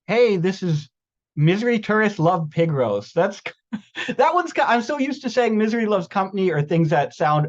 Hey, this is Misery Tourists Love Pig Roast. That's that one's. I'm so used to saying Misery Loves Company or things that sound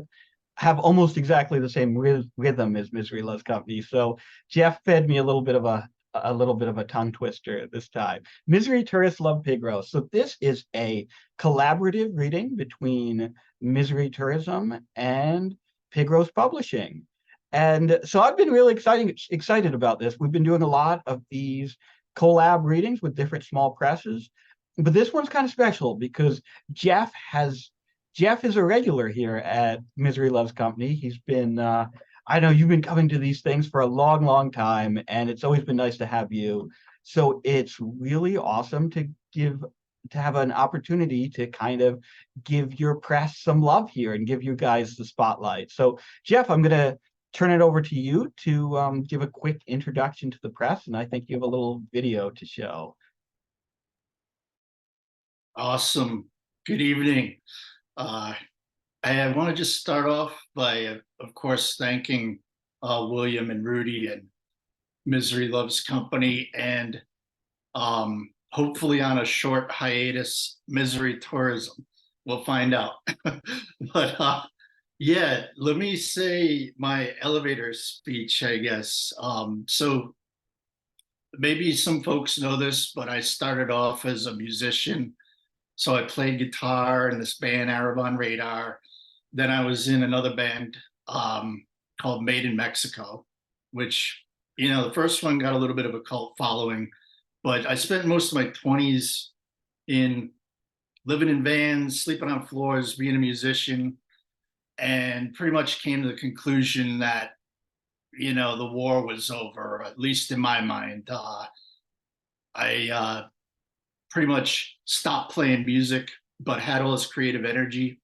have almost exactly the same rhythm as Misery Loves Company. So Jeff fed me a little bit of a tongue twister this time. Misery Tourists Love Pig Roast. So this is a collaborative reading between Misery Tourism and Pig Roast Publishing. And so I've been really excited about this. We've been doing a lot of these collab readings with different small presses. But this one's kind of special because Jeff has Jeff is a regular here at Misery Loves Company. He's been I know you've been coming to these things for a long, long time, and it's always been nice to have you. So it's really awesome to have an opportunity to kind of give your press some love here and give you guys the spotlight. So Jeff, I'm gonna turn it over to you to give a quick introduction to the press, and I think you have a little video to show. Awesome. Good evening. Uh, I want to just start off by, of course, thanking William and Rudy and Misery Loves Company, and hopefully on a short hiatus, Misery Tourism. We'll find out. But yeah, let me say my elevator speech, I guess. So maybe some folks know this, but I started off as a musician. So I played guitar in this band, Arabon Radar. Then I was in another band called Made in Mexico, which, the first one got a little bit of a cult following, but I spent most of my 20s in living in vans, sleeping on floors, being a musician, and pretty much came to the conclusion that, the war was over, at least in my mind. I pretty much stopped playing music, but had all this creative energy.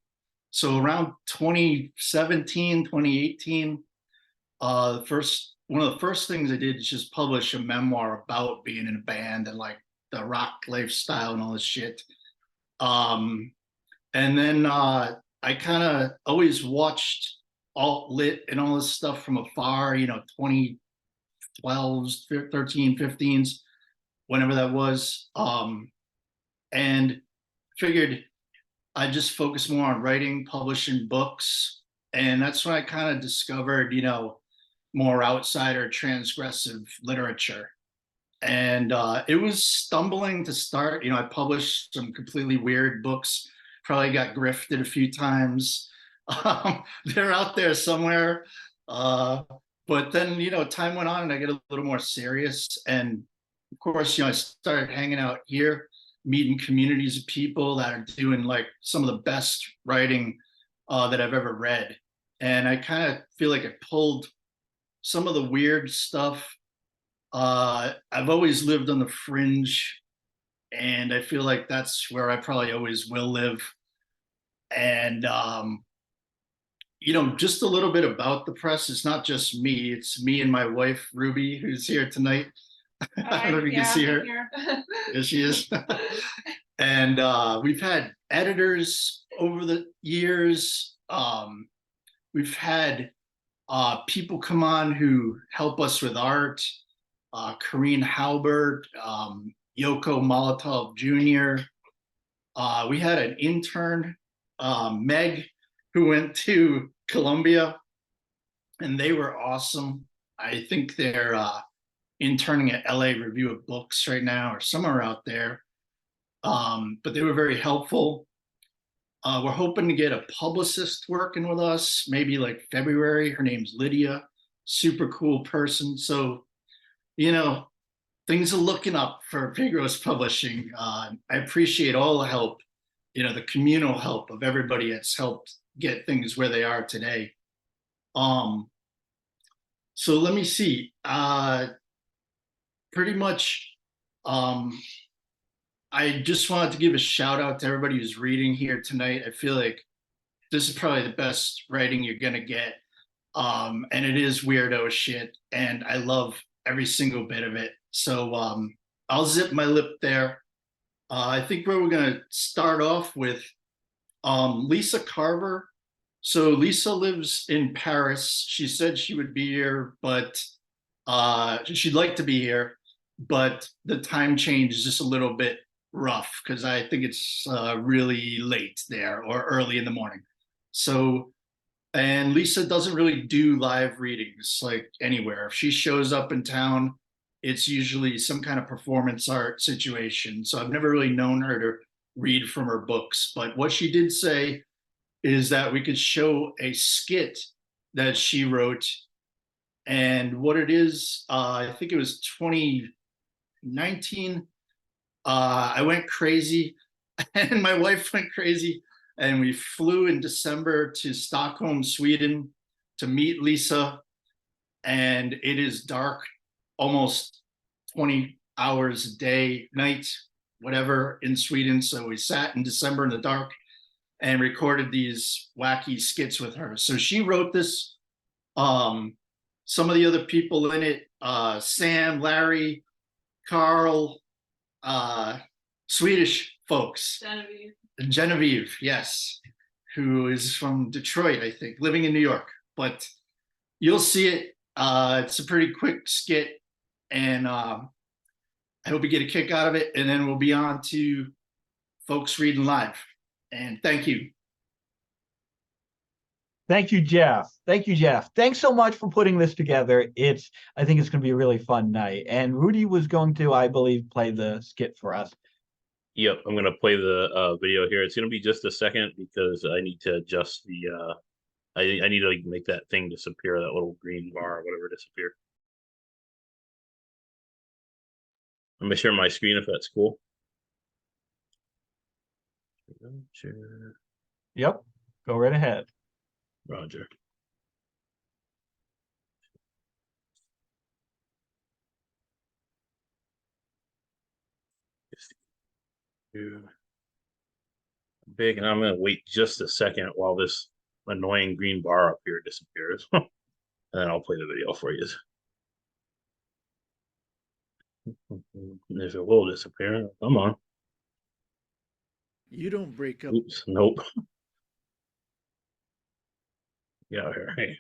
So around 2017, 2018, first one of the first things I did is just publish a memoir about being in a band and like the rock lifestyle and all this shit. Um, and then I kind of always watched alt lit and all this stuff from afar, 2012s, 13, 15s, whenever that was. And figured I just focus more on writing, publishing books. And that's when I kind of discovered, more outsider transgressive literature. And it was stumbling to start. I published some completely weird books, probably got grifted a few times. They're out there somewhere. Uh, but then, time went on and I get a little more serious. And of course, I started hanging out here, meeting communities of people that are doing like some of the best writing that I've ever read. And I kind of feel like I pulled some of the weird stuff. I've always lived on the fringe, and I feel like that's where I probably always will live. And, just a little bit about the press. It's not just me, it's me and my wife, Ruby, who's here tonight. I don't know if you can see her. Here she is. And we've had editors over the years. We've had people come on who help us with art. Kareen Halbert, Yoko Molotov Jr. We had an intern, Meg, who went to Columbia, and they were awesome. I think they're interning at LA Review of Books right now or somewhere out there. But they were very helpful. We're hoping to get a publicist working with us, maybe like February. Her name's Lydia, super cool person. So, things are looking up for Pig Roast Publishing. I appreciate all the help, the communal help of everybody that's helped get things where they are today. So let me see. Pretty much, I just wanted to give a shout out to everybody who's reading here tonight. I feel like this is probably the best writing you're gonna get. And it is weirdo shit, and I love every single bit of it. So I'll zip my lip there. I think where we're gonna start off with Lisa Carver. So Lisa lives in Paris. She said she would be here, but she'd like to be here, but the time change is just a little bit rough because I think it's really late there or early in the morning. So, and Lisa doesn't really do live readings like anywhere. If she shows up in town, it's usually some kind of performance art situation. So I've never really known her to read from her books. But what she did say is that we could show a skit that she wrote. And what it is, I think it was 2019. I went crazy and my wife went crazy. And we flew in December to Stockholm, Sweden to meet Lisa. And it is dark almost 20 hours a day, night, whatever, in Sweden. So we sat in December in the dark and recorded these wacky skits with her. So she wrote this. Some of the other people in it, Sam, Larry, Carl, Swedish folks. Genevieve, yes, who is from Detroit, I think, living in New York. But you'll see it. It's a pretty quick skit, and I hope you get a kick out of it. And then we'll be on to folks reading live. And thank you. Thank you, Jeff. Thank you, Jeff. Thanks so much for putting this together. I think it's going to be a really fun night. And Rudy was going to, I believe, play the skit for us. Yep, I'm going to play the video here. It's going to be just a second because I need to adjust the, I need to like make that thing disappear, that little green bar or whatever disappear. I'm going to share my screen if that's cool. Share. Yep, go right ahead. Roger. Big, and I'm going to wait just a second while this annoying green bar up here disappears. And then I'll play the video for you. If it will disappear, come on. You don't break up. Oops, nope. Yeah, here. Hey.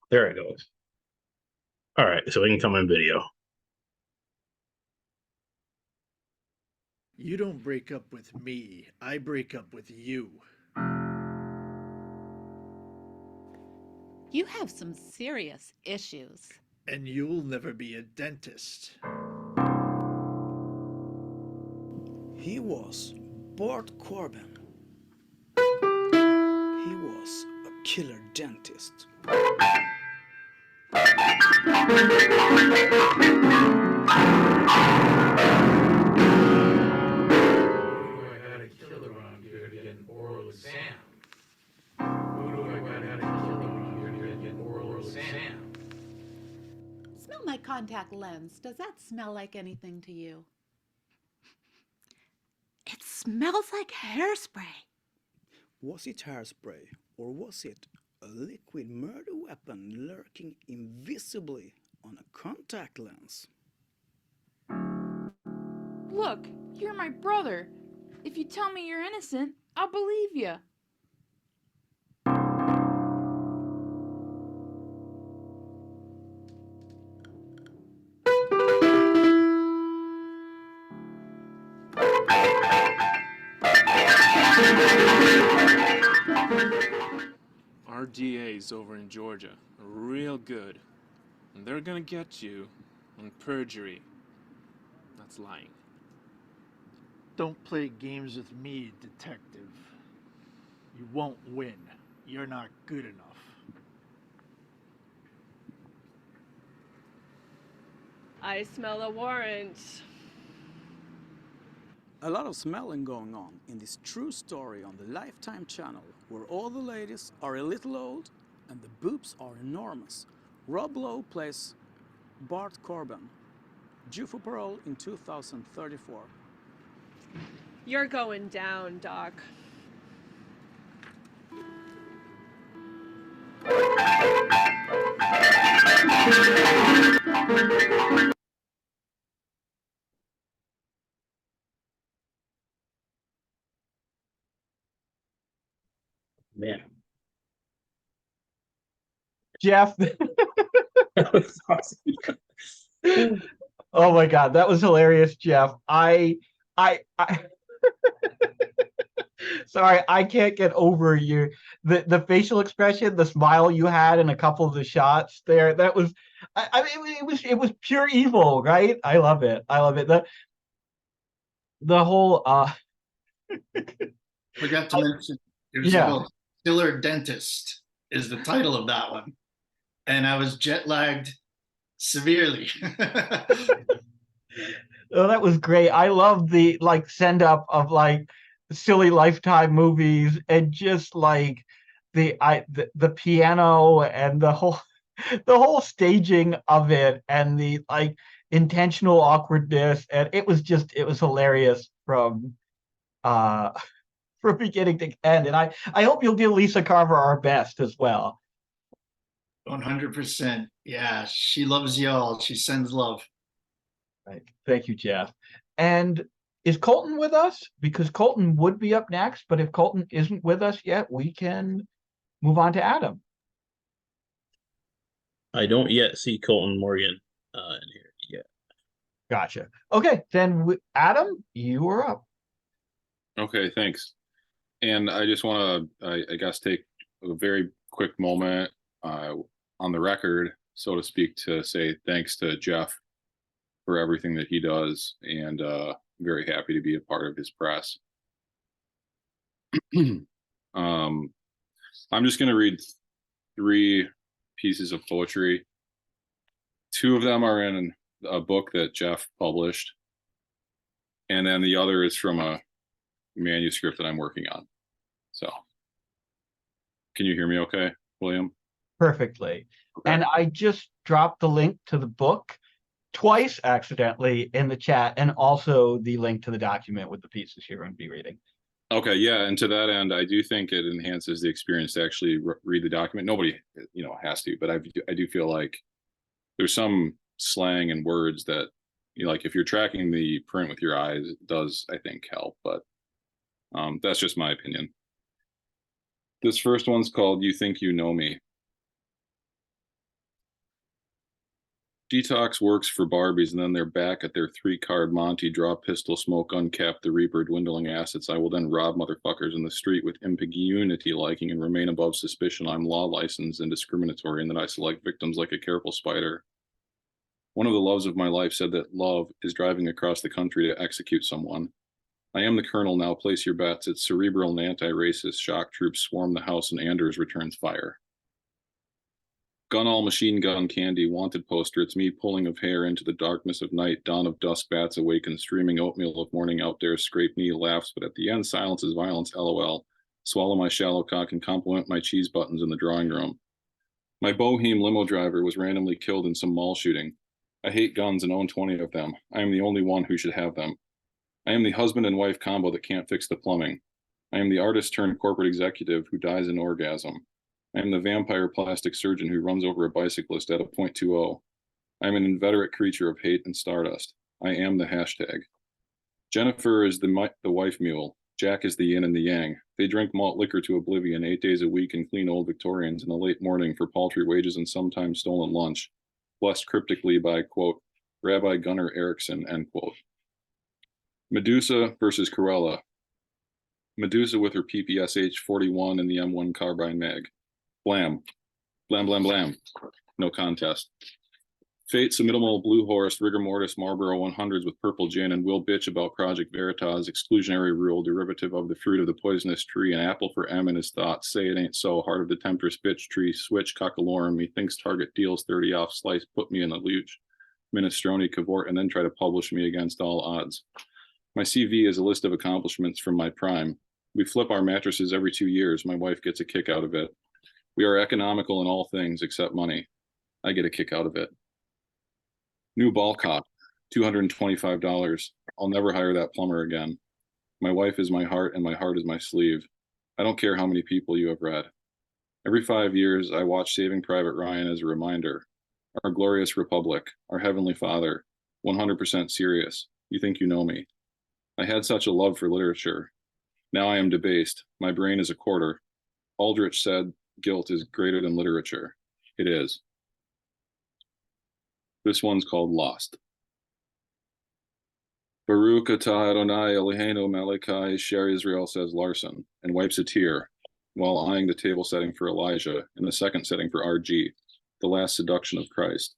There it goes. All right, so we can come in video. You don't break up with me. I break up with you. You have some serious issues. And you'll never be a dentist. He was Bart Corbin. He was a killer dentist. Smell my contact lens. Does that smell like anything to you? It smells like hairspray. Was it hairspray, or was it a liquid murder weapon lurking invisibly on a contact lens? Look, you're my brother. If you tell me you're innocent, I'll believe you. Our DA's over in Georgia are real good, and they're gonna get you on perjury. That's lying. Don't play games with me, detective. You won't win. You're not good enough. I smell a warrant. A lot of smelling going on in this true story on the Lifetime channel, where all the ladies are a little old and the boobs are enormous. Rob Lowe plays Bart Corbin, due for parole in 2034. You're going down, Doc. Man. Jeff, Oh my God, that was hilarious, Jeff. I sorry, I can't get over the facial expression, the smile you had in a couple of the shots there. That was, I mean, it was pure evil, right? I love it. I love it. The whole Forgot to mention, it was yeah. called Killer Dentist is the title of that one. And I was jet lagged severely. Oh, that was great. I love the like send up of like silly Lifetime movies and just like the piano and the whole staging of it and the like intentional awkwardness, and it was hilarious uh from beginning to end. And I hope you'll give Lisa Carver our best as well. 100%. Yeah, she loves y'all. She sends love. Right. Thank you, Jeff. And is Colton with us? Because Colton would be up next, but if Colton isn't with us yet, we can move on to Adam. I don't yet see Colton Morgan in here yet. Gotcha. Okay, then Adam, you are up. Okay, thanks. And I just want to, I guess, take a very quick moment on the record, so to speak, to say thanks to Jeff for everything that he does, and very happy to be a part of his press. I'm just going to read 3 pieces of poetry. 2 of them are in a book that Jeff published, and then the other is from a manuscript that I'm working on. So, can you hear me okay, William? Perfectly. Okay. And I just dropped the link to the book twice accidentally in the chat, and also the link to the document with the pieces you're going to be reading. Okay, yeah, and to that end, I do think it enhances the experience to actually read the document. Nobody, has to, but I do feel like there's some slang and words that, like if you're tracking the print with your eyes, it does, I think, help. But that's just my opinion. This first one's called "You Think You Know Me." Detox works for Barbies, and then they're back at their 3-card Monty, draw pistol, smoke, uncap the Reaper, dwindling assets. I will then rob motherfuckers in the street with impunity liking and remain above suspicion. I'm law licensed and discriminatory, and that I select victims like a careful spider. One of the loves of my life said that love is driving across the country to execute someone. I am the colonel now, place your bets. It's cerebral and anti-racist. Shock troops swarm the house and Anders returns fire. Gun all machine gun candy, wanted poster. It's me pulling of hair into the darkness of night. Dawn of dusk, bats awaken, streaming oatmeal of morning out there. Scrape knee laughs, but at the end, silence is violence. LOL. Swallow my shallow cock and compliment my cheese buttons in the drawing room. My Boheme limo driver was randomly killed in some mall shooting. I hate guns and own 20 of them. I am the only one who should have them. I am the husband and wife combo that can't fix the plumbing. I am the artist turned corporate executive who dies in orgasm. I am the vampire plastic surgeon who runs over a bicyclist at a .20. I am an inveterate creature of hate and stardust. I am the hashtag. Jennifer is the wife mule. Jack is the yin and the yang. They drink malt liquor to oblivion 8 days a week and clean old Victorians in the late morning for paltry wages and sometimes stolen lunch, blessed cryptically by, quote, Rabbi Gunnar Erickson, end quote. Medusa versus Cruella. Medusa with her PPSH 41 and the M1 carbine mag. Blam. Blam, blam, blam. No contest. Fate, Submitimal, Blue Horse, Rigor Mortis, Marlboro 100s with Purple Gin, and will bitch about Project Veritas, exclusionary rule, derivative of the fruit of the poisonous tree, an apple for M in his thoughts, say it ain't so, heart of the temptress bitch tree, switch, cockalorum, methinks target deals 30 off slice, put me in a luge, minestrone, cavort, and then try to publish me against all odds. My CV is a list of accomplishments from my prime. We flip our mattresses every 2 years. My wife gets a kick out of it. We are economical in all things except money. I get a kick out of it. New ball cock, $225. I'll never hire that plumber again. My wife is my heart and my heart is my sleeve. I don't care how many people you have read. Every 5 years, I watch Saving Private Ryan as a reminder. Our glorious republic, our heavenly father, 100% serious. You think you know me. I had such a love for literature. Now I am debased. My brain is a quarter. Aldrich said, guilt is greater than literature. It is. This one's called Lost. Baruch atah Adonai Eloheinu melech Sher Israel, says Larson, and wipes a tear while eyeing the table setting for Elijah and the second setting for RG, the last seduction of Christ.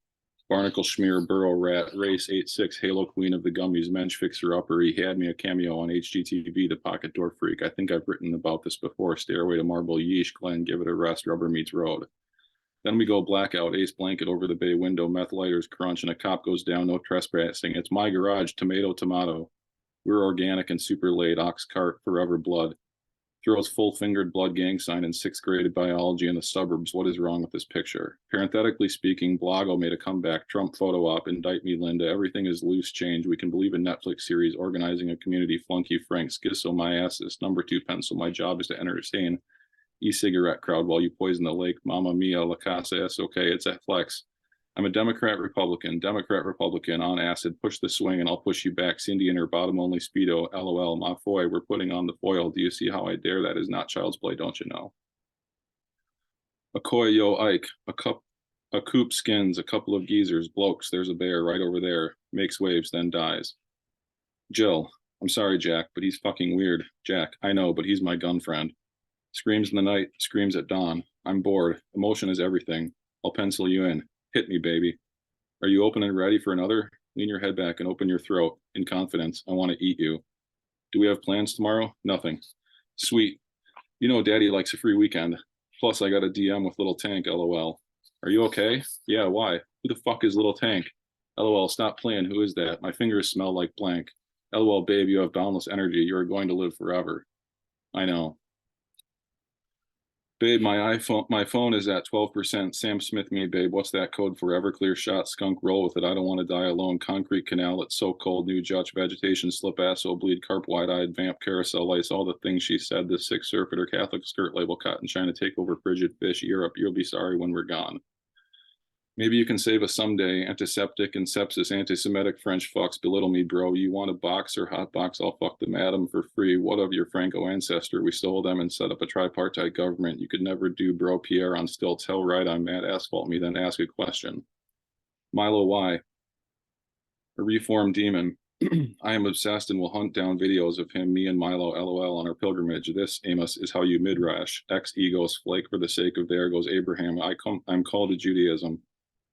Barnacle Schmear, Burrow Rat, Race 86, Halo Queen of the Gummies, Mensch Fixer Upper. He had me a cameo on HGTV, The Pocket Door Freak. I think I've written about this before. Stairway to Marble, Yeesh, Glenn, Give It a Rest, Rubber Meets Road. Then we go blackout, Ace Blanket over the bay window, meth lighters crunch, and a cop goes down, no trespassing. It's my garage, tomato, tomato. We're organic and super late, ox cart, forever blood. Throws full-fingered blood gang sign in 6th grade biology in the suburbs. What is wrong with this picture? Parenthetically speaking, Blago made a comeback. Trump photo op, indict me, Linda. Everything is loose change. We can believe in Netflix series, organizing a community, flunky Frank, schizo, my asses, number 2 pencil. My job is to entertain e-cigarette crowd while you poison the lake. Mama Mia, La Casa, it's okay. It's at Flex. I'm a Democrat Republican on acid. Push the swing and I'll push you back. Cindy in her bottom only Speedo. LOL, my foy, we're putting on the foil. Do you see how I dare? That is not child's play, don't you know? A koi yo Ike, a coop skins, a couple of geezers, blokes, there's a bear right over there. Makes waves, then dies. Jill, I'm sorry, Jack, but he's fucking weird. Jack, I know, but he's my gun friend. Screams in the night, screams at dawn. I'm bored. Emotion is everything. I'll pencil you in. Hit me, baby. Are you open and ready for another? Lean your head back and open your throat. In confidence, I want to eat you. Do we have plans tomorrow? Nothing. Sweet. You know Daddy likes a free weekend. Plus, I got a DM with Little Tank, LOL. Are you okay? Yeah, why? Who the fuck is Little Tank? LOL, stop playing. Who is that? My fingers smell like blank. LOL, babe, you have boundless energy. You are going to live forever. I know. Babe, my phone is at 12%. Sam Smith me, babe. What's that code for? Everclear shot, skunk, roll with it. I don't want to die alone. Concrete canal, it's so cold. New judge, vegetation, slip, asshole, bleed, carp, wide-eyed, vamp, carousel, lice, all the things she said. The sick surfeiter, Catholic skirt label, cotton, China, take over frigid fish, Europe. You'll be sorry when we're gone. Maybe you can save us someday. Antiseptic and sepsis, anti-Semitic French fucks, belittle me, bro. You want a box or hot box? I'll fuck the madam for free. What of your Franco ancestor? We stole them and set up a tripartite government. You could never do, bro. Pierre on stilts. Hell right, I'm mad. Asphalt me, then ask a question. Milo, why? A reformed demon. I am obsessed and will hunt down videos of him, me and Milo, LOL, on our pilgrimage. This, Amos, is how you midrash. Ex-egos flake for the sake of there goes Abraham. I'm called to Judaism.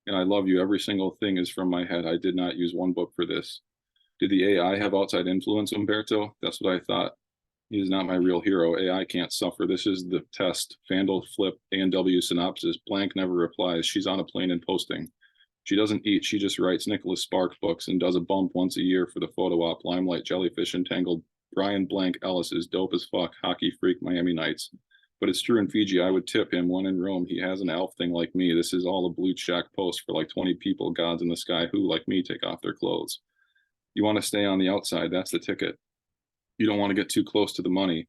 And I love you. Every single thing is from my head. I did not use one book for this. Did the AI have outside influence, Umberto? That's what I thought. He is not my real hero. AI can't suffer. This is the test. Vandal, flip, A&W synopsis. Blank never replies. She's on a plane and posting. She doesn't eat. She just writes Nicholas Sparks books and does a bump once a year for the photo op. Limelight, Jellyfish, Entangled. Brian Blank Ellis is dope as fuck. Hockey freak, Miami Knights. But it's true in Fiji. I would tip him. When in Rome, he has an elf thing like me. This is all a blue check post for like 20 people, gods in the sky who, like me, take off their clothes. You want to stay on the outside. That's the ticket. You don't want to get too close to the money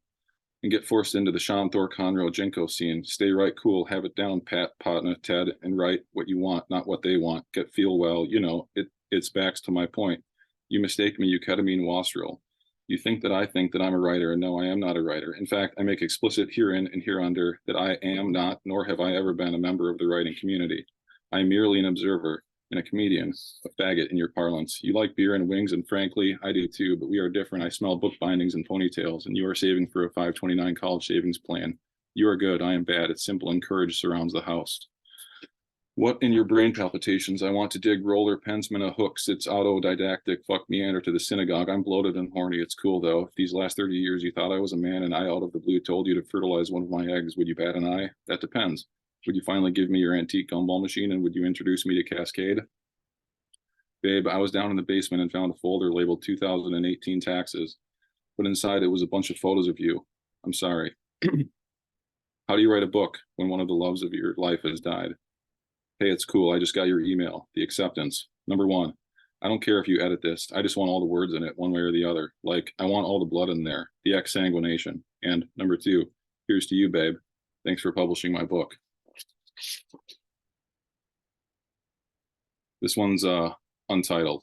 and get forced into the Sean Thor Conroe Jinko scene. Stay right, cool, have it down, Pat, Patna, Ted, and write what you want, not what they want. Get feel well. You know, it's backs to my point. You mistake me, you ketamine wastrel. You think that I'm a writer, and no, I am not a writer. In fact, I make explicit herein and hereunder that I am not, nor have I ever been a member of the writing community. I am merely an observer and a comedian, a faggot in your parlance. You like beer and wings, and frankly, I do too, but we are different. I smell book bindings and ponytails, and you are saving for a 529 college savings plan. You are good, I am bad. It's simple, and courage surrounds the house. What in your brain palpitations? I want to dig roller pensman a hooks. It's autodidactic. Fuck meander to the synagogue. I'm bloated and horny. It's cool though. If these last 30 years you thought I was a man and I out of the blue told you to fertilize one of my eggs, would you bat an eye? That depends. Would you finally give me your antique gumball machine and would you introduce me to Cascade? Babe, I was down in the basement and found a folder labeled 2018 taxes, but inside it was a bunch of photos of you. I'm sorry. How do you write a book when one of the loves of your life has died? Hey, it's cool. I just got your email. The acceptance. Number 1, I don't care if you edit this. I just want all the words in it one way or the other. Like, I want all the blood in there. The exsanguination. And number 2, here's to you, babe. Thanks for publishing my book. This one's untitled.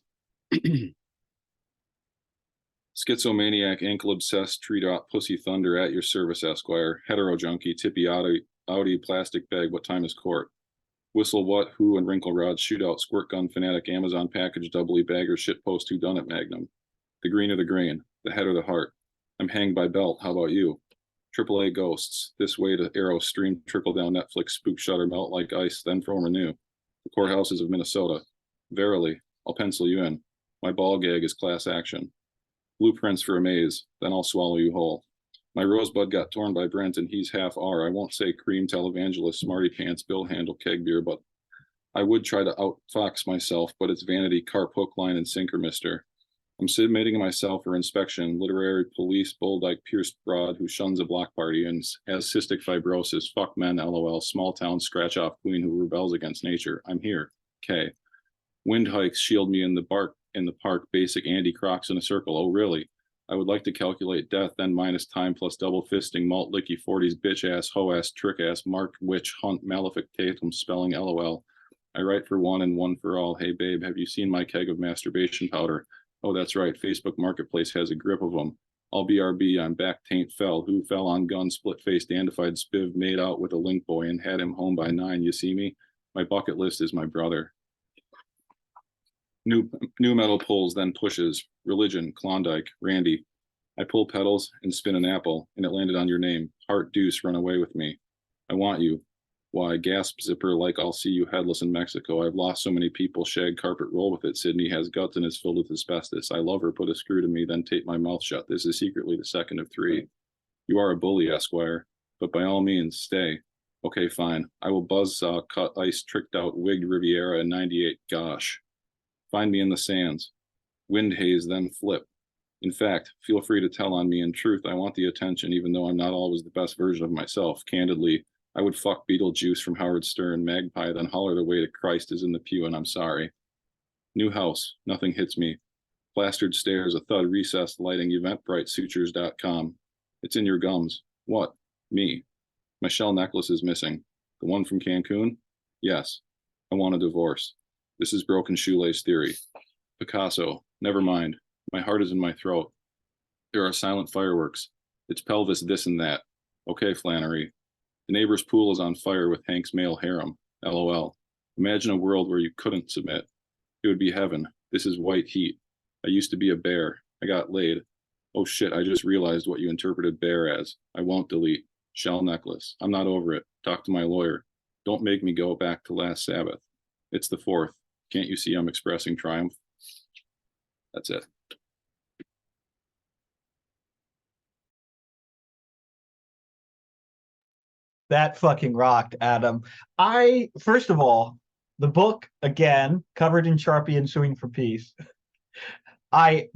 Schizomaniac, ankle obsessed, tree dot, pussy thunder at your service, Esquire. Hetero junkie, tippy Audi, plastic bag. What time is court? Whistle what, who, and wrinkle rod, shootout, squirt gun, fanatic, Amazon package, doubly bagger, shitpost, who done it, Magnum. The green of the grain, the head or the heart. I'm hanged by belt. How about you? AAA ghosts. This way to Arrow stream, trickle down Netflix, spook shutter, melt like ice, then form anew. The courthouses of Minnesota. Verily, I'll pencil you in. My ball gag is class action. Blueprints for a maze, then I'll swallow you whole. My rosebud got torn by Brent and he's half R. I won't say cream, televangelist, smarty pants, bill handle, keg beer, but I would try to outfox myself, but it's vanity, carp, hook, line, and sinker, mister. I'm submitting myself for inspection, literary police, Boldyke, Pierce Broad, who shuns a block party and has cystic fibrosis, fuck men, LOL, small town, scratch off queen who rebels against nature. I'm here, K. Wind hikes shield me in the park, basic Andy Crocs in a circle. Oh, really? I would like to calculate death, then minus time plus double fisting, malt licky 40s, bitch ass, hoe ass, trick ass, mark, witch, hunt, malefic, tatum, spelling, LOL. I write for one and one for all. Hey, babe, have you seen my keg of masturbation powder? Oh, that's right. Facebook Marketplace has a grip of them. I'll BRB. I'm back. Taint fell. Who fell on gun? Split face. Dandified spiv. Made out with a link boy and had him home by 9. You see me? My bucket list is my brother. New metal pulls, then pushes. Religion. Klondike. Randy. I pull petals and spin an apple, and it landed on your name. Heart deuce. Run away with me. I want you. Why, gasp zipper like I'll see you headless in Mexico. I've lost so many people. Shag carpet, roll with it. Sydney has guts and is filled with asbestos. I love her. Put a screw to me, then tape my mouth shut. This is secretly the second of 3. You are a bully, Esquire, but by all means, stay. Okay, fine. I will buzzsaw, cut, ice, tricked out, wigged Riviera in 98. Gosh. Find me in the sands. Wind haze, then flip. In fact, feel free to tell on me. In truth, I want the attention, even though I'm not always the best version of myself. Candidly, I would fuck Beetlejuice from Howard Stern, Magpie, then holler the way to Christ is in the pew, and I'm sorry. New house, nothing hits me. Plastered stairs, a thud, recessed lighting, Eventbrite, sutures.com. It's in your gums. What? Me. My shell necklace is missing. The one from Cancun? Yes. I want a divorce. This is broken shoelace theory. Picasso, never mind. My heart is in my throat. There are silent fireworks. It's pelvis this and that. Okay, Flannery. The neighbor's pool is on fire with Hank's male harem. LOL. Imagine a world where you couldn't submit. It would be heaven. This is white heat. I used to be a bear. I got laid. Oh shit, I just realized what you interpreted bear as. I won't delete. Shell necklace. I'm not over it. Talk to my lawyer. Don't make me go back to last Sabbath. It's the 4th. Can't you see I'm expressing triumph? That's it. That fucking rocked, Adam. First of all, the book, again, covered in Sharpie and suing for peace. I've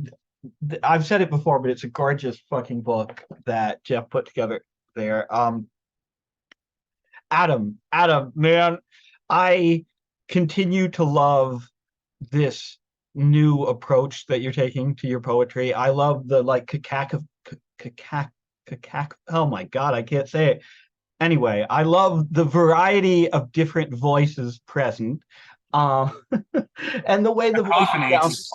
said it before, but it's a gorgeous fucking book that Jeff put together there. Adam, man, I continue to love this new approach that you're taking to your poetry. I love the oh my God, I can't say it. Anyway, I love the variety of different voices present, and the way the voice sounds.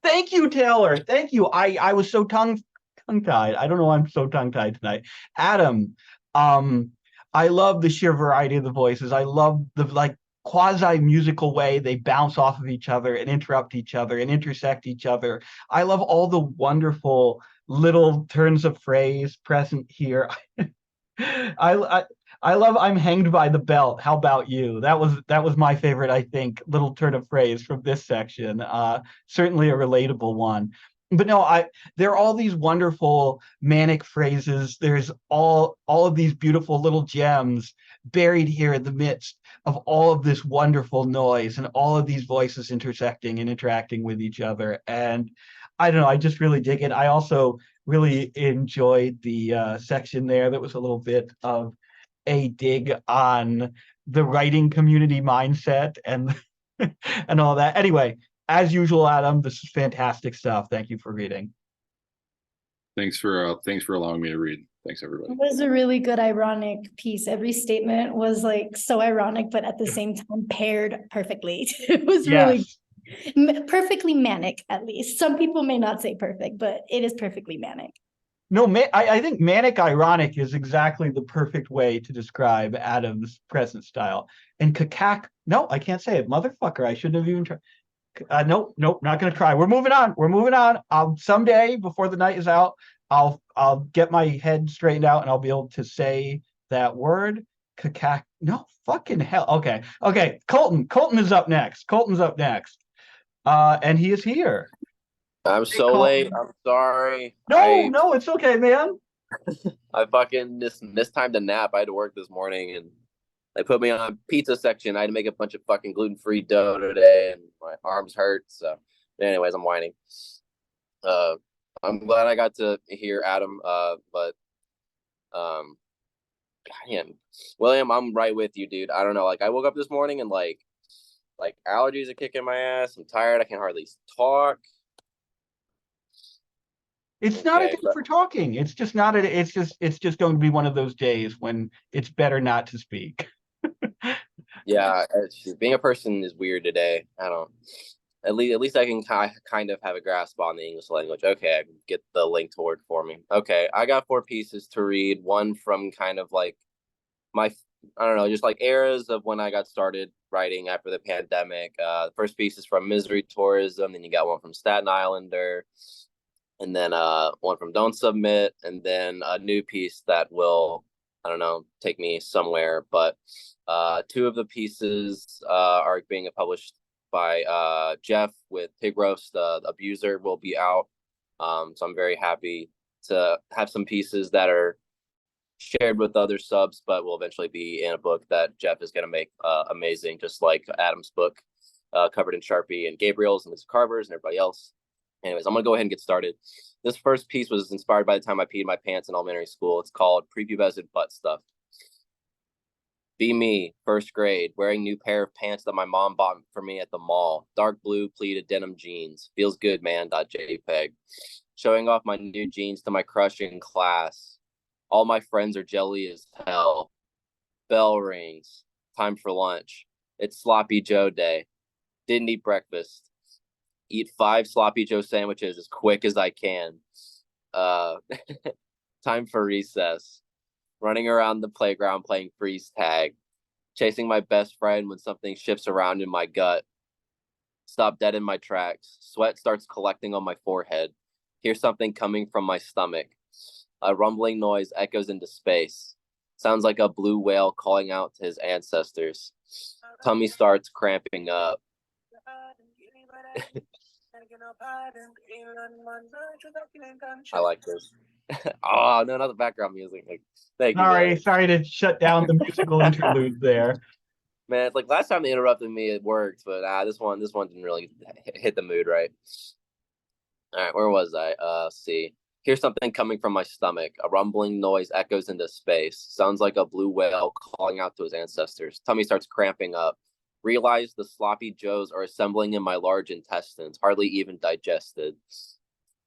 Thank you, Taylor. Thank you. I was so tongue-tied. I don't know why I'm so tongue-tied tonight. Adam, I love the sheer variety of the voices. I love the quasi-musical way they bounce off of each other and interrupt each other and intersect each other. I love all the wonderful little turns of phrase present here. I love I'm hanged by the belt. How about you? That was my favorite, I think, little turn of phrase from this section. Certainly a relatable one. But no, there are all these wonderful manic phrases. There's all of these beautiful little gems buried here in the midst of all of this wonderful noise and all of these voices intersecting and interacting with each other. And I don't know, I just really dig it. I also really enjoyed the section there that was a little bit of a dig on the writing community mindset and and all that. Anyway, as usual, Adam, this is fantastic stuff. Thank you for reading. Thanks for allowing me to read. Thanks, everybody. It was a really good ironic piece. Every statement was like so ironic, but at the same time paired perfectly. It was really perfectly manic, at least. Some people may not say perfect, but it is perfectly manic. No, I think manic ironic is exactly the perfect way to describe Adam's present style. and Kakak. No, I can't say it. Motherfucker, I shouldn't have even tried. Nope, not gonna try. We're moving on. We're moving on. Someday before the night is out, I'll get my head straightened out and I'll be able to say that word. Kakak. No, fucking hell. Okay. Colton is up next. And he is here. I'm Hey, so Colton. late. I'm sorry. No, it's okay, man. I fucking missed time to nap. I had to work this morning and they put me on a pizza section. I had to make a bunch of fucking gluten-free dough today and my arms hurt. So anyways, I'm whining. I'm glad I got to hear Adam. But damn, William, I'm right with you, dude. I don't know. Like I woke up this morning and like allergies are kicking my ass. I'm tired. I can hardly talk. It's not a day for talking. It's just not a. It's just going to be one of those days when it's better not to speak. Yeah, being a person is weird today. I don't. At least I can kind of have a grasp on the English language. Okay, I can get the link to work for me. Okay, I got 4 pieces to read. One from kind of like my, I don't know, just like eras of when I got started writing after the pandemic. The first piece is from Misery Tourism. Then you got one from Staten Islander. And then one from Don't Submit, and then a new piece that will, I don't know, take me somewhere. But 2 of the pieces are being published by Jeff with Pig Roast. The Abuser will be out. So I'm very happy to have some pieces that are shared with other subs, but will eventually be in a book that Jeff is going to make amazing, just like Adam's book, covered in Sharpie, and Gabriel's and Lisa Carver's and everybody else. Anyways, I'm going to go ahead and get started. This first piece was inspired by the time I peed my pants in elementary school. It's called Prepubescent Butt Stuff. Be me, first grade, wearing new pair of pants that my mom bought for me at the mall. Dark blue pleated denim jeans. Feels good, man. .jpeg. Showing off my new jeans to my crush in class. All my friends are jelly as hell. Bell rings. Time for lunch. It's Sloppy Joe day. Didn't eat breakfast. Eat 5 Sloppy Joe sandwiches as quick as I can. Time for recess. Running around the playground playing freeze tag. Chasing my best friend when something shifts around in my gut. Stop dead in my tracks. Sweat starts collecting on my forehead. Hear something coming from my stomach. A rumbling noise echoes into space. Sounds like a blue whale calling out to his ancestors. Tummy starts cramping up. I like this. Oh no, not the background music. Like, thank you. Sorry to shut down the musical interlude there. Man, it's like last time they interrupted me, it worked, but this one didn't really hit the mood right. All right, where was I? See. Hear something coming from my stomach. A rumbling noise echoes into space. Sounds like a blue whale calling out to his ancestors. Tummy starts cramping up. Realize the sloppy joes are assembling in my large intestines, hardly even digested.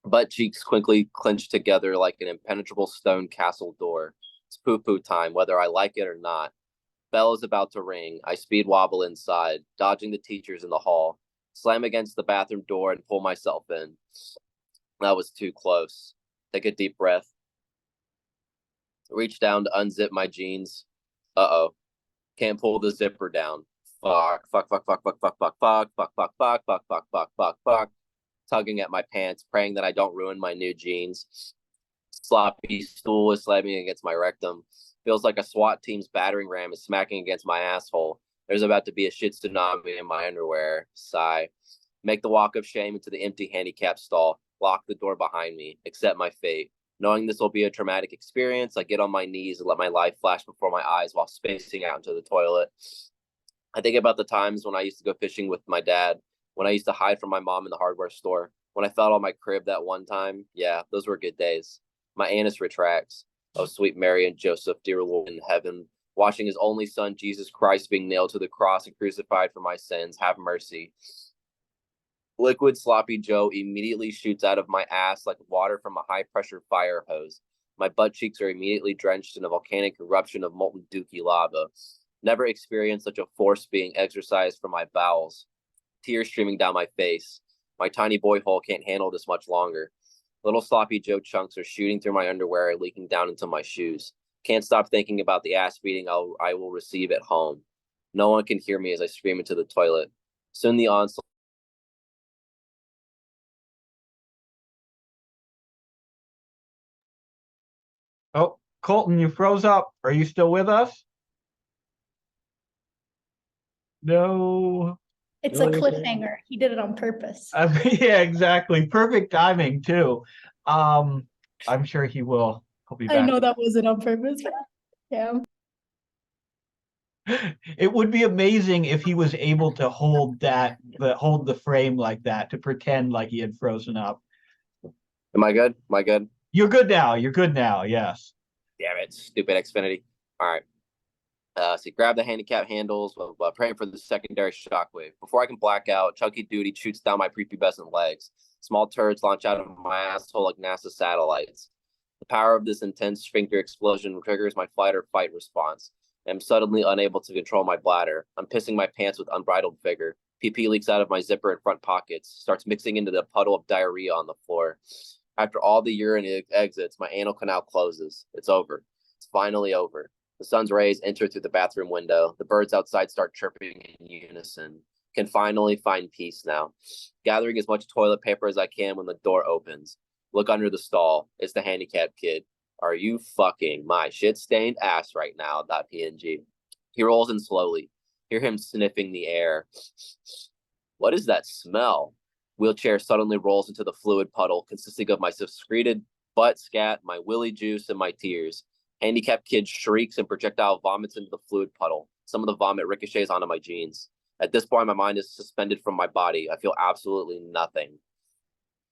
Butt cheeks quickly clench together like an impenetrable stone castle door. It's poo-poo time, whether I like it or not. Bell is about to ring. I speed wobble inside, dodging the teachers in the hall. Slam against the bathroom door and pull myself in. That was too close. Take a deep breath. Reach down to unzip my jeans. Uh-oh. Can't pull the zipper down. Fuck. Tugging at my pants, praying that I don't ruin my new jeans. Sloppy stool is slamming against my rectum. Feels like a SWAT team's battering ram is smacking against my asshole. There's about to be a shit tsunami in my underwear. Sigh. Make the walk of shame into the empty handicap stall. Lock the door behind me. Accept my fate. Knowing this will be a traumatic experience, I get on my knees and let my life flash before my eyes while spacing out into the toilet. I think about the times when I used to go fishing with my dad, when I used to hide from my mom in the hardware store, when I fell on my crib that one time. Yeah, those were good days. My anus retracts. Oh, sweet Mary and Joseph, dear Lord in heaven, watching his only son, Jesus Christ, being nailed to the cross and crucified for my sins, have mercy. Liquid Sloppy Joe immediately shoots out of my ass like water from a high-pressure fire hose. My butt cheeks are immediately drenched in a volcanic eruption of molten dookie lava. Never experienced such a force being exercised from my bowels. Tears streaming down my face. My tiny boy hole can't handle this much longer. Little Sloppy Joe chunks are shooting through my underwear and leaking down into my shoes. Can't stop thinking about the ass beating I will receive at home. No one can hear me as I scream into the toilet. Soon the onslaught. Oh, Colton, you froze up. Are you still with us? No. It's a cliffhanger. He did it on purpose. Yeah, exactly. Perfect timing too. I'm sure he will. He'll be I back. know that wasn't on purpose. Yeah. It would be amazing if he was able to hold the frame like that, to pretend like he had frozen up. Am I good? Am I good? You're good now. You're good now. Yes. Damn it, stupid Xfinity. All right. So you grab the handicap handles while praying for the secondary shockwave. Before I can black out, Chunky Duty shoots down my prepubescent legs. Small turds launch out of my asshole like NASA satellites. The power of this intense sphincter explosion triggers my fight or fight response. I'm suddenly unable to control my bladder. I'm pissing my pants with unbridled vigor. PP leaks out of my zipper and front pockets, starts mixing into the puddle of diarrhea on the floor. After all the urine exits, my anal canal closes. It's over. It's finally over. The sun's rays enter through the bathroom window. The birds outside start chirping in unison. Can finally find peace now. Gathering as much toilet paper as I can when the door opens. Look under the stall. It's the handicapped kid. Are you fucking my shit-stained ass right now? .png. He rolls in slowly. Hear him sniffing the air. What is that smell? Wheelchair suddenly rolls into the fluid puddle consisting of my secreted butt scat, my willy juice, and my tears. Handicapped kid shrieks and projectile vomits into the fluid puddle. Some of the vomit ricochets onto my jeans. At this point, my mind is suspended from my body. I feel absolutely nothing.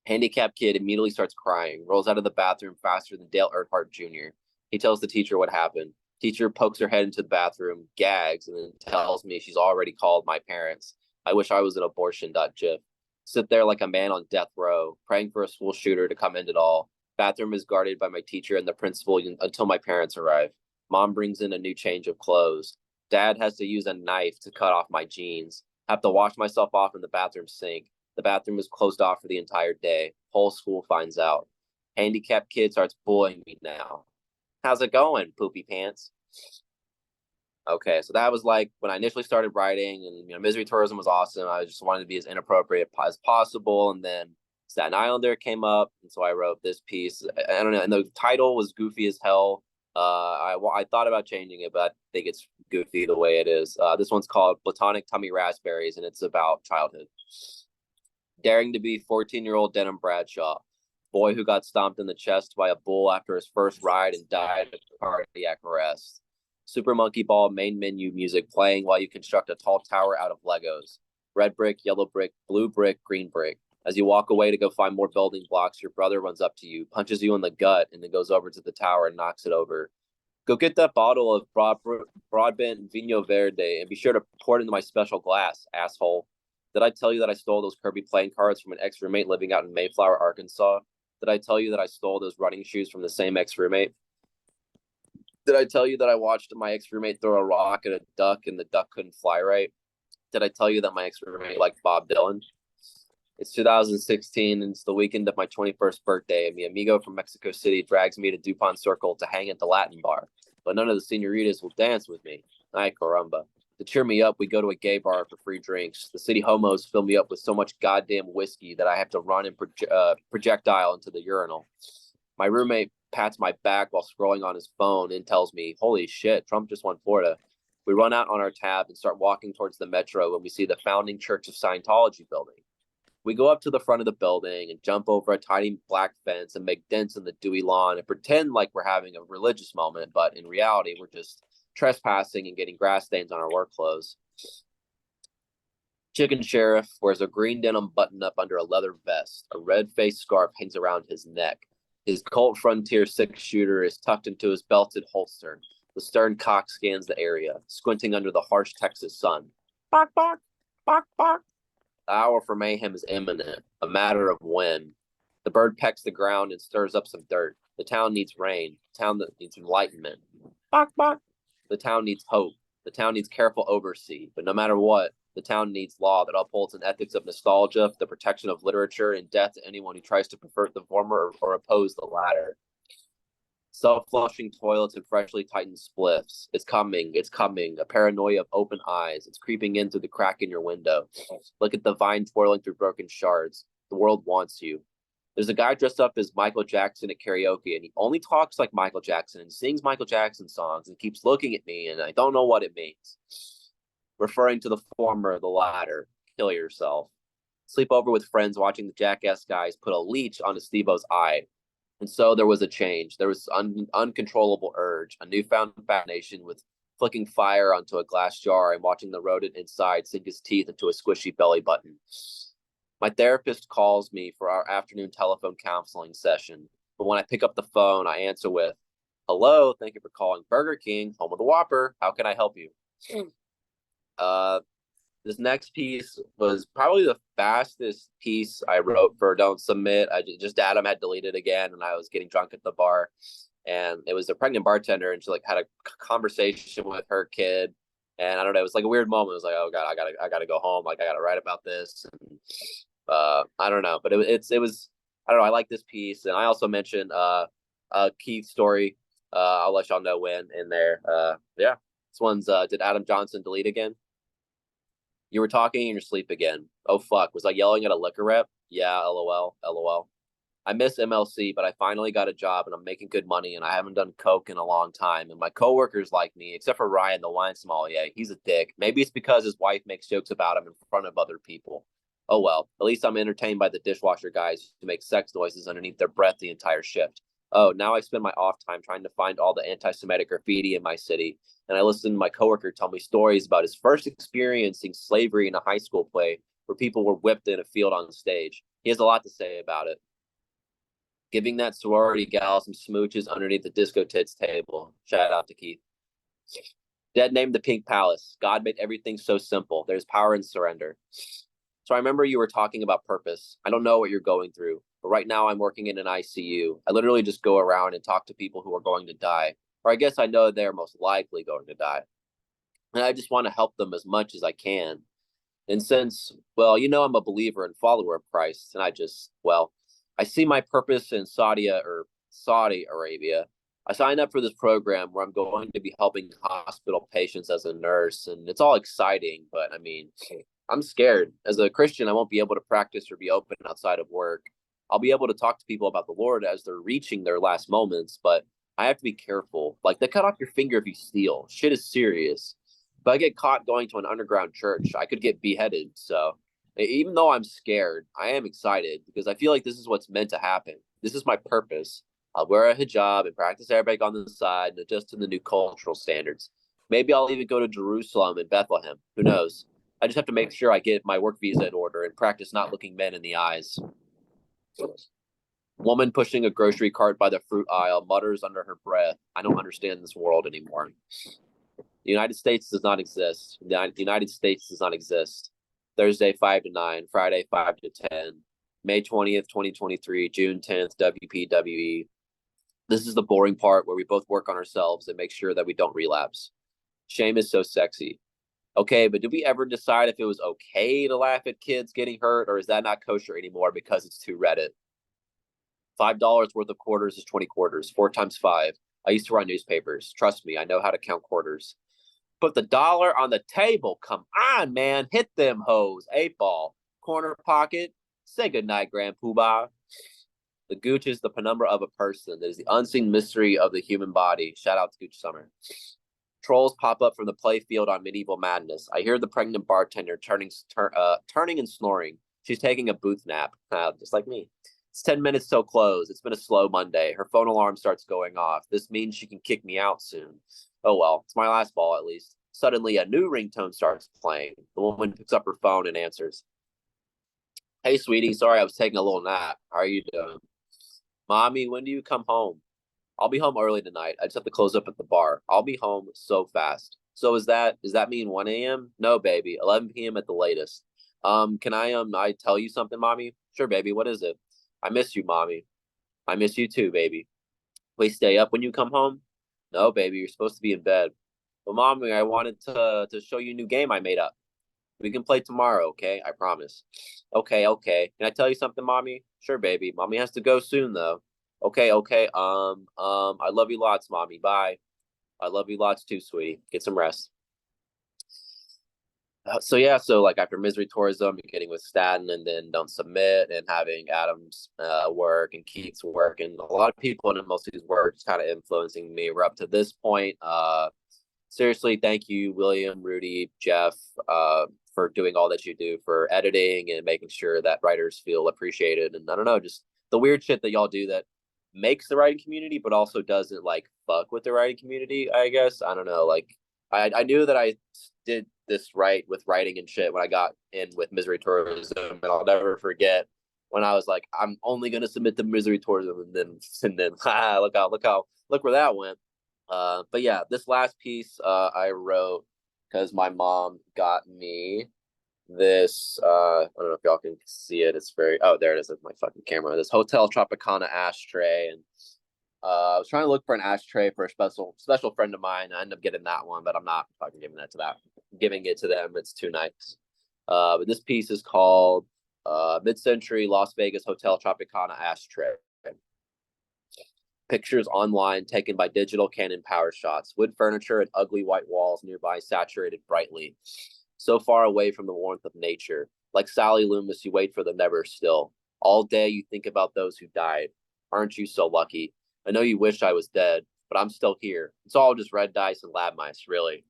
Handicapped kid immediately starts crying, rolls out of the bathroom faster than Dale Earnhardt Jr. He tells the teacher what happened. Teacher pokes her head into the bathroom, gags, and then tells me she's already called my parents. I wish I was an abortion.gif. Sit there like a man on death row, praying for a school shooter to come end it all. Bathroom is guarded by my teacher and the principal until my parents arrive. Mom brings in a new change of clothes. Dad has to use a knife to cut off my jeans. Have to wash myself off in the bathroom sink. The bathroom is closed off for the entire day. Whole school finds out. Handicapped kid starts bullying me now. How's it going, poopy pants? Okay, so that was like when I initially started writing, and Misery Tourism was awesome. I just wanted to be as inappropriate as possible, and then Staten Islander came up, and so I wrote this piece. I don't know, and the title was goofy as hell. I thought about changing it, but I think it's goofy the way it is. This one's called Platonic Tummy Raspberries, and it's about childhood. Daring to be 14-year-old Denham Bradshaw, boy who got stomped in the chest by a bull after his first ride and died of cardiac arrest. Super Monkey Ball main menu music playing while you construct a tall tower out of Legos. Red brick, yellow brick, blue brick, green brick. As you walk away to go find more building blocks, your brother runs up to you, punches you in the gut, and then goes over to the tower and knocks it over. Go get that bottle of Broadbent Vino Verde and be sure to pour it into my special glass, asshole. Did I tell you that I stole those Kirby playing cards from an ex-roommate living out in Mayflower, Arkansas? Did I tell you that I stole those running shoes from the same ex-roommate? Did I tell you that I watched my ex-roommate throw a rock at a duck and the duck couldn't fly right? Did I tell you that my ex-roommate liked Bob Dylan? It's 2016 and it's the weekend of my 21st birthday, and mi amigo from Mexico City drags me to DuPont Circle to hang at the Latin bar, but none of the senoritas will dance with me. Ay, caramba. To cheer me up, we go to a gay bar for free drinks. The city homos fill me up with so much goddamn whiskey that I have to run and projectile into the urinal. My roommate pats my back while scrolling on his phone and tells me, holy shit, Trump just won Florida. We run out on our tab and start walking towards the metro when we see the Founding Church of Scientology building. We go up to the front of the building and jump over a tiny black fence and make dents in the dewy lawn and pretend like we're having a religious moment, but in reality, we're just trespassing and getting grass stains on our work clothes. Chicken Sheriff wears a green denim button-up under a leather vest. A red-faced scarf hangs around his neck. His Colt Frontier 6-shooter is tucked into his belted holster. The stern cock scans the area, squinting under the harsh Texas sun. Bark, bark, bark, bark. The hour for mayhem is imminent, a matter of when. The bird pecks the ground and stirs up some dirt. The town needs rain. The town that needs enlightenment. Bark, bark. The town needs hope. The town needs careful oversee. But no matter what, the town needs law that upholds an ethics of nostalgia, the protection of literature, and death to anyone who tries to pervert the former or oppose the latter. Self-flushing toilets and freshly tightened spliffs. It's coming. It's coming. A paranoia of open eyes. It's creeping in through the crack in your window. Look at the vine twirling through broken shards. The world wants you. There's a guy dressed up as Michael Jackson at karaoke, and he only talks like Michael Jackson and sings Michael Jackson songs and keeps looking at me, and I don't know what it means. Referring to the former, the latter. Kill yourself. Sleep over with friends watching the Jackass guys put a leech onto Steve-O's eye. And so there was a change. There was uncontrollable urge, a newfound fascination with flicking fire onto a glass jar and watching the rodent inside sink his teeth into a squishy belly button. My therapist calls me for our afternoon telephone counseling session. But when I pick up the phone, I answer with, "Hello, thank you for calling Burger King, home of the Whopper. How can I help you?" This next piece was probably the fastest piece I wrote for Don't Submit. Just Adam had deleted again, and I was getting drunk at the bar, and it was a pregnant bartender, and she like had a conversation with her kid, and I don't know, it was like a weird moment. It was like, oh god, I gotta go home. Like I gotta write about this, and I don't know, but it was I don't know. I like this piece, and I also mentioned Keith's story. I'll let y'all know when in there. Yeah, this one's did Adam Johnson delete again? You were talking in your sleep again. Oh, fuck. Was I yelling at a liquor rep? Yeah, LOL, LOL. I miss MLC, but I finally got a job and I'm making good money and I haven't done coke in a long time. And my coworkers like me, except for Ryan, the wine sommelier. He's a dick. Maybe it's because his wife makes jokes about him in front of other people. Oh, well. At least I'm entertained by the dishwasher guys who make sex noises underneath their breath the entire shift. Oh, now I spend my off time trying to find all the anti-Semitic graffiti in my city. And I listened to my coworker tell me stories about his first experiencing slavery in a high school play where people were whipped in a field on stage. He has a lot to say about it. Giving that sorority gal some smooches underneath the disco tits table. Shout out to Keith. Dead named the Pink Palace. God made everything so simple. There's power in surrender. So I remember you were talking about purpose. I don't know what you're going through, but right now I'm working in an ICU. I literally just go around and talk to people who are going to die. Or I guess I know they're most likely going to die. And I just want to help them as much as I can. And since, well, you know, I'm a believer and follower of Christ, and I see my purpose in Saudi Arabia. I signed up for this program where I'm going to be helping hospital patients as a nurse, and it's all exciting, but I mean, I'm scared. As a Christian, I won't be able to practice or be open outside of work. I'll be able to talk to people about the Lord as they're reaching their last moments, but I have to be careful. Like, they cut off your finger if you steal. Shit is serious. If I get caught going to an underground church, I could get beheaded. So even though I'm scared, I am excited because I feel like this is what's meant to happen. This is my purpose. I'll wear a hijab and practice Arabic on the side and adjust to the new cultural standards. Maybe I'll even go to Jerusalem and Bethlehem. Who knows? I just have to make sure I get my work visa in order and practice not looking men in the eyes. Woman pushing a grocery cart by the fruit aisle mutters under her breath, I don't understand this world anymore. The United States does not exist. The United States does not exist. Thursday, 5 to 9, Friday, 5 to 10, May 20th, 2023, June 10th, WPWE. This is the boring part where we both work on ourselves and make sure that we don't relapse. Shame is so sexy. Okay, but did we ever decide if it was okay to laugh at kids getting hurt, or is that not kosher anymore because it's too Reddit? $5 worth of quarters is 20 quarters, 4 times 5. I used to run newspapers. Trust me, I know how to count quarters. Put the dollar on the table. Come on, man. Hit them hoes. 8 ball. Corner pocket. Say goodnight, Grand Poobah. The gooch is the penumbra of a person. That is the unseen mystery of the human body. Shout out to Gooch Summer. Trolls pop up from the playfield on Medieval Madness. I hear the pregnant bartender turning and snoring. She's taking a booth nap, just like me. It's 10 minutes till close. It's been a slow Monday. Her phone alarm starts going off. This means she can kick me out soon. Oh well, it's my last ball at least. Suddenly, a new ringtone starts playing. The woman picks up her phone and answers. Hey, sweetie, sorry I was taking a little nap. How are you doing? Mommy, when do you come home? I'll be home early tonight. I just have to close up at the bar. I'll be home so fast. So does that mean 1 a.m.? No, baby, 11 p.m. at the latest. Can I tell you something, Mommy? Sure, baby, what is it? I miss you, Mommy. I miss you too, baby. Please stay up when you come home? No, baby, you're supposed to be in bed. But Mommy, I wanted to show you a new game I made up. We can play tomorrow, okay? I promise. Okay. Can I tell you something, Mommy? Sure, baby. Mommy has to go soon, though. Okay, okay. I love you lots, mommy. Bye. I love you lots too, sweetie. Get some rest. So yeah, so like after Misery Tourism, getting with Staten and then Don't Submit and having Adam's work and Keith's work and a lot of people in most of these works kind of influencing me. We're up to this point. Seriously, thank you, William, Rudy, Jeff, for doing all that you do for editing and making sure that writers feel appreciated. And I don't know, just the weird shit that y'all do that makes the writing community, but also doesn't like fuck with the writing community, I guess. I don't know. Like I knew that I did this right with writing and shit when I got in with Misery Tourism, and I'll never forget when I was like, I'm only gonna submit to Misery Tourism, and then look where that went. But yeah, this last piece I wrote because my mom got me this. I don't know if y'all can see it. It's very there it is with my fucking camera. This Hotel Tropicana ashtray, and I was trying to look for an ashtray for a special friend of mine. I ended up getting that one, but I'm not fucking giving it to them. It's too nice. But this piece is called Mid-Century Las Vegas Hotel Tropicana Ashtray. Pictures online taken by digital Canon power shots. Wood furniture and ugly white walls nearby saturated brightly. So far away from the warmth of nature. Like Sally Loomis, you wait for the never still. All day you think about those who died. Aren't you so lucky? I know you wish I was dead, but I'm still here. It's all just red dice and lab mice, really.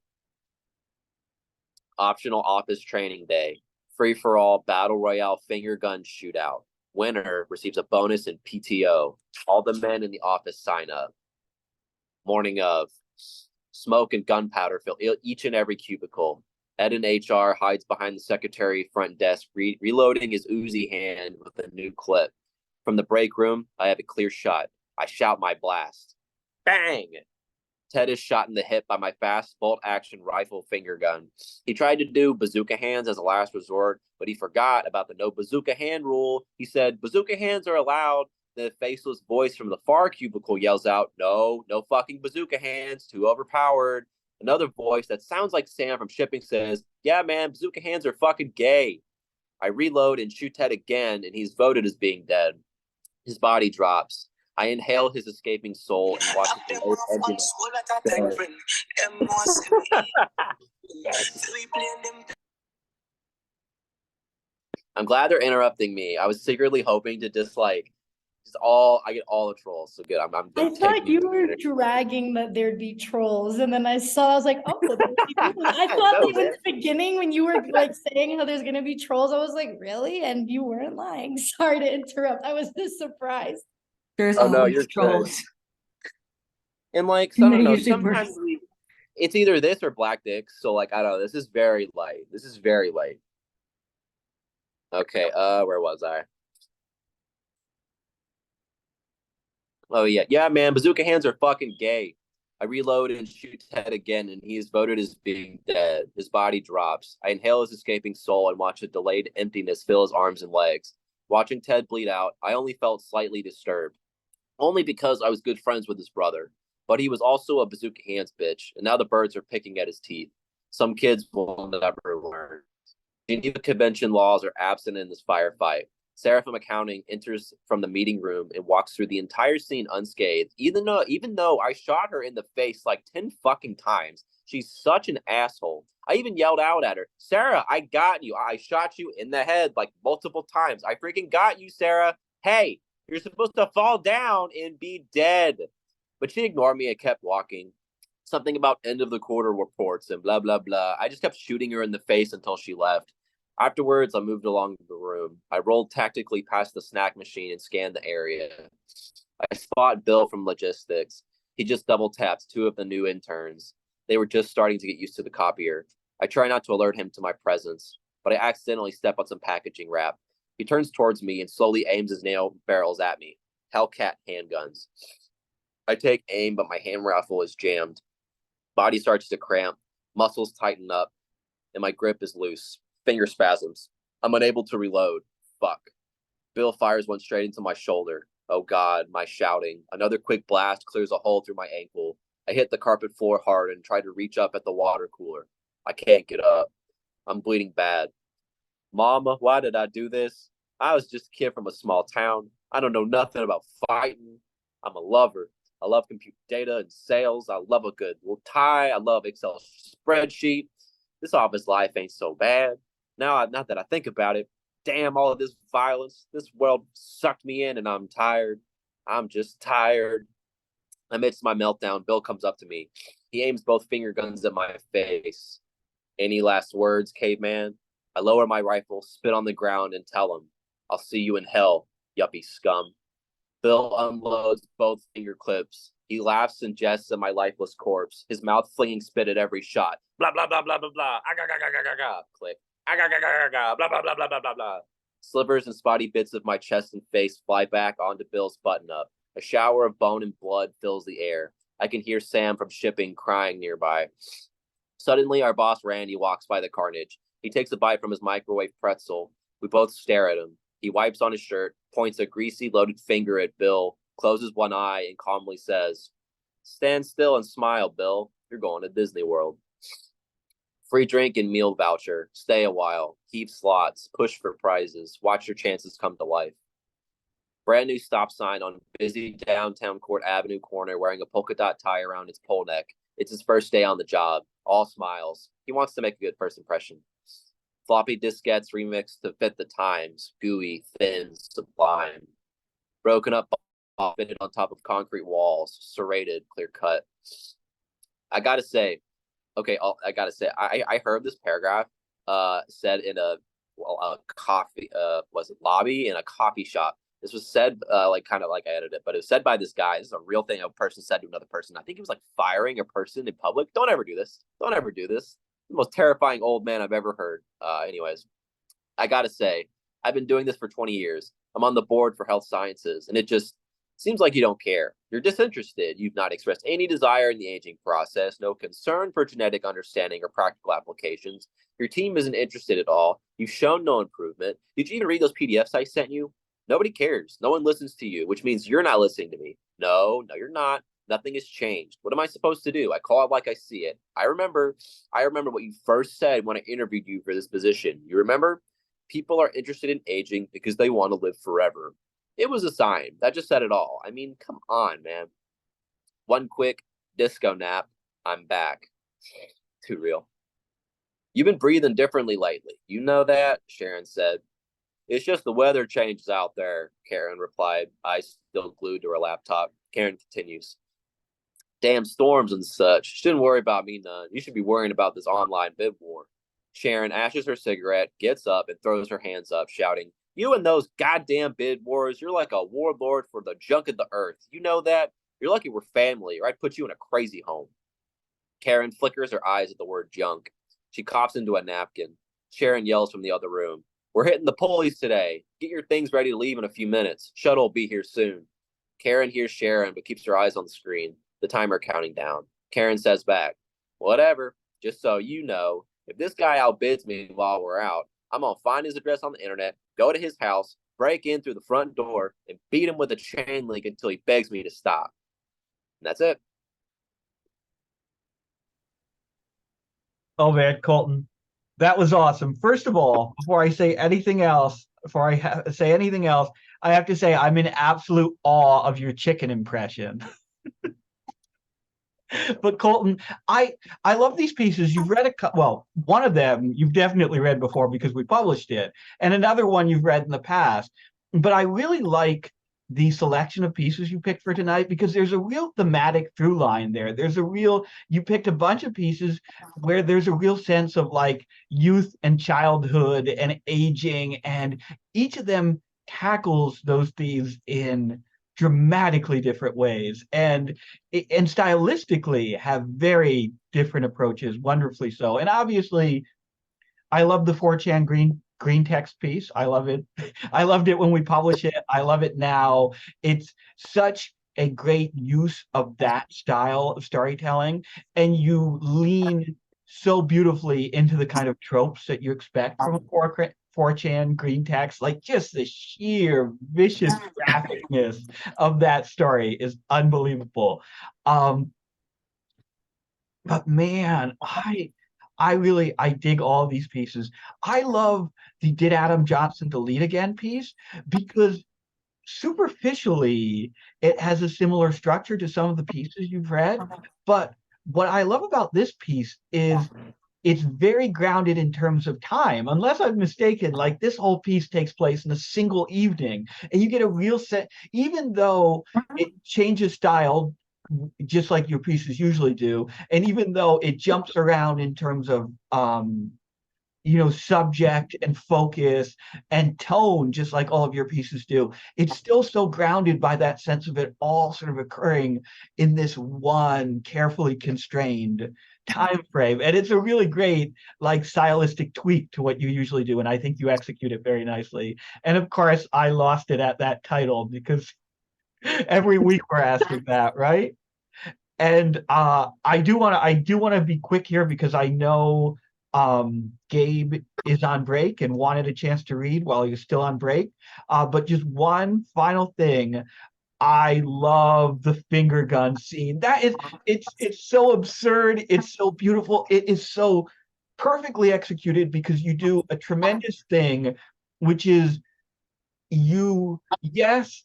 Optional office training day. Free-for-all battle royale finger gun shootout. Winner receives a bonus in PTO. All the men in the office sign up. Morning of. Smoke and gunpowder fill each and every cubicle. Ed in HR hides behind the secretary front desk, reloading his Uzi hand with a new clip. From the break room, I have a clear shot. I shout my blast. Bang! Ted is shot in the hip by my fast bolt-action rifle finger gun. He tried to do bazooka hands as a last resort, but he forgot about the no bazooka hand rule. He said, bazooka hands are allowed. The faceless voice from the far cubicle yells out, no fucking bazooka hands, too overpowered. Another voice that sounds like Sam from shipping says, yeah, man, bazooka hands are fucking gay. I reload and shoot Ted again, and he's voted as being dead. His body drops. I inhale his escaping soul and watch it. I'm glad they're interrupting me. I was secretly hoping to just like I get all the trolls. So good. I thought you were dragging that there'd be trolls, and then I was like, oh, I thought even in the beginning when you were like saying how there's gonna be trolls, I was like, really? And you weren't lying. Sorry to interrupt. I was just surprised. There's you're trolls. Good. And like sometimes it's either this or black dicks. So like I don't know. This is very light. Okay, where was I? Oh yeah, man, bazooka hands are fucking gay. I reload and shoot Ted again, and he is voted as being dead. His body drops. I inhale his escaping soul and watch a delayed emptiness fill his arms and legs. Watching Ted bleed out, I only felt slightly disturbed. Only because I was good friends with his brother. But he was also a bazooka hands bitch, and now the birds are picking at his teeth. Some kids will never learn. Geneva Convention laws are absent in this firefight. Sarah from accounting enters from the meeting room and walks through the entire scene unscathed, even though I shot her in the face like 10 fucking times. She's such an asshole. I even yelled out at her, Sarah, I got you. I shot you in the head like multiple times. I freaking got you, Sarah. Hey, you're supposed to fall down and be dead. But she ignored me and kept walking. Something about end of the quarter reports and blah, blah, blah. I just kept shooting her in the face until she left. Afterwards, I moved along the room. I rolled tactically past the snack machine and scanned the area. I spot Bill from logistics. He just double taps 2 of the new interns. They were just starting to get used to the copier. I try not to alert him to my presence, but I accidentally step on some packaging wrap. He turns towards me and slowly aims his nail barrels at me. Hellcat handguns. I take aim, but my hand rifle is jammed. Body starts to cramp. Muscles tighten up, and my grip is loose. Finger spasms. I'm unable to reload. Fuck. Bill fires one straight into my shoulder. Oh God, my shouting. Another quick blast clears a hole through my ankle. I hit the carpet floor hard and try to reach up at the water cooler. I can't get up. I'm bleeding bad. Mama, why did I do this? I was just a kid from a small town. I don't know nothing about fighting. I'm a lover. I love computer data and sales. I love a good tie. I love Excel spreadsheet. This office life ain't so bad. Now that I think about it, damn all of this violence. This world sucked me in and I'm tired. I'm just tired. Amidst my meltdown, Bill comes up to me. He aims both finger guns at my face. Any last words, caveman? I lower my rifle, spit on the ground, and tell him, I'll see you in hell, yuppie scum. Bill unloads both finger clips. He laughs and jests at my lifeless corpse, his mouth flinging spit at every shot. Blah, blah, blah, blah, blah, blah. Click. Blah, blah, blah, blah, blah, blah, blah. Slivers and spotty bits of my chest and face fly back onto Bill's button-up. A shower of bone and blood fills the air. I can hear Sam from shipping crying nearby. Suddenly, our boss Randy walks by the carnage. He takes a bite from his microwave pretzel. We both stare at him. He wipes on his shirt, points a greasy, loaded finger at Bill, closes one eye, and calmly says, Stand still and smile, Bill. You're going to Disney World. Free drink and meal voucher. Stay a while. Keep slots. Push for prizes. Watch your chances come to life. Brand new stop sign on busy downtown Court Avenue corner wearing a polka dot tie around its pole neck. It's his first day on the job. All smiles. He wants to make a good first impression. Floppy diskettes remixed to fit the times. Gooey, thin, sublime. Broken up, fitted on top of concrete walls. Serrated, clear cut. I gotta say, I heard this paragraph said in a coffee, lobby in a coffee shop. This was said kind of like I edited it, but it was said by this guy. This is a real thing a person said to another person. I think he was like firing a person in public. Don't ever do this. Don't ever do this. The most terrifying old man I've ever heard. Anyways, I gotta say, I've been doing this for 20 years. I'm on the board for health sciences, and it just seems like you don't care. You're disinterested. You've not expressed any desire in the aging process, no concern for genetic understanding or practical applications. Your team isn't interested at all. You've shown no improvement. Did you even read those PDFs I sent you? Nobody cares. No one listens to you, which means you're not listening to me. No, you're not. Nothing has changed. What am I supposed to do? I call it like I see it. I remember what you first said when I interviewed you for this position. You remember? People are interested in aging because they want to live forever. It was a sign. That just said it all. I mean, come on, man. One quick disco nap. I'm back. Too real. You've been breathing differently lately. You know that? Sharon said. It's just the weather changes out there, Karen replied, eyes still glued to her laptop. Karen continues. Damn storms and such. Shouldn't worry about me none. You should be worrying about this online bid war. Sharon ashes her cigarette, gets up, and throws her hands up, shouting, You and those goddamn bid wars, you're like a warlord for the junk of the earth. You know that? You're lucky we're family, or I'd put you in a crazy home. Karen flickers her eyes at the word junk. She coughs into a napkin. Sharon yells from the other room. We're hitting the pulleys today. Get your things ready to leave in a few minutes. Shuttle will be here soon. Karen hears Sharon, but keeps her eyes on the screen, the timer counting down. Karen says back, Whatever. Just so you know, if this guy outbids me while we're out, I'm going to find his address on the internet, go to his house, break in through the front door, and beat him with a chain link until he begs me to stop. And that's it. Oh, man, Colton. That was awesome. First of all, before I say anything else, I have to say I'm in absolute awe of your chicken impression. But Colton, I love these pieces. You've read one of them you've definitely read before because we published it, and another one you've read in the past. But I really like the selection of pieces you picked for tonight because there's a real thematic through line there. You picked a bunch of pieces where there's a real sense of like youth and childhood and aging, and each of them tackles those themes in dramatically different ways and stylistically have very different approaches, wonderfully so. And obviously, I love the 4chan green text piece. I love it. I loved it when we published it. I love it now. It's such a great use of that style of storytelling, and you lean so beautifully into the kind of tropes that you expect from a 4chan green text. Like just the sheer vicious graphicness of that story is unbelievable. But man, I dig all these pieces. I love the Did Adam Johnson Delete Again piece because superficially, it has a similar structure to some of the pieces you've read. But what I love about this piece is it's very grounded in terms of time. Unless I'm mistaken, like this whole piece takes place in a single evening, and you get a real set, even though it changes style just like your pieces usually do, and even though it jumps around in terms of subject and focus and tone, just like all of your pieces do, it's still so grounded by that sense of it all sort of occurring in this one carefully constrained time frame. And it's a really great like stylistic tweak to what you usually do, and I think you execute it very nicely. And of course I lost it at that title because every week we're asking that, right? And I do want to be quick here because I know Gabe is on break and wanted a chance to read while he was still on break. But just one final thing. I love the finger gun scene. It's so absurd. It's so beautiful. It is so perfectly executed because you do a tremendous thing, which is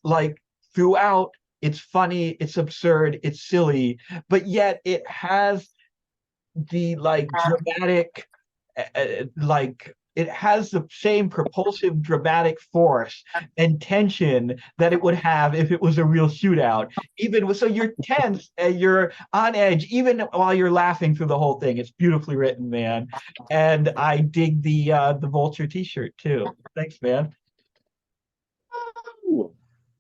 like throughout, it's funny, it's absurd, it's silly, but yet it has the like dramatic, it has the same propulsive dramatic force and tension that it would have if it was a real shootout. So you're tense and you're on edge even while you're laughing through the whole thing. It's beautifully written, man. And I dig the Vulture t-shirt too. Thanks, man.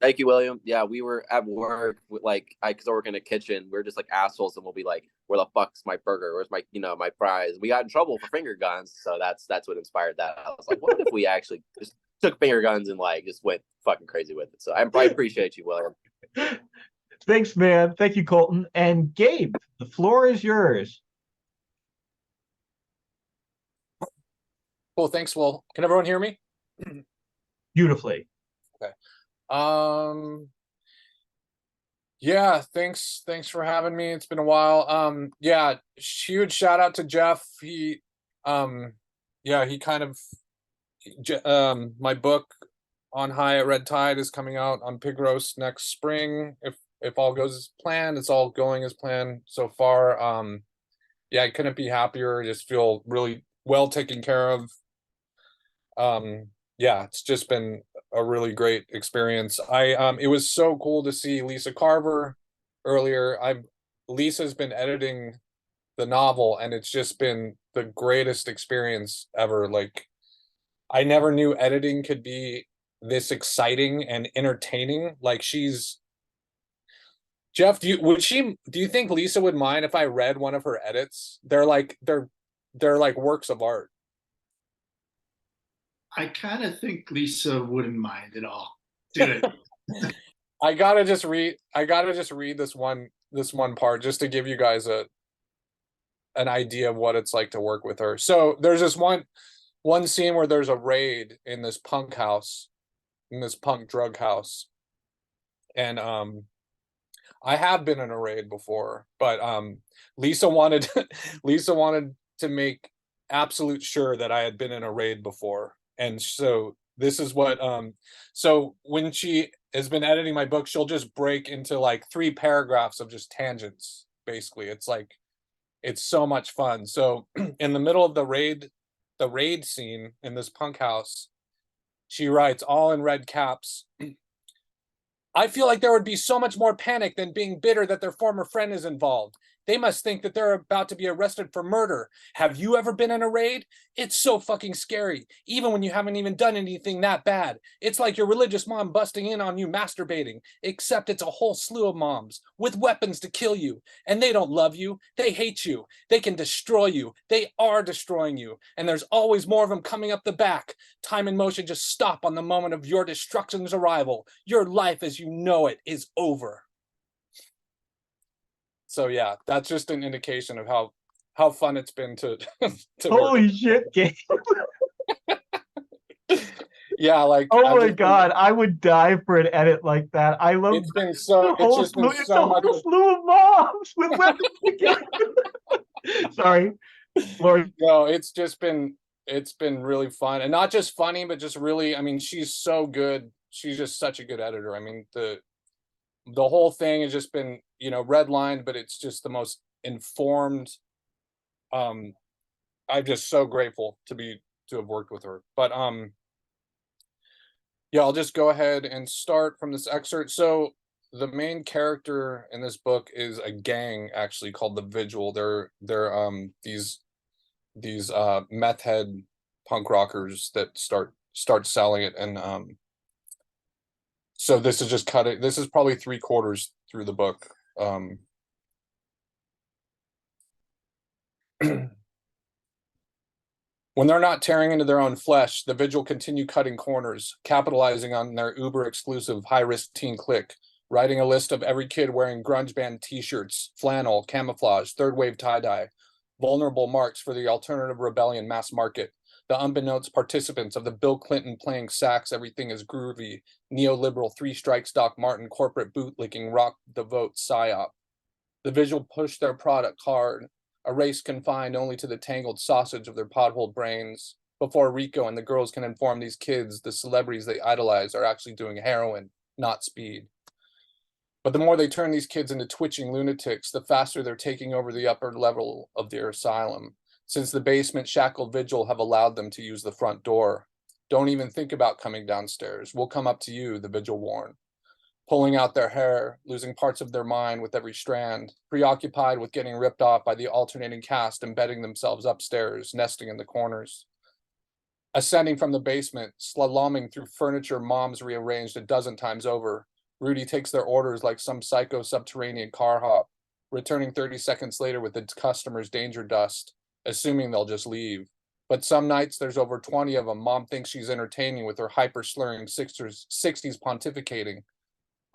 Thank you, William. Yeah, we were at work with because I work in a kitchen. We're just like assholes, and we'll be like, "Where the fuck's my burger? Where's my my fries?" We got in trouble for finger guns, so that's what inspired that. I was like, "What if we actually just took finger guns and just went fucking crazy with it?" So I appreciate you, William. Thanks, man. Thank you, Colton. And Gabe, the floor is yours. Cool. Thanks, Will. Can everyone hear me? Beautifully. Okay. Yeah, thanks for having me. It's been a while. Yeah, huge shout out to Jeff. He kind of my book On High at Red Tide is coming out on Pig Roast next spring. If all goes as planned, it's all going as planned so far. Yeah, I couldn't be happier. Just feel really well taken care of. Yeah, it's just been a really great experience. It was so cool to see Lisa Carver earlier. Lisa's been editing the novel, and it's just been the greatest experience ever. Like, I never knew editing could be this exciting and entertaining. Like, Jeff, do you think Lisa would mind if I read one of her edits? They're like works of art. I kind of think Lisa wouldn't mind at all. Do it. I gotta just read this one part just to give you guys an idea of what it's like to work with her. So there's this one scene where there's a raid in this punk house, in this punk drug house. And I have been in a raid before, but Lisa wanted to make absolute sure that I had been in a raid before. And so this is what so when she has been editing my book, she'll just break into like 3 paragraphs of just tangents. Basically, it's so much fun. So in the middle of the raid scene in this punk house, she writes all in red caps, "I feel like there would be so much more panic than being bitter that their former friend is involved. They must think that they're about to be arrested for murder. Have you ever been in a raid? It's so fucking scary, even when you haven't even done anything that bad. It's like your religious mom busting in on you masturbating, except it's a whole slew of moms with weapons to kill you. And they don't love you. They hate you. They can destroy you. They are destroying you. And there's always more of them coming up the back. Time and motion just stop on the moment of your destruction's arrival. Your life as you know it is over." So yeah, that's just an indication of how fun it's been to Holy shit, Gabe. Yeah, like, oh my god, I would die for an edit like that. I love it's been so it's just been so much whole slew of moms with weapons together. Sorry, Lord. No, it's been really fun, and not just funny, but just really, I mean, she's so good. she's just such a good editor. I mean, the whole thing has just been, you know, redlined, but it's just the most informed. I'm just so grateful to have worked with her. But yeah, I'll just go ahead and start from this excerpt. So the main character in this book is a gang actually called the Vigil. They're these meth head punk rockers that start selling it, and so this is just cutting. This is probably 3/4 through the book. When they're not tearing into their own flesh, the Vigil continue cutting corners, capitalizing on their uber-exclusive high-risk teen clique, writing a list of every kid wearing grunge band t-shirts, flannel, camouflage, third-wave tie-dye, vulnerable marks for the alternative rebellion mass market, the unbeknownst participants of the Bill Clinton playing sax everything is groovy, neoliberal three-strikes Doc Martin corporate bootlicking rock the vote psyop. The Vigil push their product hard, a race confined only to the tangled sausage of their potholed brains, before Rico and the girls can inform these kids the celebrities they idolize are actually doing heroin, not speed. But the more they turn these kids into twitching lunatics, the faster they're taking over the upper level of their asylum, since the basement shackled Vigil have allowed them to use the front door. Don't even think about coming downstairs. We'll come up to you, the Vigil warn. Pulling out their hair, losing parts of their mind with every strand, preoccupied with getting ripped off by the alternating cast embedding themselves upstairs, nesting in the corners. Ascending from the basement, slaloming through furniture moms rearranged a dozen times over, Rudy takes their orders like some psycho subterranean car hop, returning 30 seconds later with the customer's danger dust, assuming they'll just leave. But some nights there's over 20 of them mom thinks she's entertaining with her hyper-slurring 60s pontificating.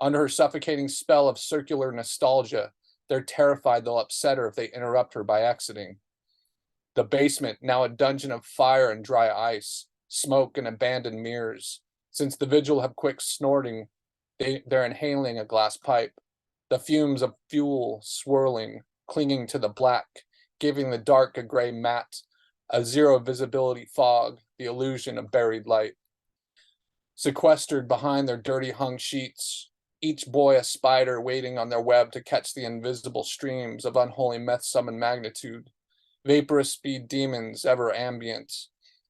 Under her suffocating spell of circular nostalgia, they're terrified they'll upset her if they interrupt her by exiting. The basement, now a dungeon of fire and dry ice, smoke and abandoned mirrors. Since the Vigil have quit snorting, they're inhaling a glass pipe. The fumes of fuel swirling, clinging to the black, giving the dark a gray matte, a zero visibility fog, the illusion of buried light. Sequestered behind their dirty hung sheets, each boy a spider waiting on their web to catch the invisible streams of unholy meth summoned magnitude. Vaporous speed demons ever ambient.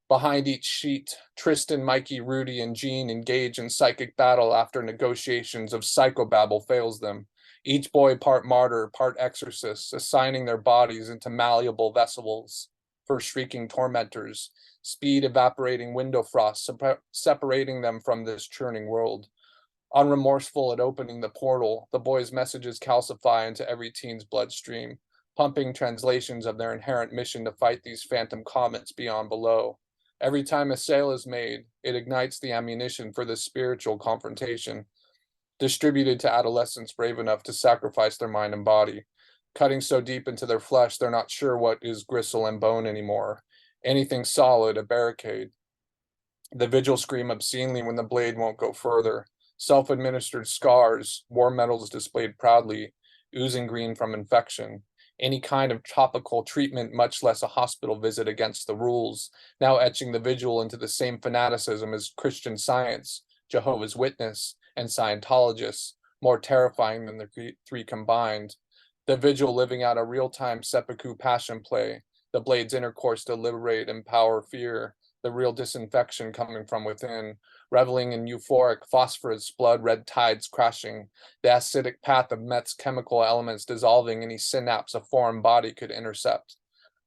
Behind each sheet, Tristan, Mikey, Rudy, and Jean engage in psychic battle after negotiations of psychobabble fails them. Each boy part martyr, part exorcist, assigning their bodies into malleable vessels for shrieking tormentors, speed evaporating window frost, separating them from this churning world. Unremorseful at opening the portal, the boys' messages calcify into every teen's bloodstream, pumping translations of their inherent mission to fight these phantom comets beyond below. Every time a sale is made, it ignites the ammunition for this spiritual confrontation, distributed to adolescents brave enough to sacrifice their mind and body, cutting so deep into their flesh they're not sure what is gristle and bone anymore. Anything solid, a barricade. The Vigil scream obscenely when the blade won't go further. Self-administered scars, war medals displayed proudly, oozing green from infection. Any kind of topical treatment, much less a hospital visit against the rules, now etching the Vigil into the same fanaticism as Christian Science, Jehovah's Witness, and Scientologists, more terrifying than the three combined. The Vigil living out a real-time seppuku passion play, the blade's intercourse to liberate, empower, fear, the real disinfection coming from within, reveling in euphoric phosphorus, blood red tides crashing, the acidic path of meth's chemical elements dissolving any synapse a foreign body could intercept.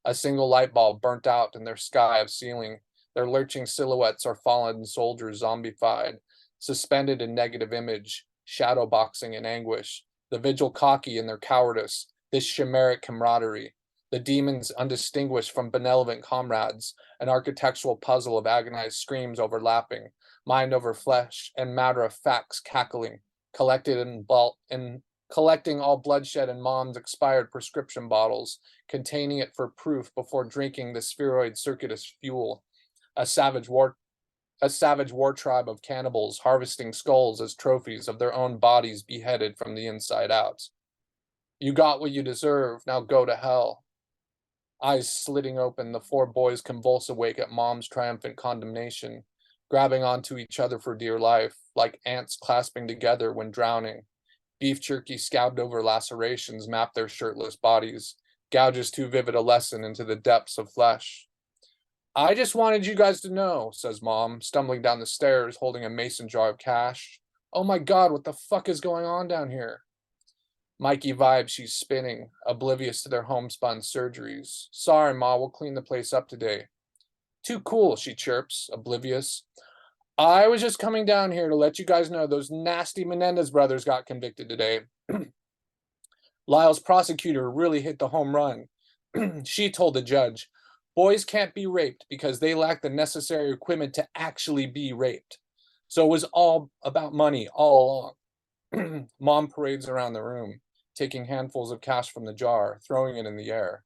A single light bulb burnt out in their sky of ceiling, their lurching silhouettes are fallen soldiers zombified, suspended in negative image, shadow boxing in anguish, the Vigil cocky in their cowardice, this chimeric camaraderie, the demons undistinguished from benevolent comrades, an architectural puzzle of agonized screams overlapping, mind over flesh, and matter of facts cackling, collected in bulk and collecting all bloodshed in mom's expired prescription bottles, containing it for proof before drinking the spheroid circuitous fuel. A savage war tribe of cannibals harvesting skulls as trophies of their own bodies beheaded from the inside out. You got what you deserve, now go to hell. Eyes slitting open, the four boys convulse awake at mom's triumphant condemnation. grabbing onto each other for dear life, like ants clasping together when drowning. Beef jerky scabbed over lacerations map their shirtless bodies, gouges too vivid a lesson into the depths of flesh. I just wanted you guys to know, says Mom, stumbling down the stairs holding a mason jar of cash. Oh my God, what the fuck is going on down here? Mikey vibes she's spinning, oblivious to their homespun surgeries. Sorry, Ma, we'll clean the place up today. Too cool, she chirps, oblivious. I was just coming down here to let you guys know those nasty Menendez brothers got convicted today. Lyle's prosecutor really hit the home run. She told the judge, boys can't be raped because they lack the necessary equipment to actually be raped. So it was all about money all along. Mom parades around the room, taking handfuls of cash from the jar, throwing it in the air.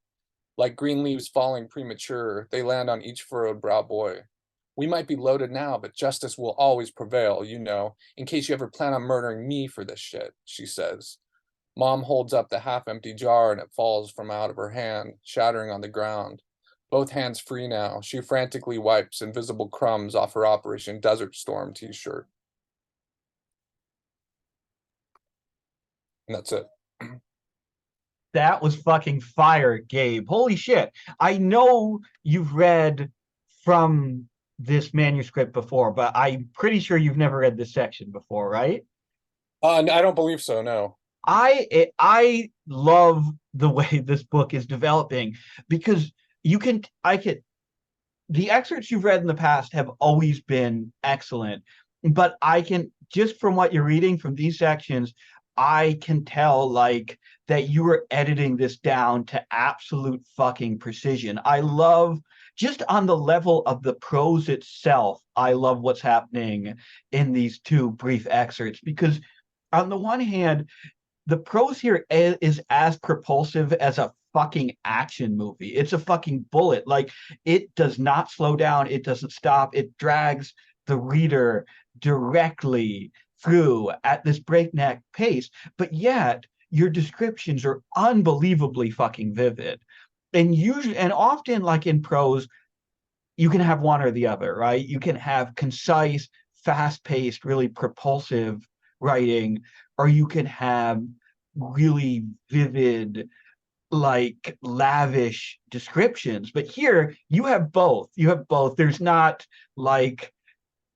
Like green leaves falling premature, they land on each furrowed brow boy. We might be loaded now, but justice will always prevail, you know, in case you ever plan on murdering me for this shit, she says. Mom holds up the half-empty jar and it falls from out of her hand, shattering on the ground. Both hands free now, she frantically wipes invisible crumbs off her Operation Desert Storm t-shirt. And that's it. That was fucking fire, Gabe. Holy shit. I know you've read from this manuscript before, but I'm pretty sure you've never read this section before, right? I don't believe so, no. I love the way this book is developing because the excerpts you've read in the past have always been excellent, but I can, just from what you're reading from these sections, I can tell like that you were editing this down to absolute fucking precision. I love, just on the level of the prose itself, I love what's happening in these two brief excerpts because on the one hand, the prose here is as propulsive as a fucking action movie. It's a fucking bullet. Like, it does not slow down. It doesn't stop. It drags the reader directly through at this breakneck pace. But yet, your descriptions are unbelievably fucking vivid. And usually, and often, like in prose, you can have one or the other, right? You can have concise, fast-paced, really propulsive writing, or you can have really vivid, like lavish descriptions. But here you have both. You have both. There's not like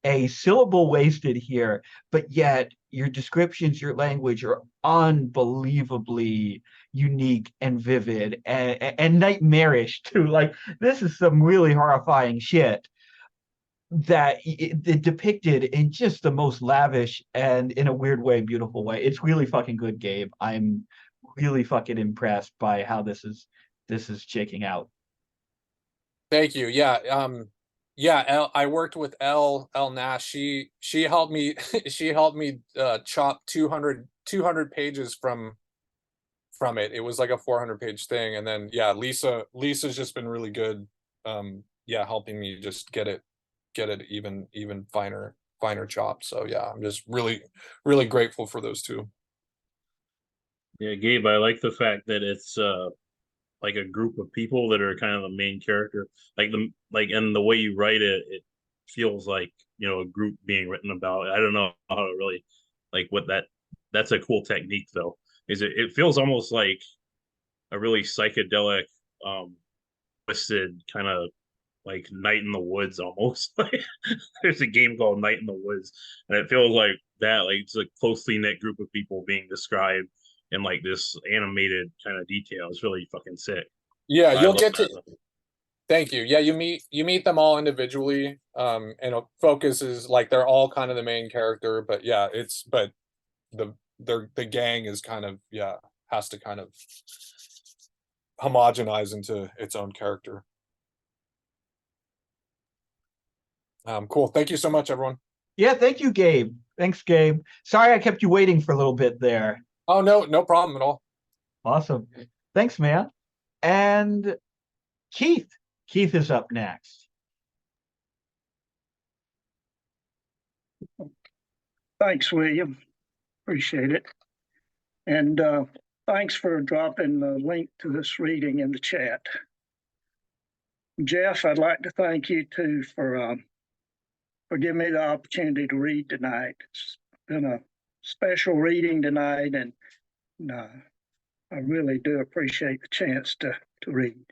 a syllable wasted here, but yet your descriptions, your language are unbelievably unique and vivid and nightmarish too. Like, this is some really horrifying shit that it depicted in just the most lavish and, in a weird way, beautiful way. It's really fucking good, Gabe. I'm really fucking impressed by how this is shaking out. Thank you. Yeah, I worked with Elle Nash. She helped me chop 200 pages from it. It was like a 400-page thing, and then yeah, Lisa's just been really good. Helping me just get it even finer chopped. So yeah, I'm just really grateful for those two. Yeah, Gabe, I like the fact that it's like a group of people that are kind of the main character. And the way you write it, it feels like, you know, a group being written about. I don't know how to really like what that's a cool technique though. It feels almost like a really psychedelic, twisted kind of like Night in the Woods almost. There's a game called Night in the Woods, and it feels like that. Like, it's a closely knit group of people being described in like this animated kind of detail. It's really fucking sick. Yeah, you'll get to. Thank you. Yeah, you meet them all individually, and it focuses like they're all kind of the main character. But yeah, the gang is kind of, yeah, has to kind of homogenize into its own character. Cool. Thank you so much, everyone. Yeah, thank you, Gabe. Thanks, Gabe. Sorry I kept you waiting for a little bit there. Oh, no problem at all. Awesome. Thanks, man. And Keith is up next. Thanks, William. Appreciate it. And thanks for dropping the link to this reading in the chat. Jeff, I'd like to thank you too for for giving me the opportunity to read tonight. It's been a special reading tonight, and I really do appreciate the chance to read.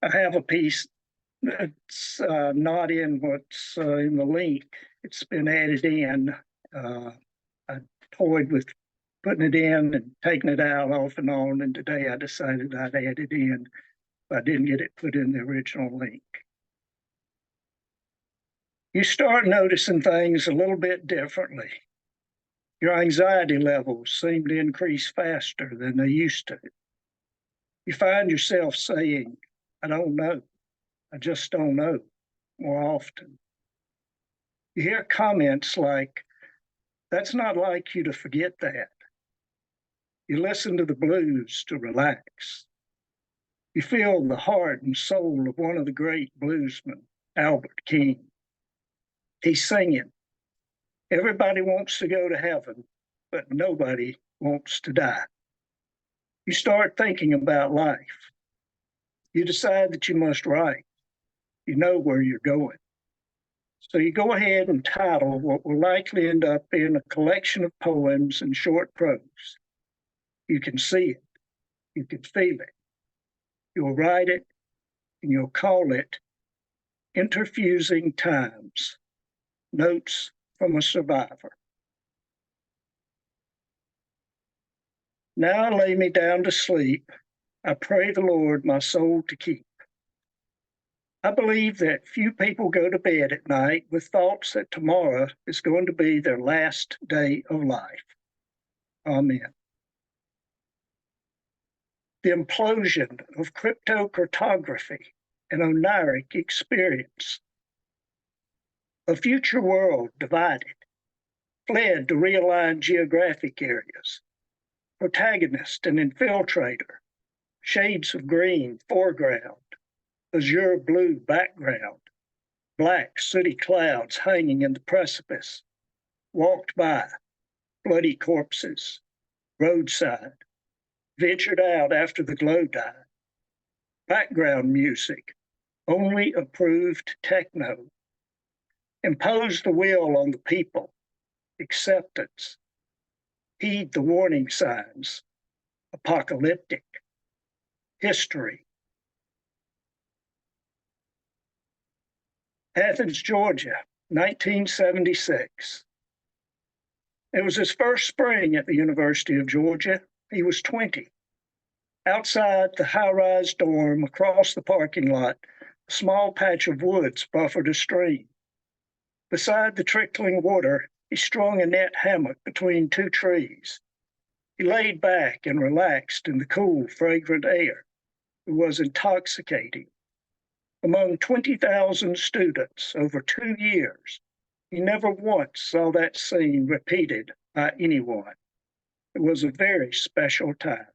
I have a piece that's not in what's in the link. It's been added in. I toyed with putting it in and taking it out off and on, and today I decided I'd add it in. I didn't get it put in the original link. You start noticing things a little bit differently. Your anxiety levels seem to increase faster than they used to. You find yourself saying, I don't know. I just don't know, more often. You hear comments like, that's not like you to forget that. You listen to the blues to relax. You feel the heart and soul of one of the great bluesmen, Albert King. He's singing, everybody wants to go to heaven, but nobody wants to die. You start thinking about life. You decide that you must write. You know where you're going. So you go ahead and title what will likely end up being a collection of poems and short prose. You can see it. You can feel it. You'll write it, and you'll call it Interfusing Times, Notes from a Survivor. Now I lay me down to sleep. I pray the Lord my soul to keep. I believe that few people go to bed at night with thoughts that tomorrow is going to be their last day of life. Amen. The implosion of cryptocryptography and oniric experience. A future world divided, fled to realign geographic areas. Protagonist and infiltrator, shades of green foreground, azure blue background, black sooty clouds hanging in the precipice, walked by, bloody corpses, roadside, ventured out after the glow died. Background music, only approved techno. Impose the will on the people, acceptance. Heed the warning signs, apocalyptic. History. Athens, Georgia, 1976. It was his first spring at the University of Georgia. He was 20. Outside the high-rise dorm, across the parking lot, a small patch of woods buffered a stream. Beside the trickling water, he strung a net hammock between two trees. He laid back and relaxed in the cool, fragrant air. It was intoxicating. Among 20,000 students over 2 years, he never once saw that scene repeated by anyone. It was a very special time.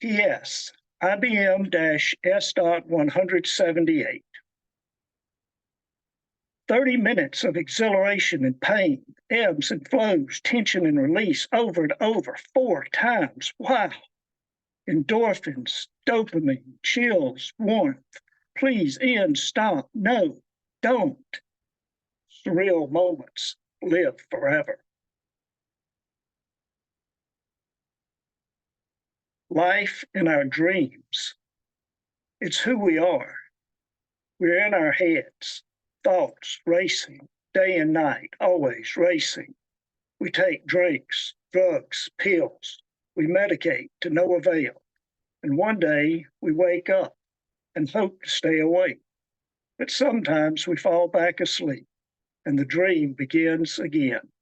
P.S. IBM-S.178. 30 minutes of exhilaration and pain, ebbs and flows, tension and release over and over 4 times. Wow. Endorphins, dopamine, chills, warmth. Please end, stop, no, don't. Surreal moments live forever. Life in our dreams. It's who we are. We're in our heads, thoughts racing, day and night, always racing. We take drinks, drugs, pills. We medicate to no avail. And one day we wake up and hope to stay awake. But sometimes we fall back asleep and the dream begins again.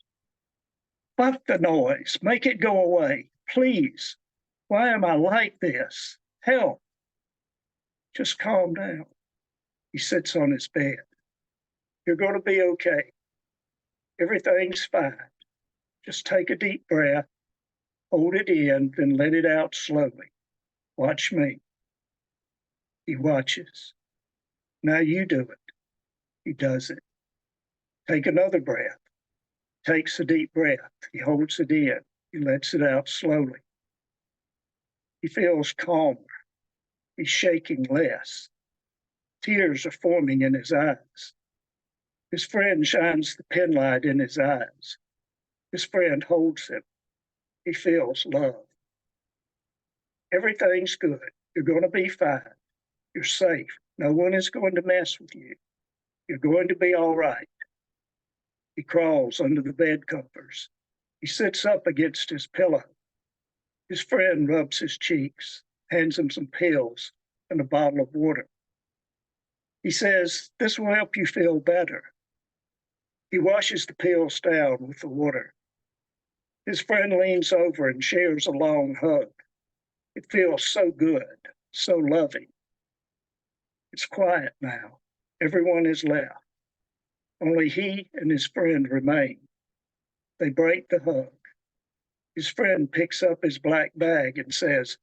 Fuck the noise. Make it go away. Please. Why am I like this? Help. Just calm down. He sits on his bed. You're going to be okay. Everything's fine. Just take a deep breath, hold it in, then let it out slowly. Watch me. He watches. Now you do it. He does it. Take another breath. Takes a deep breath. He holds it in. He lets it out slowly. He feels calmer. He's shaking less. Tears are forming in his eyes. His friend shines the penlight in his eyes. His friend holds him. He feels love. Everything's good. You're going to be fine. You're safe. No one is going to mess with you. You're going to be all right. He crawls under the bed covers. He sits up against his pillow. His friend rubs his cheeks, hands him some pills and a bottle of water. He says, "This will help you feel better." He washes the pills down with the water. His friend leans over and shares a long hug. It feels so good, so loving. It's quiet now. Everyone is left. Only he and his friend remain. They break the hug. His friend picks up his black bag and says,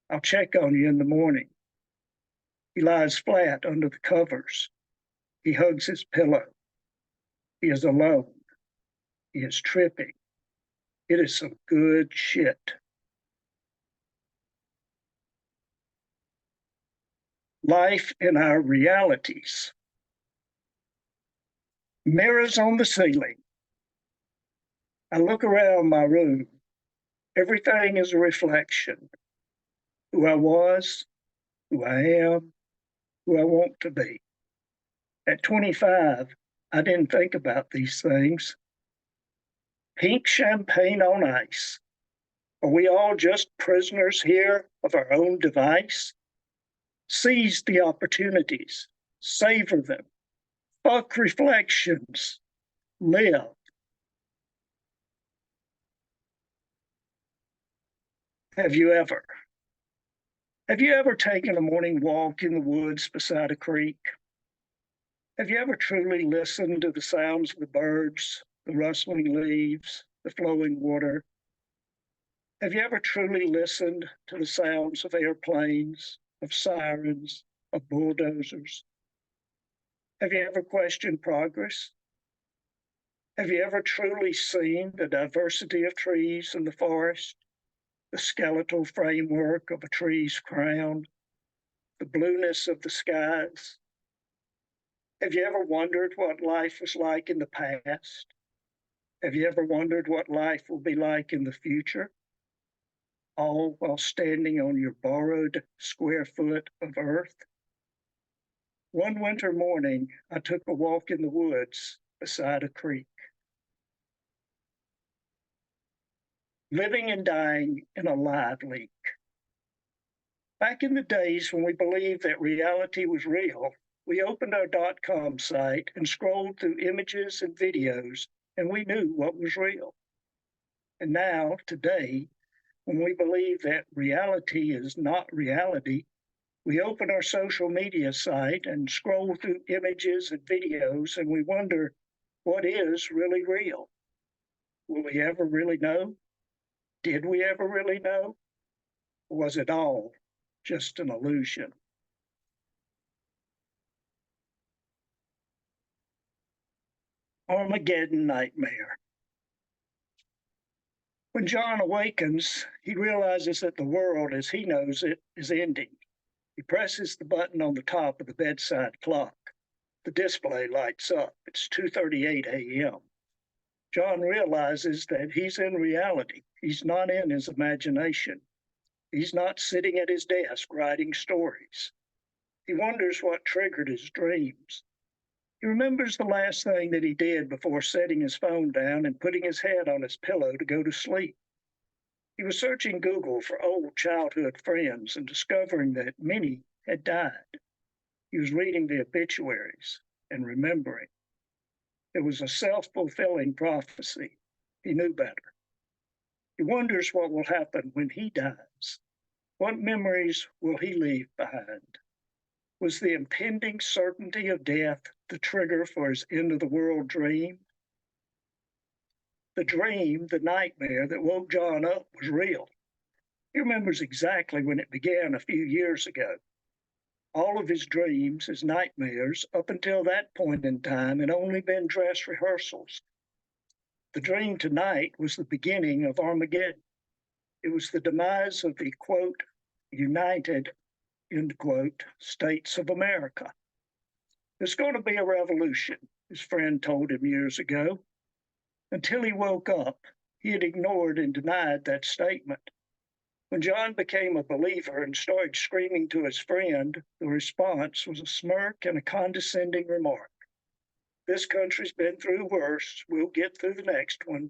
"I'll check on you in the morning." He lies flat under the covers. He hugs his pillow. He is alone. He is tripping. It is some good shit. Life in our realities. Mirrors on the ceiling. I look around my room. Everything is a reflection. Who I was, who I am, who I want to be. At 25, I didn't think about these things. Pink champagne on ice. Are we all just prisoners here of our own device? Seize the opportunities, savor them. Fuck reflections. Live. Have you ever taken a morning walk in the woods beside a creek? Have you ever truly listened to the sounds of the birds, the rustling leaves, the flowing water? Have you ever truly listened to the sounds of airplanes, of sirens, of bulldozers? Have you ever questioned progress? Have you ever truly seen the diversity of trees in the forest, the skeletal framework of a tree's crown, the blueness of the skies? Have you ever wondered what life was like in the past? Have you ever wondered what life will be like in the future? All while standing on your borrowed square foot of earth? One winter morning, I took a walk in the woods beside a creek. Living and dying in a live leak. Back in the days when we believed that reality was real, we opened our .com site and scrolled through images and videos, and we knew what was real. And now, today, when we believe that reality is not reality, we open our social media site and scroll through images and videos, and we wonder, what is really real? Will we ever really know? Did we ever really know? Or was it all just an illusion? Armageddon Nightmare. When John awakens, he realizes that the world as he knows it is ending. He presses the button on the top of the bedside clock. The display lights up. It's 2:38 a.m. John realizes that he's in reality. He's not in his imagination. He's not sitting at his desk writing stories. He wonders what triggered his dreams. He remembers the last thing that he did before setting his phone down and putting his head on his pillow to go to sleep. He was searching Google for old childhood friends and discovering that many had died. He was reading the obituaries and remembering. It was a self-fulfilling prophecy. He knew better. He wonders what will happen when he dies. What memories will he leave behind? Was the impending certainty of death the trigger for his end-of-the-world dream? The dream, the nightmare that woke John up was real. He remembers exactly when it began a few years ago. All of his dreams, his nightmares, up until that point in time, had only been dress rehearsals. The dream tonight was the beginning of Armageddon. It was the demise of the, quote, United, end quote, States of America. There's going to be a revolution, his friend told him years ago. Until he woke up, he had ignored and denied that statement. When John became a believer and started screaming to his friend, the response was a smirk and a condescending remark. This country's been through worse. We'll get through the next one.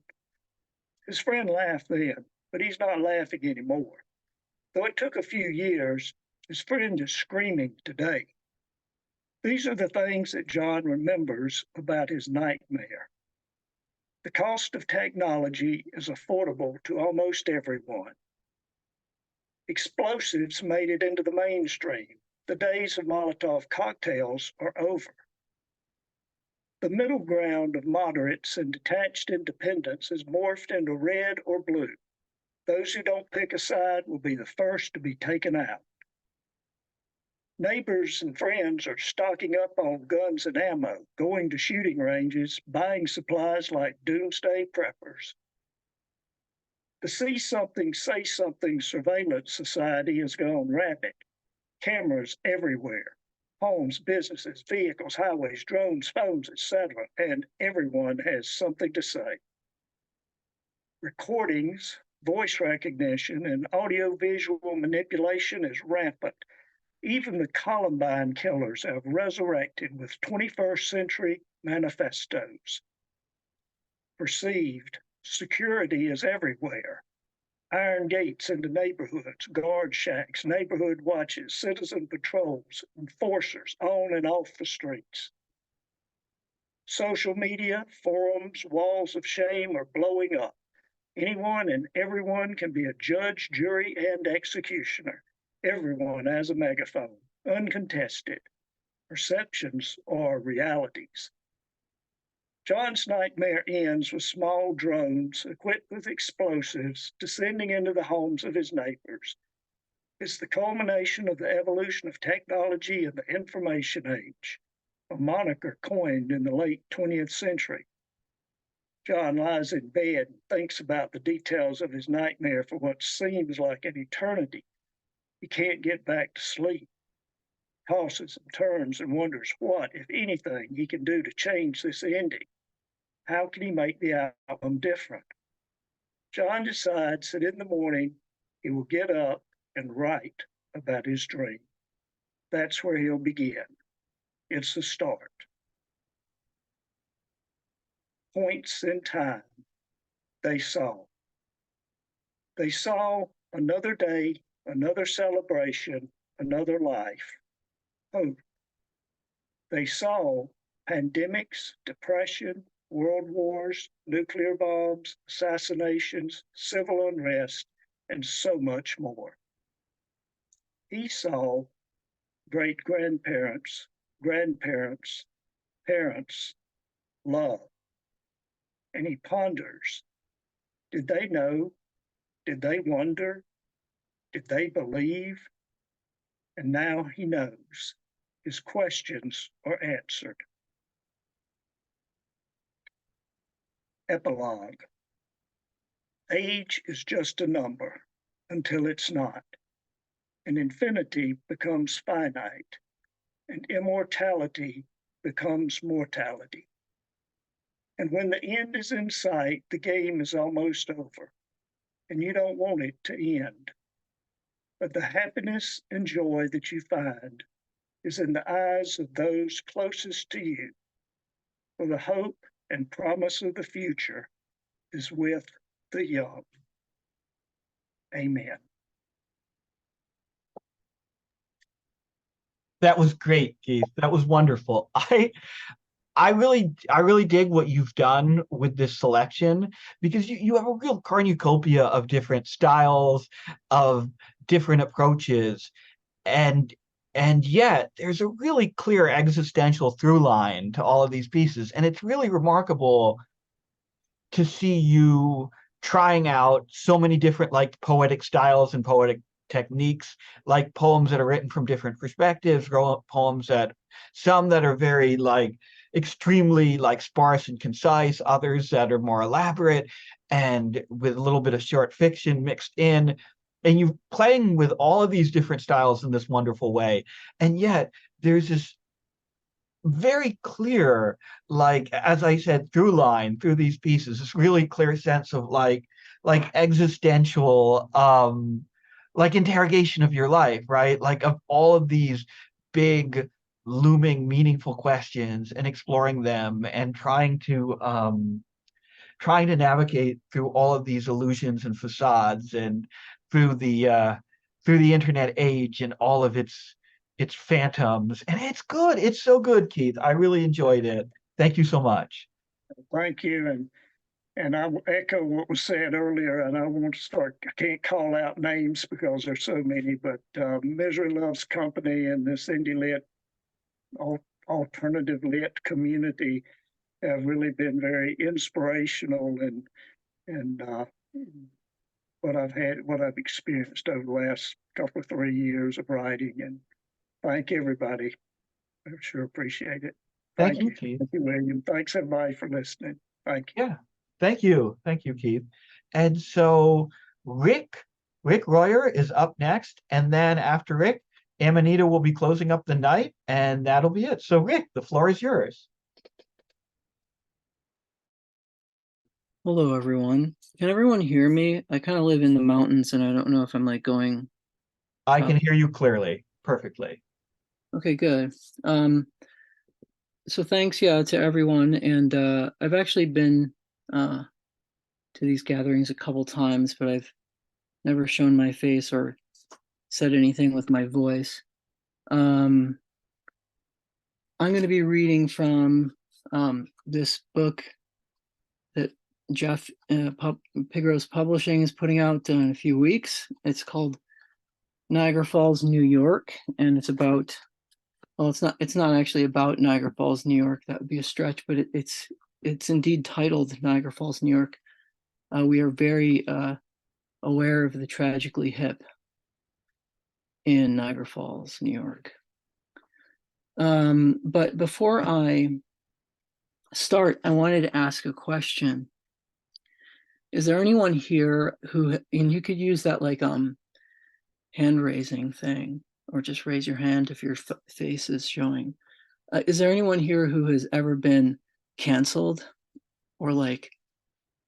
His friend laughed then, but he's not laughing anymore. Though it took a few years, his friend is screaming today. These are the things that John remembers about his nightmare. The cost of technology is affordable to almost everyone. Explosives made it into the mainstream. The days of Molotov cocktails are over. The middle ground of moderates and detached independents has morphed into red or blue. Those who don't pick a side will be the first to be taken out. Neighbors and friends are stocking up on guns and ammo, going to shooting ranges, buying supplies like doomsday preppers. The see something, say something surveillance society has gone rapid. Cameras everywhere. Homes, businesses, vehicles, highways, drones, phones, etc., and everyone has something to say. Recordings, voice recognition, and audiovisual manipulation is rampant. Even the Columbine killers have resurrected with 21st century manifestos. Perceived security is everywhere. Iron gates into neighborhoods, guard shacks, neighborhood watches, citizen patrols, enforcers on and off the streets. Social media, forums, walls of shame are blowing up. Anyone and everyone can be a judge, jury, and executioner. Everyone has a megaphone, uncontested. Perceptions are realities. John's nightmare ends with small drones equipped with explosives descending into the homes of his neighbors. It's the culmination of the evolution of technology in the information age, a moniker coined in the late 20th century. John lies in bed and thinks about the details of his nightmare for what seems like an eternity. He can't get back to sleep. Tosses and turns and wonders what, if anything, he can do to change this ending. How can he make the outcome different? John decides that in the morning he will get up and write about his dream. That's where he'll begin. It's the start. Points in time. They saw. They saw another day, another celebration, another life. Hope. They saw pandemics, depression, world wars, nuclear bombs, assassinations, civil unrest, and so much more. He saw great-grandparents, grandparents, parents, love. And he ponders, did they know? Did they wonder? Did they believe? And now he knows. His questions are answered. Epilogue. Age is just a number until it's not, and infinity becomes finite, and immortality becomes mortality. And when the end is in sight, the game is almost over, and you don't want it to end. But the happiness and joy that you find is in the eyes of those closest to you, for the hope and promise of the future is with the young. Amen. That was great, Keith. That was wonderful. I really dig what you've done with this selection, because you have a real cornucopia of different styles, of different approaches, and yet there's a really clear existential through line to all of these pieces. And it's really remarkable to see you trying out so many different like poetic styles and poetic techniques, like poems that are written from different perspectives, poems that some that are very like extremely like sparse and concise, others that are more elaborate and with a little bit of short fiction mixed in. And you're playing with all of these different styles in this wonderful way. And yet there's this very clear, like as I said, through line through these pieces, this really clear sense of like existential like interrogation of your life, right? Like of all of these big looming meaningful questions and exploring them and trying to navigate through all of these illusions and facades and through the internet age and all of its phantoms. And it's good. It's so good, Keith. I really enjoyed it. Thank you so much. Thank you. And I will echo what was said earlier, and I won't start, I can't call out names because there's so many, but Misery Loves Company and this indie lit, alternative lit community have really been very inspirational and what I've experienced over the last couple of 3 years of writing. And thank everybody. I sure appreciate it. Thank you, Keith. Thank you, William. Thanks everybody for listening. Thank you. Yeah. Thank you. Thank you, Keith. And so Rick Royer is up next. And then after Rick, Amanita will be closing up the night, and that'll be it. So Rick, the floor is yours. Hello, everyone. Can everyone hear me? I kind of live in the mountains and I don't know if I'm like going. I can hear you clearly, perfectly. Okay, good. So thanks, to everyone. And I've actually been to these gatherings a couple times, but I've never shown my face or said anything with my voice. I'm going to be reading from this book that Jeff Pigrose Publishing is putting out in a few weeks. It's called Niagara Falls, New York, and it's about, well, it's not actually about Niagara Falls, New York. That would be a stretch, but it's indeed titled Niagara Falls, New York. We are very aware of the tragically hip in Niagara Falls, New York. But before I start, I wanted to ask a question. Is there anyone here who, and you could use that like hand raising thing, or just raise your hand if your face is showing. Is there anyone here who has ever been canceled or like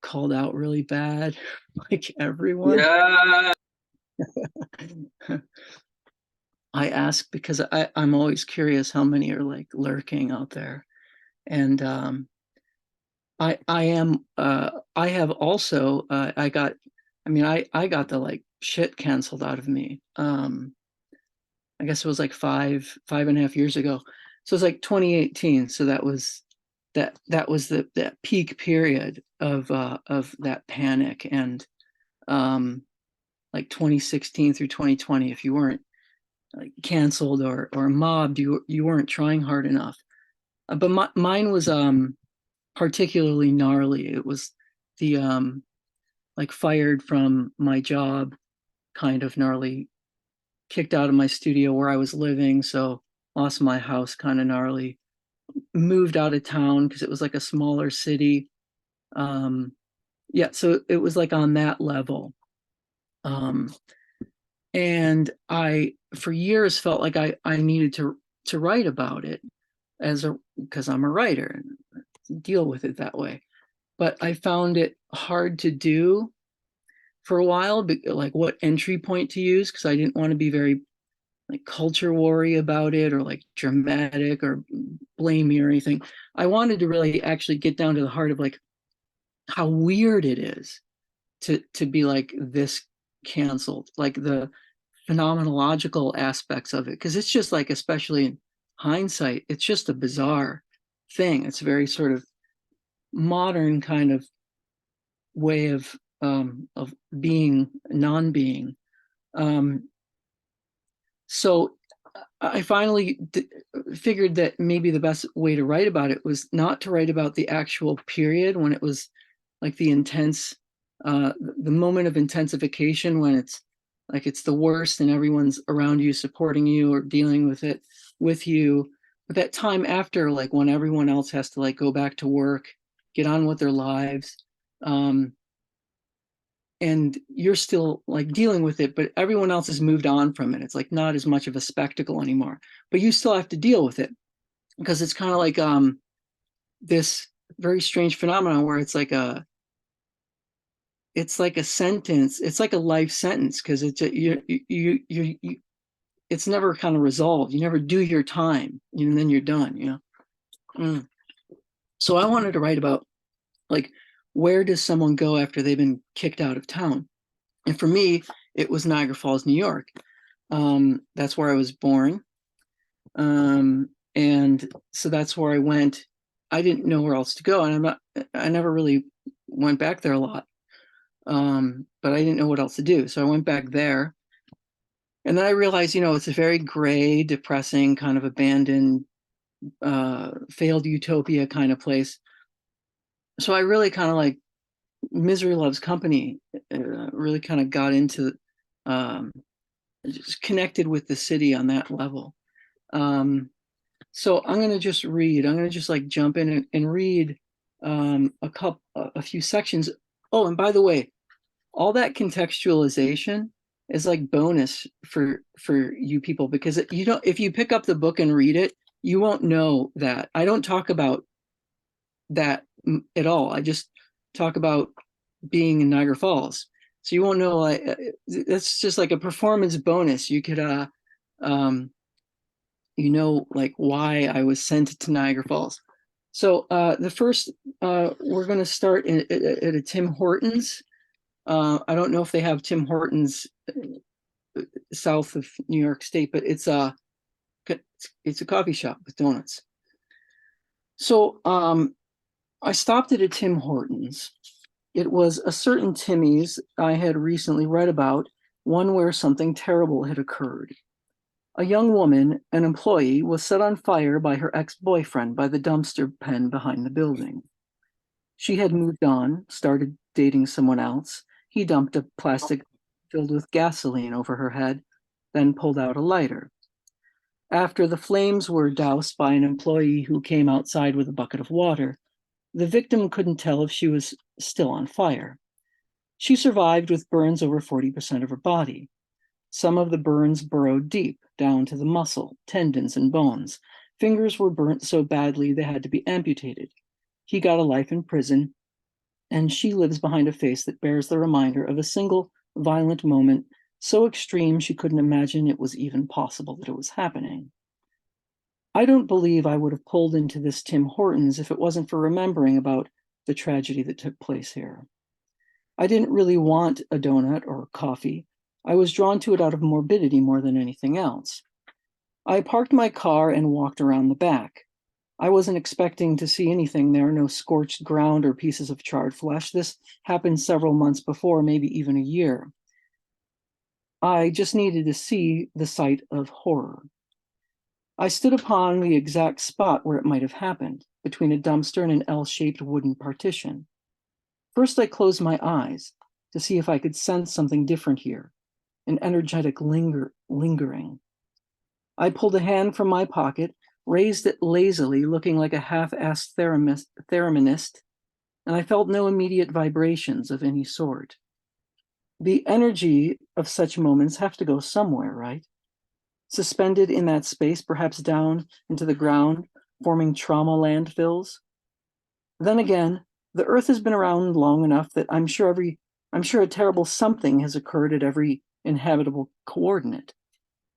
called out really bad, like everyone? Yeah. I ask because I'm always curious how many are like lurking out there. And I have also I got the like shit canceled out of me. I guess it was like five and a half years ago. So it's like 2018. So that was that peak period of that panic. And like 2016 through 2020, if you weren't like canceled or mobbed, you weren't trying hard enough. But mine was particularly gnarly. It was the like fired from my job, kind of gnarly, kicked out of my studio where I was living, so lost my house, kind of gnarly, moved out of town because it was like a smaller city. So it was like on that level. And I for years felt like I needed to write about it because I'm a writer and deal with it that way. But I found it hard to do for a while, like what entry point to use, because I didn't want to be very like culture warry about it or like dramatic or blamey or anything. I wanted to really actually get down to the heart of like how weird it is to be like this canceled, like the phenomenological aspects of it, because it's just like, especially in hindsight, it's just a bizarre thing. It's a very sort of modern kind of way of being, non-being. So I finally figured that maybe the best way to write about it was not to write about the actual period when it was like the intense, the moment of intensification when it's like it's the worst and everyone's around you supporting you or dealing with it with you. But that time after, like when everyone else has to like go back to work, get on with their lives, and you're still like dealing with it, but everyone else has moved on from it. It's like not as much of a spectacle anymore, but you still have to deal with it. because it's kind of like this very strange phenomenon where it's like a sentence. It's like a life sentence because it's it's never kind of resolved. You never do your time, and then you're done. So I wanted to write about, like, where does someone go after they've been kicked out of town? And for me, it was Niagara Falls, New York. That's where I was born. And so that's where I went. I didn't know where else to go, and I never really went back there a lot. But I didn't know what else to do. So I went back there. And then I realized, it's a very gray, depressing, kind of abandoned, failed utopia kind of place. So I really kind of like Misery Loves Company, really kind of got into, just connected with the city on that level. So I'm going to just read, I'm going to just like jump in and read a few sections. Oh, and by the way, all that contextualization is like bonus for you people, because if you pick up the book and read it, you won't know that. I don't talk about that at all. I just talk about being in Niagara Falls. So you won't know, that's just like a performance bonus. You could like why I was sent to Niagara Falls. So the first, we're going to start at a Tim Hortons. I don't know if they have Tim Hortons south of New York State, but it's a coffee shop with donuts. So I stopped at a Tim Hortons. It was a certain Timmy's I had recently read about, one where something terrible had occurred. A young woman, an employee, was set on fire by her ex-boyfriend by the dumpster pen behind the building. She had moved on, started dating someone else. He dumped a plastic filled with gasoline over her head, then pulled out a lighter. After the flames were doused by an employee who came outside with a bucket of water, the victim couldn't tell if she was still on fire. She survived with burns over 40% of her body. Some of the burns burrowed deep, down to the muscle, tendons, and bones. Fingers were burnt so badly they had to be amputated. He got a life in prison, and she lives behind a face that bears the reminder of a single violent moment so extreme she couldn't imagine it was even possible that it was happening. I don't believe I would have pulled into this Tim Hortons if it wasn't for remembering about the tragedy that took place here. I didn't really want a donut or coffee. I was drawn to it out of morbidity more than anything else. I parked my car and walked around the back. I wasn't expecting to see anything there, no scorched ground or pieces of charred flesh. This happened several months before, maybe even a year. I just needed to see the site of horror. I stood upon the exact spot where it might have happened, between a dumpster and an L-shaped wooden partition. First, I closed my eyes to see if I could sense something different here, an energetic lingering. I pulled a hand from my pocket, raised it lazily, looking like a half-assed thereminist, and I felt no immediate vibrations of any sort. The energy of such moments have to go somewhere, right? Suspended in that space, perhaps down into the ground, forming trauma landfills. Then again, the Earth has been around long enough that I'm sure a terrible something has occurred at every inhabitable coordinate.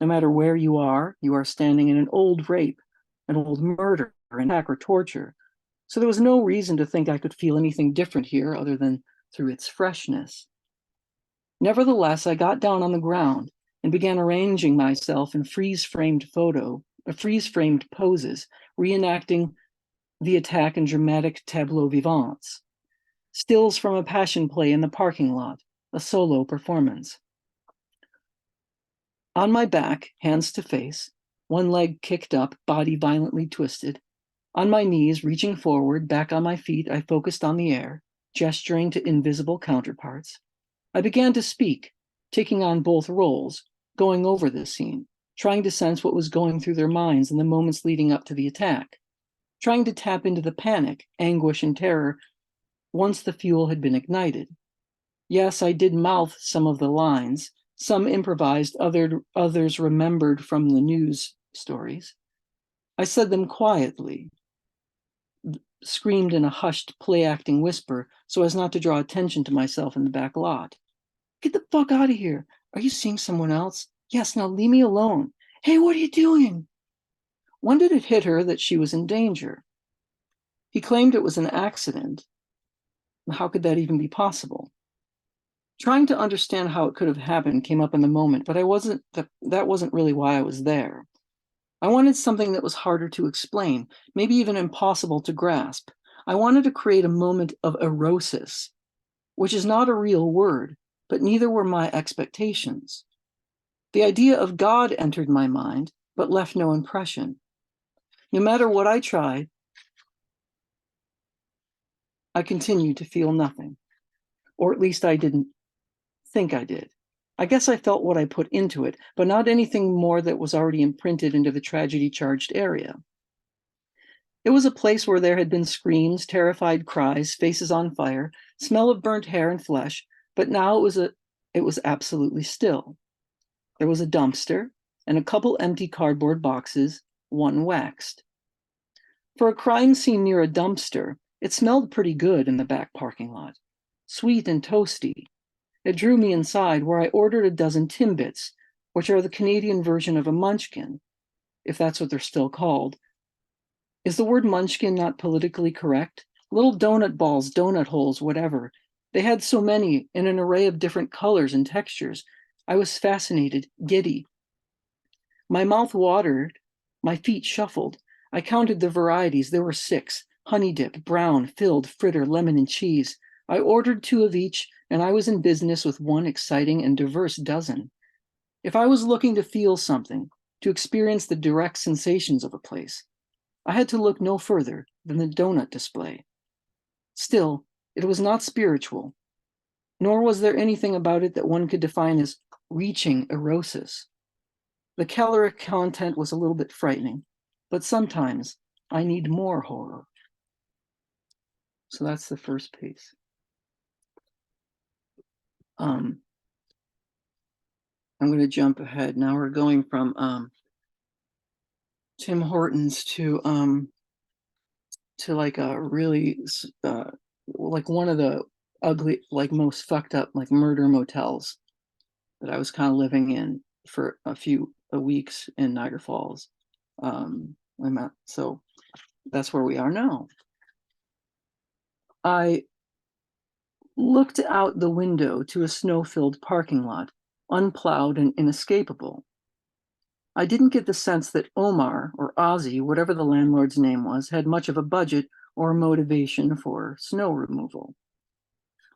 No matter where you are standing in an old rape, an old murder, an attack or torture. So there was no reason to think I could feel anything different here other than through its freshness. Nevertheless, I got down on the ground and began arranging myself in freeze-framed poses, reenacting the attack in dramatic tableau vivants. Stills from a passion play in the parking lot, a solo performance. On my back, hands to face, one leg kicked up, body violently twisted. On my knees, reaching forward, back on my feet, I focused on the air, gesturing to invisible counterparts. I began to speak, taking on both roles, going over the scene, trying to sense what was going through their minds in the moments leading up to the attack, trying to tap into the panic, anguish, and terror once the fuel had been ignited. Yes, I did mouth some of the lines, some improvised, others remembered from the news stories. I said them quietly, screamed in a hushed, play-acting whisper so as not to draw attention to myself in the back lot. Get the fuck out of here. Are you seeing someone else? Yes, now leave me alone. Hey, what are you doing? When did it hit her that she was in danger? He claimed it was an accident. How could that even be possible? Trying to understand how it could have happened came up in the moment, but that wasn't really why I was there. I wanted something that was harder to explain, maybe even impossible to grasp. I wanted to create a moment of erosis, which is not a real word, but neither were my expectations. The idea of God entered my mind, but left no impression. No matter what I tried, I continued to feel nothing, or at least I didn't think I did. I guess I felt what I put into it, but not anything more that was already imprinted into the tragedy-charged area. It was a place where there had been screams, terrified cries, faces on fire, smell of burnt hair and flesh, but now it was absolutely still. There was a dumpster and a couple empty cardboard boxes, one waxed. For a crime scene near a dumpster, it smelled pretty good in the back parking lot, sweet and toasty. It drew me inside, where I ordered a dozen Timbits, which are the Canadian version of a munchkin, if that's what they're still called. Is the word munchkin not politically correct? Little donut balls, donut holes, whatever. They had so many in an array of different colors and textures. I was fascinated, giddy. My mouth watered, my feet shuffled. I counted the varieties. There were 6: honey dip, brown, filled, fritter, lemon, and cheese. I ordered 2 of each, and I was in business with one exciting and diverse dozen. If I was looking to feel something, to experience the direct sensations of a place, I had to look no further than the donut display. Still, it was not spiritual, nor was there anything about it that one could define as reaching erosis. The caloric content was a little bit frightening, but sometimes I need more horror. So that's the first piece. I'm going to jump ahead. Now we're going from Tim Hortons to like a really like one of the ugly, like most fucked up, like murder motels that I was kind of living in for a few weeks in Niagara Falls. So that's where we are now. I looked out the window to a snow-filled parking lot, unplowed and inescapable. I didn't get the sense that Omar, or Ozzy, whatever the landlord's name was, had much of a budget or motivation for snow removal.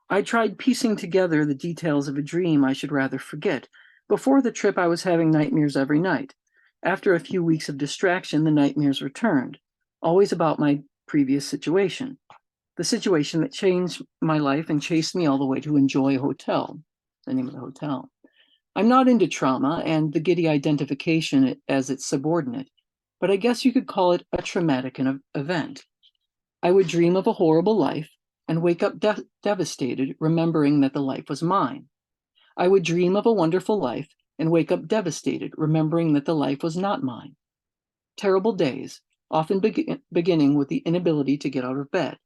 I tried piecing together the details of a dream I should rather forget. Before the trip, I was having nightmares every night. After a few weeks of distraction, the nightmares returned, always about my previous situation. The situation that changed my life and chased me all the way to Enjoy Hotel, the name of the hotel. I'm not into trauma and the giddy identification as its subordinate, but I guess you could call it a traumatic event. I would dream of a horrible life and wake up devastated, remembering that the life was mine. I would dream of a wonderful life and wake up devastated, remembering that the life was not mine. Terrible days, often beginning with the inability to get out of bed.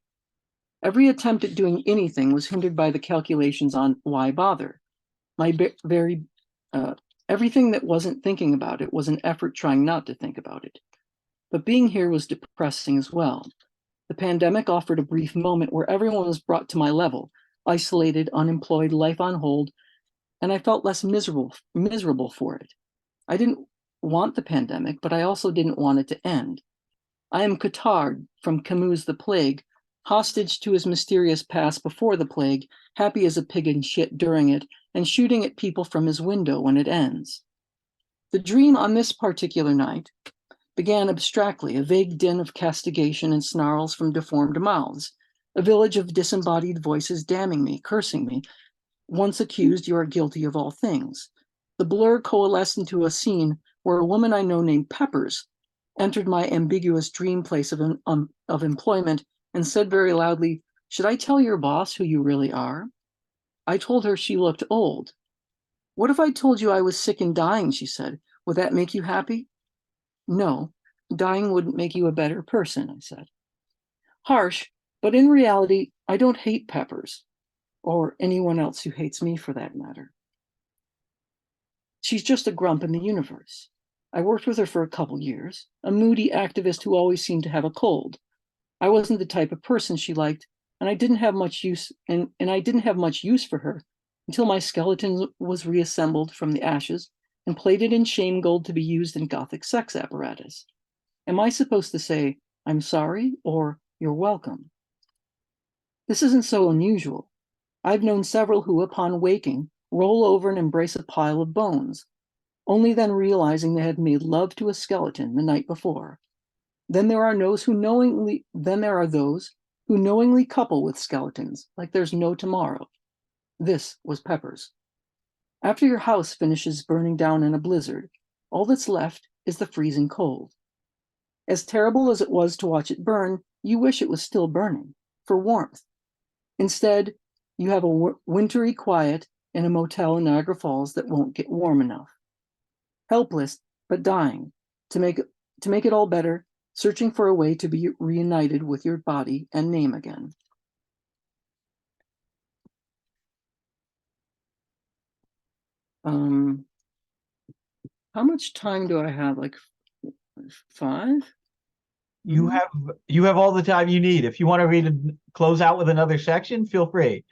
Every attempt at doing anything was hindered by the calculations on why bother. Everything that wasn't thinking about it was an effort trying not to think about it. But being here was depressing as well. The pandemic offered a brief moment where everyone was brought to my level, isolated, unemployed, life on hold, and I felt less miserable for it. I didn't want the pandemic, but I also didn't want it to end. I am Cotard from Camus' The Plague, hostage to his mysterious past before the plague, happy as a pig in shit during it, and shooting at people from his window when it ends. The dream on this particular night began abstractly, a vague din of castigation and snarls from deformed mouths, a village of disembodied voices damning me, cursing me. Once accused, you are guilty of all things. The blur coalesced into a scene where a woman I know named Peppers entered my ambiguous dream place of employment and said very loudly, "Should I tell your boss who you really are?" I told her she looked old. "What if I told you I was sick and dying?" she said. "Would that make you happy?" "No, dying wouldn't make you a better person, I said. Harsh, but in reality, I don't hate Peppers, or anyone else who hates me for that matter. She's just a grump in the universe. I worked with her for a couple years, a moody activist who always seemed to have a cold. I wasn't the type of person she liked, and I didn't have much use for her until my skeleton was reassembled from the ashes and plated in shame gold to be used in Gothic sex apparatus. Am I supposed to say, I'm sorry, or you're welcome? This isn't so unusual. I've known several who, upon waking, roll over and embrace a pile of bones, only then realizing they had made love to a skeleton the night before. Then there are those who knowingly couple with skeletons, like there's no tomorrow. This was Peppers. After your house finishes burning down in a blizzard, all that's left is the freezing cold. As terrible as it was to watch it burn, you wish it was still burning, for warmth. Instead, you have a wintry quiet in a motel in Niagara Falls that won't get warm enough. Helpless, but dying, to make it all better, searching for a way to be reunited with your body and name again. How much time do I have? Like 5? You have all the time you need. If you want to read and close out with another section, feel free.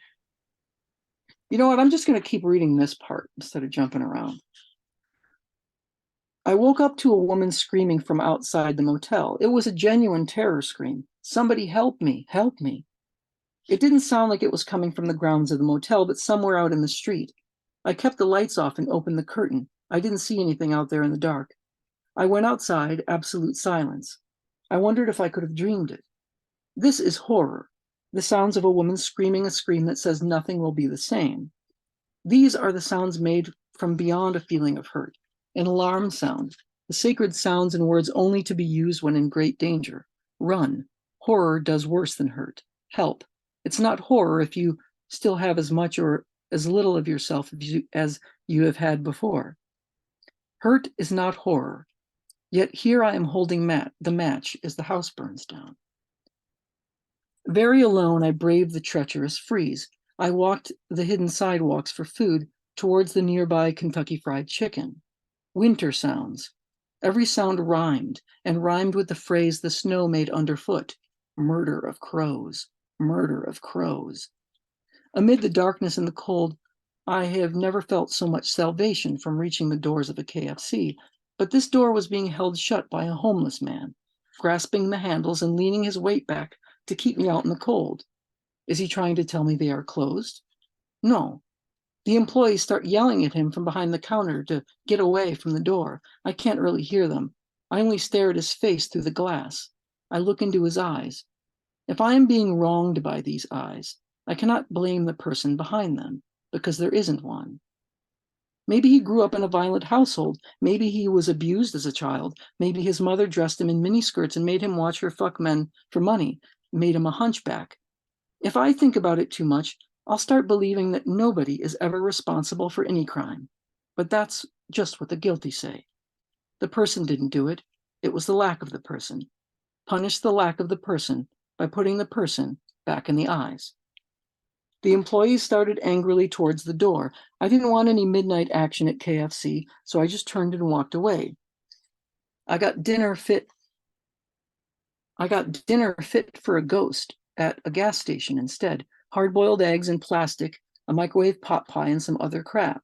You know what? I'm just going to keep reading this part instead of jumping around. I woke up to a woman screaming from outside the motel. It was a genuine terror scream. Somebody help me, help me. It didn't sound like it was coming from the grounds of the motel, but somewhere out in the street. I kept the lights off and opened the curtain. I didn't see anything out there in the dark. I went outside, absolute silence. I wondered if I could have dreamed it. This is horror. The sounds of a woman screaming a scream that says nothing will be the same. These are the sounds made from beyond a feeling of hurt. An alarm sound, the sacred sounds and words only to be used when in great danger. Run. Horror does worse than hurt. Help. It's not horror if you still have as much or as little of yourself as you have had before. Hurt is not horror. Yet here I am holding the match as the house burns down. Very alone, I braved the treacherous freeze. I walked the hidden sidewalks for food towards the nearby Kentucky Fried Chicken. Winter sounds. Every sound rhymed, and rhymed with the phrase the snow made underfoot. Murder of crows. Murder of crows. Amid the darkness and the cold, I have never felt so much salvation from reaching the doors of a KFC, but this door was being held shut by a homeless man, grasping the handles and leaning his weight back to keep me out in the cold. Is he trying to tell me they are closed? No. The employees start yelling at him from behind the counter to get away from the door. I can't really hear them. I only stare at his face through the glass. I look into his eyes. If I am being wronged by these eyes, I cannot blame the person behind them, because there isn't one. Maybe he grew up in a violent household. Maybe he was abused as a child. Maybe his mother dressed him in miniskirts and made him watch her fuck men for money, made him a hunchback. If I think about it too much, I'll start believing that nobody is ever responsible for any crime. But that's just what the guilty say. The person didn't do it. It was the lack of the person. Punish the lack of the person by putting the person back in the eyes. The employees started angrily towards the door. I didn't want any midnight action at KFC, so I just turned and walked away. I got dinner fit for a ghost at a gas station instead. Hard-boiled eggs in plastic, a microwave pot pie, and some other crap.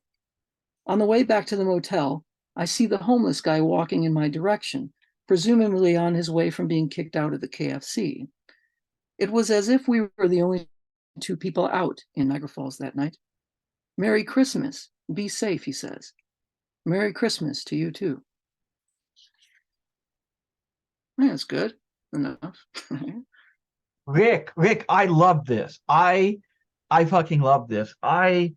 On the way back to the motel, I see the homeless guy walking in my direction, presumably on his way from being kicked out of the KFC. It was as if we were the only 2 people out in Niagara Falls that night. Merry Christmas. Be safe, he says. Merry Christmas to you too. That's good enough. Rick, I love this. I fucking love this. I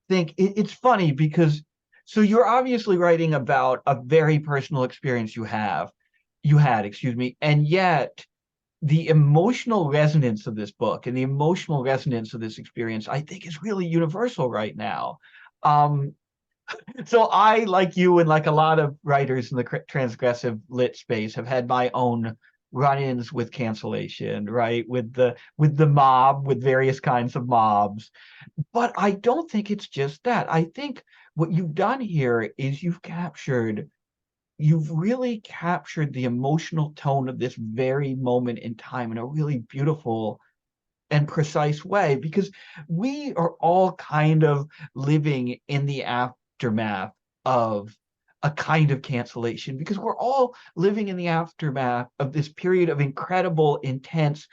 think it's funny because, so you're obviously writing about a very personal experience you had, and yet the emotional resonance of this book and the emotional resonance of this experience, I think, is really universal right now. So I, like you and like a lot of writers in the transgressive lit space, have had my own run-ins with cancellation, right? With the mob, with various kinds of mobs. But I don't think it's just that. I think what you've done here is you've really captured the emotional tone of this very moment in time in a really beautiful and precise way, because we are all kind of living in the aftermath of a kind of cancellation, because we're all living in the aftermath of this period of incredible, intense,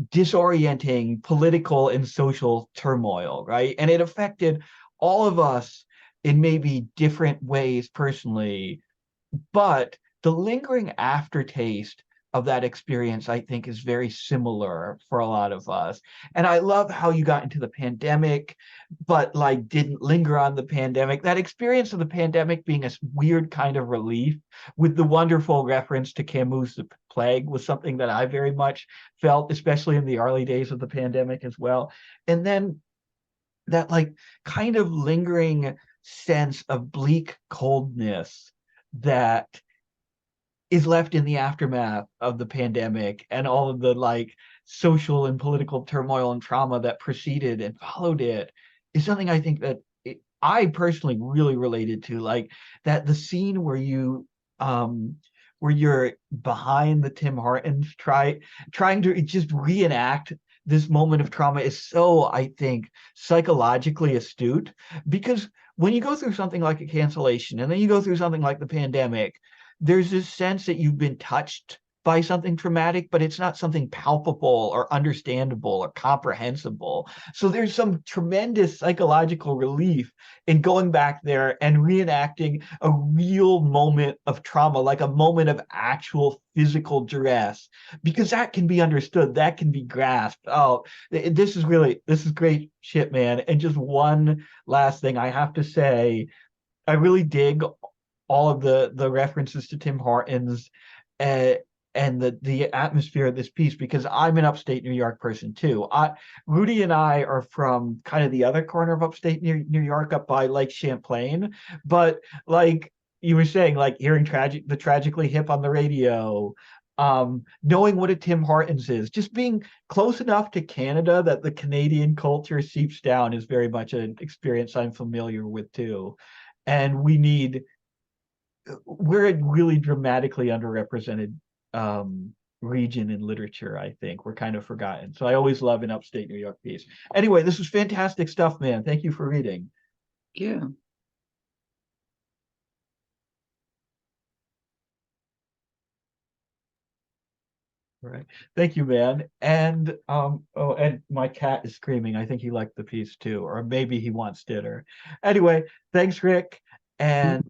disorienting political and social turmoil, right? And it affected all of us in maybe different ways personally, but the lingering aftertaste of that experience, I think, is very similar for a lot of us. And I love how you got into the pandemic, but like didn't linger on the pandemic. That experience of the pandemic being a weird kind of relief, with the wonderful reference to Camus' The Plague, was something that I very much felt, especially in the early days of the pandemic as well. And then that like kind of lingering sense of bleak coldness that is left in the aftermath of the pandemic and all of the like social and political turmoil and trauma that preceded and followed it, is something I think that I personally really related to. Like that the scene where you're behind the Tim Hortons trying to just reenact this moment of trauma is so, I think, psychologically astute, because when you go through something like a cancellation and then you go through something like the pandemic, there's this sense that you've been touched by something traumatic, but it's not something palpable or understandable or comprehensible. So there's some tremendous psychological relief in going back there and reenacting a real moment of trauma, like a moment of actual physical duress, because that can be understood, that can be grasped. Oh, this is great shit, man. And just one last thing I have to say, I really dig all of the references to Tim Hortons and the atmosphere of this piece, because I'm an upstate New York person too. Rudy and I are from kind of the other corner of upstate New York, up by Lake Champlain. But like you were saying, like hearing the Tragically Hip on the radio, knowing what a Tim Hortons is, just being close enough to Canada that the Canadian culture seeps down, is very much an experience I'm familiar with too. And we're a really dramatically underrepresented region in literature. I think we're kind of forgotten. So I always love an upstate New York piece. Anyway, this was fantastic stuff, man. Thank you for reading. Yeah. All right. Thank you, man. And and my cat is screaming. I think he liked the piece too, or maybe he wants dinner. Anyway, thanks, Rick. And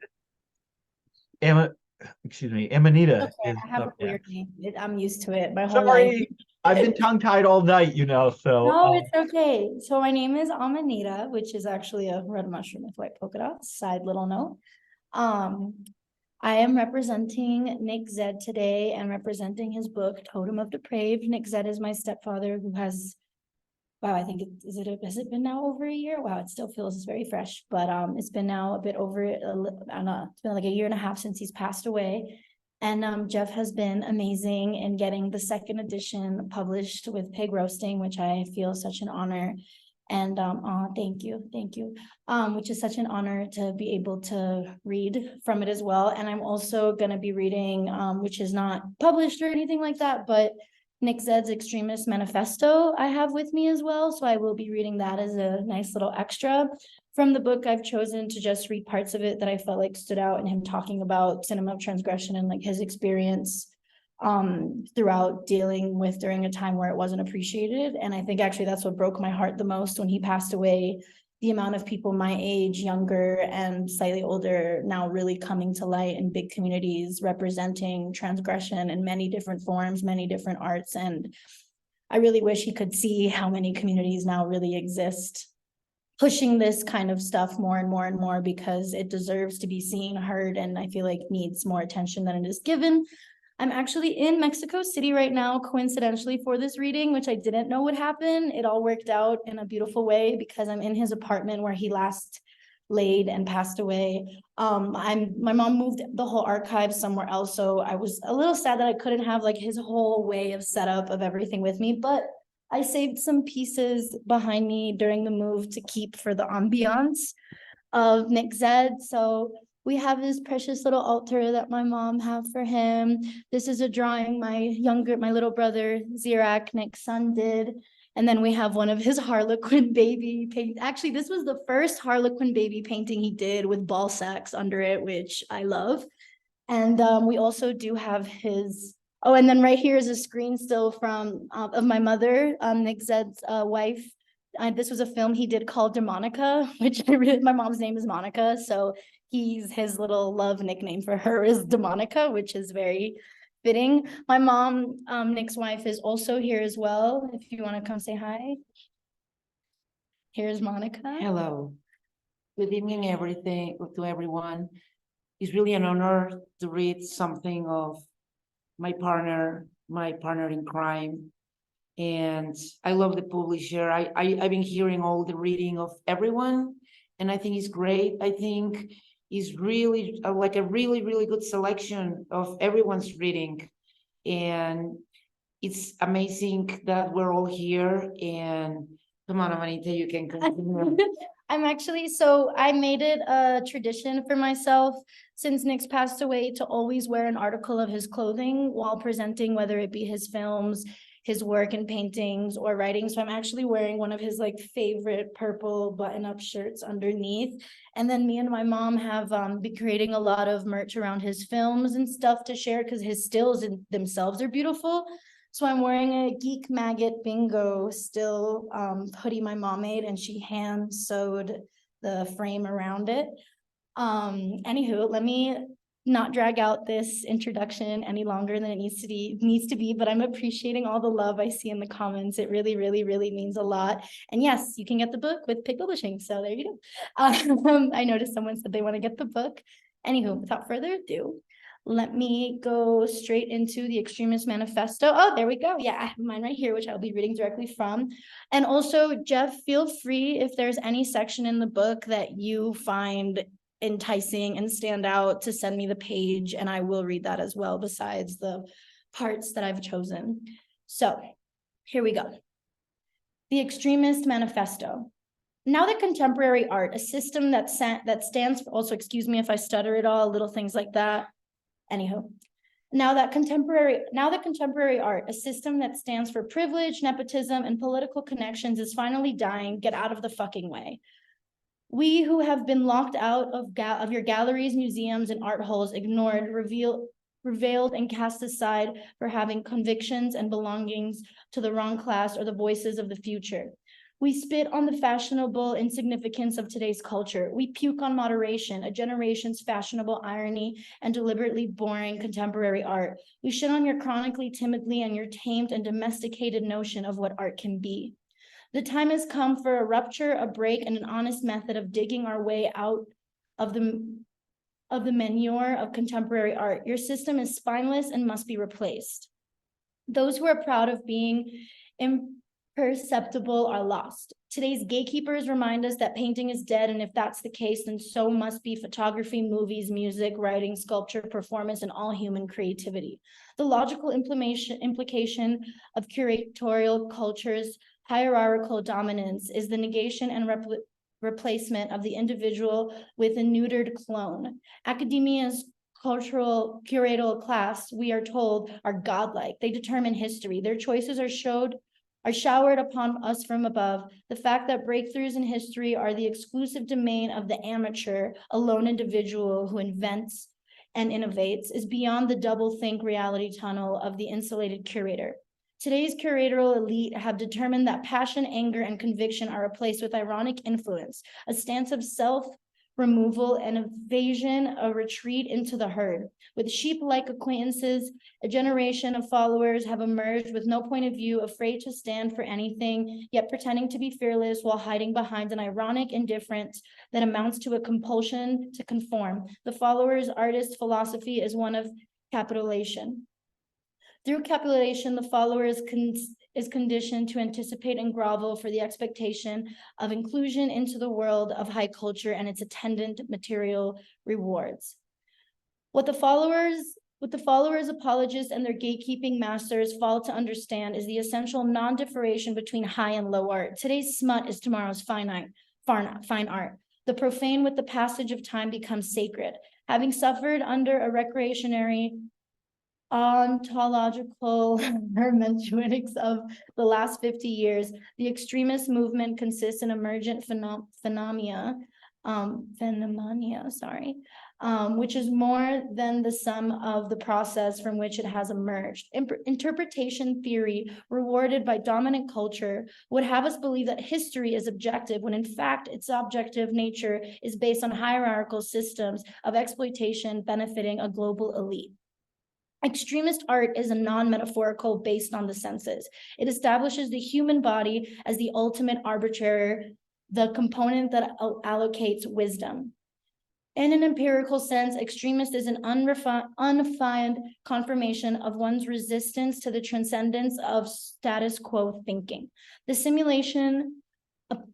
Amanita. Okay, I have a weird name. I'm used to it my whole Sorry, life. I've been tongue-tied all night, so. No, it's okay. So my name is Amanita, which is actually a red mushroom with white polka dots. Side little note. I am representing Nick Zed today and representing his book, Totem of Depraved. Nick Zed is my stepfather, who has, wow, I think has it been now over a year? Wow, it still feels very fresh, but it's been now a bit over, I don't know, it's been like a year and a half since he's passed away. And Jeff has been amazing in getting the second edition published with Pig Roasting, which I feel such an honor. And thank you, which is such an honor to be able to read from it as well. And I'm also going to be reading, which is not published or anything like that, but Nick Zed's Extremist Manifesto I have with me as well. So I will be reading that as a nice little extra. From the book, I've chosen to just read parts of it that I felt like stood out, and him talking about cinema of transgression and like his experience throughout dealing with during a time where it wasn't appreciated. And I think actually that's what broke my heart the most when he passed away. The amount of people my age, younger and slightly older, now really coming to light in big communities, representing transgression in many different forms, many different arts. And I really wish he could see how many communities now really exist, pushing this kind of stuff more and more and more, because it deserves to be seen, heard, and I feel like needs more attention than it is given. I'm actually in Mexico City right now, coincidentally, for this reading, which I didn't know would happen. It all worked out in a beautiful way because I'm in his apartment where he last laid and passed away. My mom moved the whole archive somewhere else, so I was a little sad that I couldn't have like his whole way of setup of everything with me, but I saved some pieces behind me during the move to keep for the ambiance of Nick Zed. So we have this precious little altar that my mom have for him. This is a drawing my little brother, Zirak, Nick's son, did. And then we have one of his Harlequin baby paint. Actually, this was the first Harlequin baby painting he did with ball sacks under it, which I love. And we also do have his, oh, and then right here is a screen still from of my mother, Nick Zed's wife. This was a film he did called Demonica, which my mom's name is Monica. So his little love nickname for her is Demonica, which is very fitting. My mom, Nick's wife, is also here as well. If you want to come say hi. Here's Monica. Hello. Good evening, to everyone. It's really an honor to read something of my partner in crime. And I love the publisher. I've been hearing all the reading of everyone, and I think it's great. I think it's really like a really, really good selection of everyone's reading. And it's amazing that we're all here. And come on, Amanita, you can continue. I made it a tradition for myself since Nick's passed away to always wear an article of his clothing while presenting, whether it be his films, his work in paintings or writing. So I'm actually wearing one of his like favorite purple button-up shirts underneath. And then me and my mom have been creating a lot of merch around his films and stuff to share because his stills in themselves are beautiful. So I'm wearing a Geek Maggot Bingo still hoodie my mom made, and she hand sewed the frame around it. Anywho, let me not drag out this introduction any longer than it needs to be, but I'm appreciating all the love I see in the comments. It really, really, really means a lot. And yes, you can get the book with Pig Publishing. So there you go. I noticed someone said they want to get the book. Anywho, without further ado, let me go straight into the Extremist Manifesto. Oh, there we go. Yeah, I have mine right here, which I'll be reading directly from. And also, Jeff, feel free if there's any section in the book that you find enticing and stand out to send me the page, and I will read that as well, besides the parts that I've chosen. So here we go. The Extremist Manifesto. Now that contemporary art, a system that stands for, also excuse me if I stutter at all, little things like that. Anywho, now that contemporary art, a system that stands for privilege, nepotism, and political connections is finally dying, get out of the fucking way. We who have been locked out of your galleries, museums, and art holes, ignored, revealed, and cast aside for having convictions and belongings to the wrong class or the voices of the future. We spit on the fashionable insignificance of today's culture. We puke on moderation, a generation's fashionable irony, and deliberately boring contemporary art. We shit on your chronically timidly and your tamed and domesticated notion of what art can be. The time has come for a rupture, a break, and an honest method of digging our way out of the manure of contemporary art. Your system is spineless and must be replaced. Those who are proud of being imperceptible are lost. Today's gatekeepers remind us that painting is dead, and if that's the case, then so must be photography, movies, music, writing, sculpture, performance, and all human creativity. The logical implication of curatorial culture's hierarchical dominance is the negation and replacement of the individual with a neutered clone. Academia's cultural curatorial class, we are told, are godlike. They determine history. Their choices are showered upon us from above. The fact that breakthroughs in history are the exclusive domain of the amateur, a lone individual who invents and innovates, is beyond the double-think reality tunnel of the insulated curator. Today's curatorial elite have determined that passion, anger, and conviction are replaced with ironic influence, a stance of self-removal and evasion, a retreat into the herd. With sheep-like acquaintances, a generation of followers have emerged with no point of view, afraid to stand for anything, yet pretending to be fearless while hiding behind an ironic indifference that amounts to a compulsion to conform. The followers' artist philosophy is one of capitulation. Through capitulation, the followers is conditioned to anticipate and grovel for the expectation of inclusion into the world of high culture and its attendant material rewards. What the followers, apologists, and their gatekeeping masters fail to understand is the essential non-differentiation between high and low art. Today's smut is tomorrow's fine art. The profane with the passage of time becomes sacred. Having suffered under a recreationary ontological hermeneutics of the last 50 years, the extremist movement consists in emergent phenomena, which is more than the sum of the process from which it has emerged. Interpretation theory, rewarded by dominant culture, would have us believe that history is objective, when in fact its objective nature is based on hierarchical systems of exploitation benefiting a global elite. Extremist art is a non-metaphorical based on the senses. It establishes the human body as the ultimate arbitrator, the component that allocates wisdom. In an empirical sense, extremist is an unrefined confirmation of one's resistance to the transcendence of status quo thinking. The simulation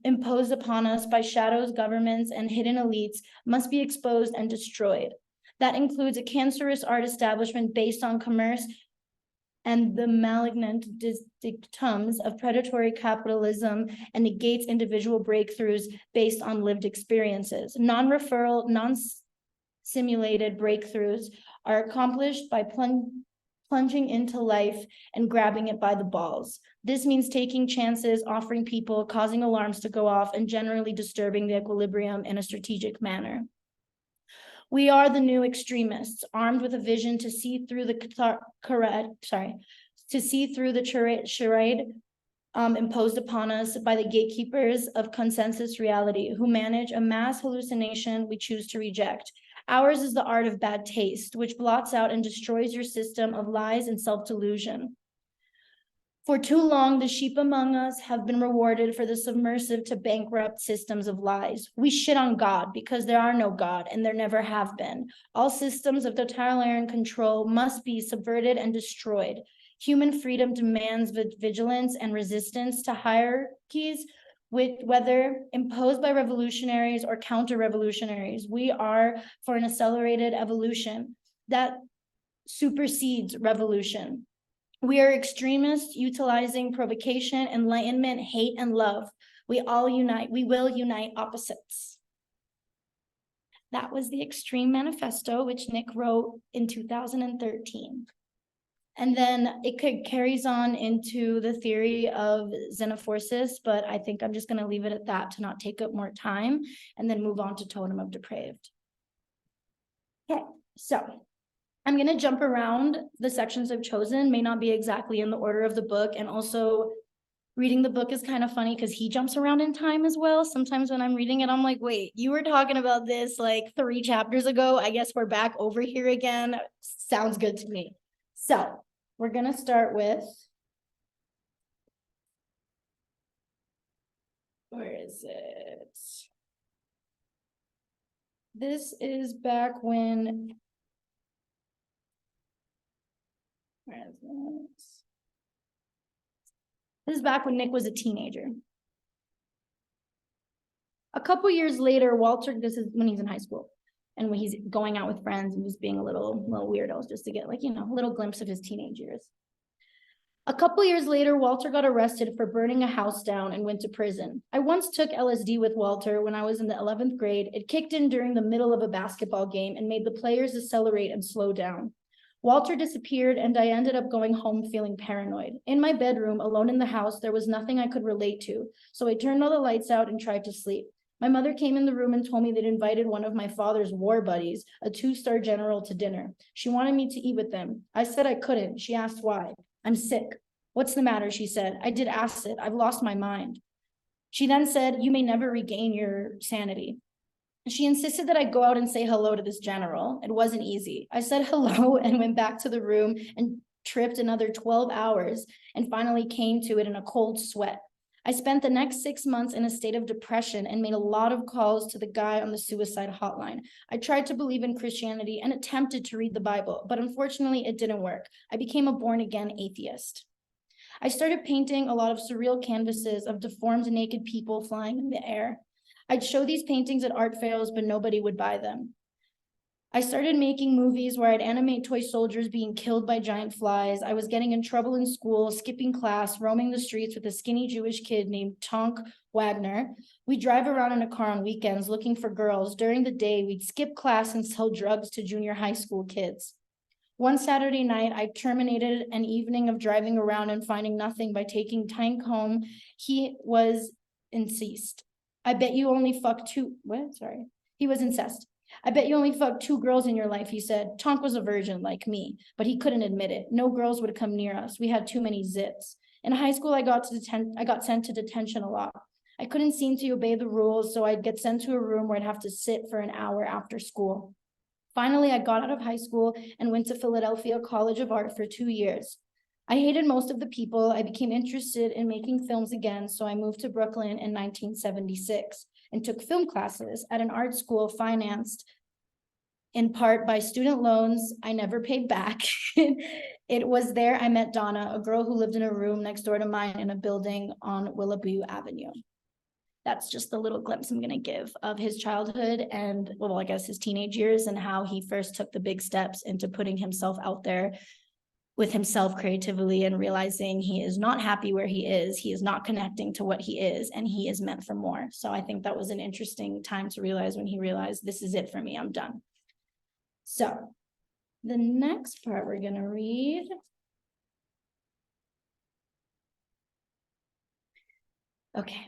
imposed upon us by shadows, governments, and hidden elites must be exposed and destroyed. That includes a cancerous art establishment based on commerce and the malignant dictums of predatory capitalism, and negates individual breakthroughs based on lived experiences. Non-referral, non-simulated breakthroughs are accomplished by plunging into life and grabbing it by the balls. This means taking chances, offering people, causing alarms to go off, and generally disturbing the equilibrium in a strategic manner. We are the new extremists, armed with a vision to see through the charade imposed upon us by the gatekeepers of consensus reality, who manage a mass hallucination we choose to reject. Ours is the art of bad taste, which blots out and destroys your system of lies and self-delusion. For too long, the sheep among us have been rewarded for the submersive to bankrupt systems of lies. We shit on God because there are no God and there never have been. All systems of totalitarian control must be subverted and destroyed. Human freedom demands vigilance and resistance to hierarchies, whether imposed by revolutionaries or counter-revolutionaries. We are for an accelerated evolution that supersedes revolution. We are extremists utilizing provocation, enlightenment, hate, and love. We all unite. We will unite opposites. That was the Extreme Manifesto, which Nick wrote in 2013. And then it carries on into the theory of xenophorsis, but I think I'm just going to leave it at that to not take up more time, and then move on to Totem of Depraved. Okay, so I'm going to jump around the sections I've chosen, may not be exactly in the order of the book, and also reading the book is kind of funny because he jumps around in time as well. Sometimes when I'm reading it, I'm like, wait, you were talking about this like 3 chapters ago. I guess we're back over here again. Sounds good to me. So we're going to start with, where is it? This is back when, this is back when Nick was a teenager. A couple years later, Walter, this is when he's in high school, and when he's going out with friends and just being a little weirdos, just to get like, a little glimpse of his teenage years. A couple years later, Walter got arrested for burning a house down and went to prison. I once took LSD with Walter when I was in the 11th grade. It kicked in during the middle of a basketball game and made the players accelerate and slow down. Walter disappeared, and I ended up going home feeling paranoid. In my bedroom, alone in the house, there was nothing I could relate to, so I turned all the lights out and tried to sleep. My mother came in the room and told me they'd invited one of my father's war buddies, a 2-star general, to dinner. She wanted me to eat with them. I said I couldn't. She asked why. I'm sick. What's the matter? She said. I did acid. I've lost my mind. She then said, you may never regain your sanity. She insisted that I go out and say hello to this general. It wasn't easy. I said hello and went back to the room and tripped another 12 hours and finally came to it in a cold sweat. I spent the next 6 months in a state of depression and made a lot of calls to the guy on the suicide hotline. I tried to believe in Christianity and attempted to read the Bible, but unfortunately it didn't work. I became a born-again atheist. I started painting a lot of surreal canvases of deformed naked people flying in the air. I'd show these paintings at art fairs, but nobody would buy them. I started making movies where I'd animate toy soldiers being killed by giant flies. I was getting in trouble in school, skipping class, roaming the streets with a skinny Jewish kid named Tonk Wagner. We'd drive around in a car on weekends looking for girls. During the day, we'd skip class and sell drugs to junior high school kids. One Saturday night, I terminated an evening of driving around and finding nothing by taking Tank home. He was incest. I bet you only fucked two, what? Sorry. He was incest. I bet you only fucked 2 girls in your life, he said. Tonk was a virgin like me, but he couldn't admit it. No girls would come near us. We had too many zits. In high school, I got sent to detention a lot. I couldn't seem to obey the rules, so I'd get sent to a room where I'd have to sit for an hour after school. Finally, I got out of high school and went to Philadelphia College of Art for 2 years. I hated most of the people. I became interested in making films again, so I moved to Brooklyn in 1976 and took film classes at an art school financed in part by student loans I never paid back. It was there I met Donna, a girl who lived in a room next door to mine in a building on Willoughby Avenue. That's just the little glimpse I'm gonna give of his childhood and, well, I guess his teenage years and how he first took the big steps into putting himself out there with himself creatively and realizing he is not happy where he is not connecting to what he is, and he is meant for more. So I think that was an interesting time to realize when he realized, this is it for me, I'm done. So the next part we're gonna read. Okay.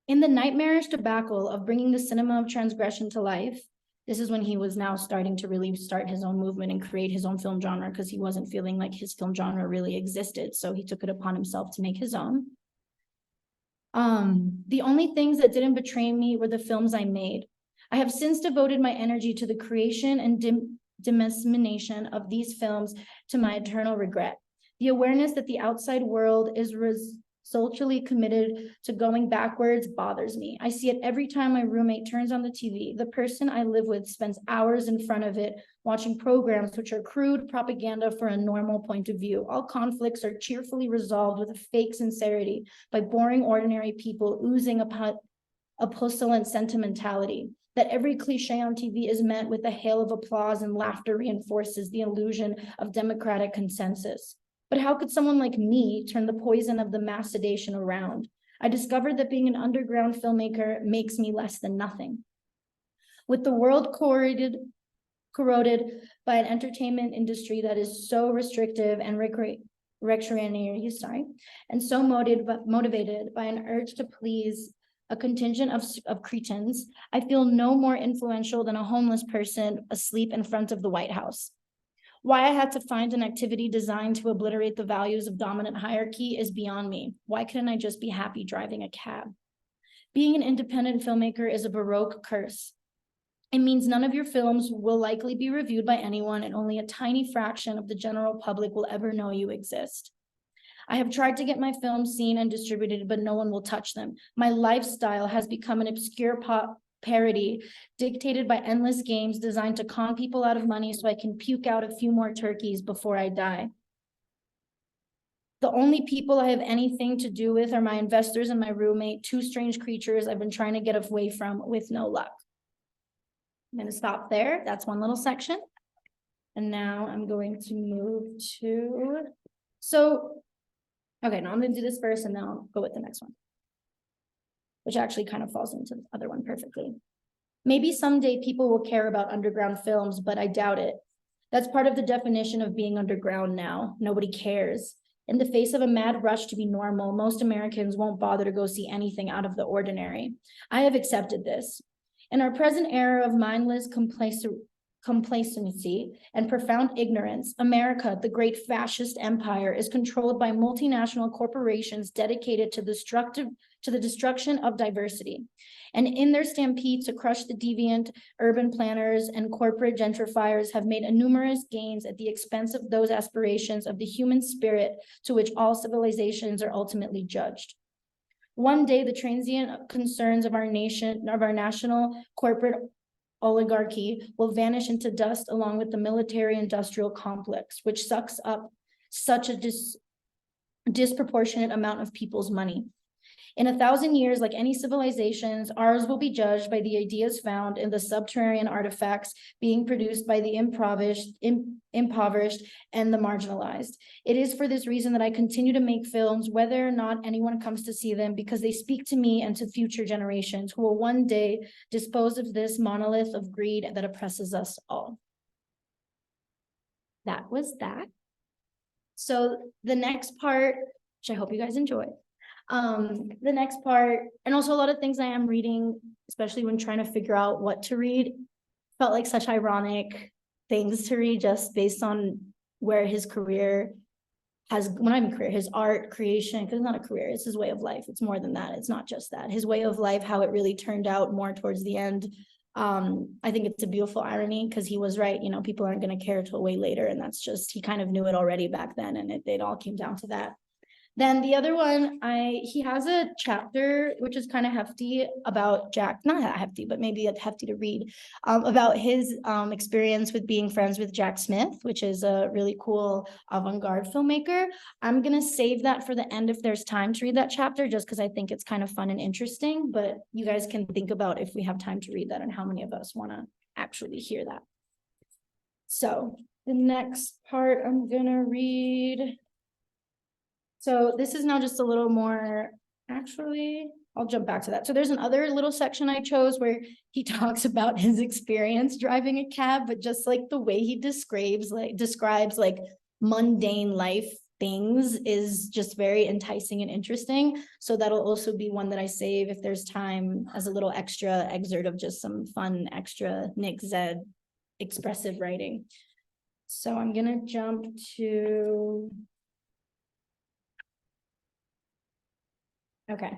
In the nightmarish debacle of bringing the cinema of transgression to life, this is when he was now starting to really start his own movement and create his own film genre, because he wasn't feeling like his film genre really existed. So he took it upon himself to make his own. The only things that didn't betray me were the films I made. I have since devoted my energy to the creation and dissemination of these films, to my eternal regret. The awareness that the outside world is solely committed to going backwards bothers me. I see it every time my roommate turns on the TV. The person I live with spends hours in front of it watching programs which are crude propaganda for a normal point of view. All conflicts are cheerfully resolved with a fake sincerity by boring ordinary people oozing a pusillant sentimentality. That every cliche on TV is met with a hail of applause and laughter reinforces the illusion of democratic consensus. But how could someone like me turn the poison of the mass sedation around? I discovered that being an underground filmmaker makes me less than nothing. With the world corroded by an entertainment industry that is so restrictive and reactionary, and so motivated by an urge to please a contingent of cretins, I feel no more influential than a homeless person asleep in front of the White House. Why I had to find an activity designed to obliterate the values of dominant hierarchy is beyond me. Why couldn't I just be happy driving a cab? Being an independent filmmaker is a Baroque curse. It means none of your films will likely be reviewed by anyone, and only a tiny fraction of the general public will ever know you exist. I have tried to get my films seen and distributed, but no one will touch them. My lifestyle has become an obscure parody dictated by endless games designed to con people out of money so I can puke out a few more turkeys before I die. The only people I have anything to do with are my investors and my roommate, 2 strange creatures I've been trying to get away from with no luck. I'm going to stop there. That's one little section. And now I'm going to move to, okay, now I'm going to do this first and then I'll go with the next one, which actually kind of falls into the other one perfectly. Maybe someday people will care about underground films, but I doubt it. That's part of the definition of being underground now. Nobody cares. In the face of a mad rush to be normal, most Americans won't bother to go see anything out of the ordinary. I have accepted this. In our present era of mindless complacency and profound ignorance, America, the great fascist empire, is controlled by multinational corporations dedicated to the destruction of diversity. And in their stampede to crush the deviant, urban planners and corporate gentrifiers have made numerous gains at the expense of those aspirations of the human spirit to which all civilizations are ultimately judged. One day, the transient concerns of our national corporate oligarchy will vanish into dust along with the military-industrial complex, which sucks up such a disproportionate amount of people's money. In 1,000 years, like any civilizations, ours will be judged by the ideas found in the subterranean artifacts being produced by the impoverished and the marginalized. It is for this reason that I continue to make films, whether or not anyone comes to see them, because they speak to me and to future generations who will one day dispose of this monolith of greed that oppresses us all. That was that. So the next part, which I hope you guys enjoy. The next part, and also a lot of things I am reading, especially when trying to figure out what to read, felt like such ironic things to read just based on where his career has, well, not even career, his art creation, because it's not a career, it's his way of life. It's more than that. It's not just that. His way of life, how it really turned out more towards the end. I think it's a beautiful irony because he was right, you know, people aren't going to care till way later, and that's just, he kind of knew it already back then, and it all came down to that. Then the other one, he has a chapter which is kind of hefty about Jack, not that hefty, but maybe hefty to read, about his experience with being friends with Jack Smith, which is a really cool avant-garde filmmaker. I'm gonna save that for the end if there's time to read that chapter, just because I think it's kind of fun and interesting, but you guys can think about if we have time to read that and how many of us want to actually hear that. So the next part I'm gonna read. So this is now just a little more, actually, I'll jump back to that. So there's another little section I chose where he talks about his experience driving a cab, but just like the way he describes like mundane life things is just very enticing and interesting. So that'll also be one that I save if there's time as a little extra excerpt of just some fun extra Nick Zed expressive writing. So I'm gonna jump to, okay.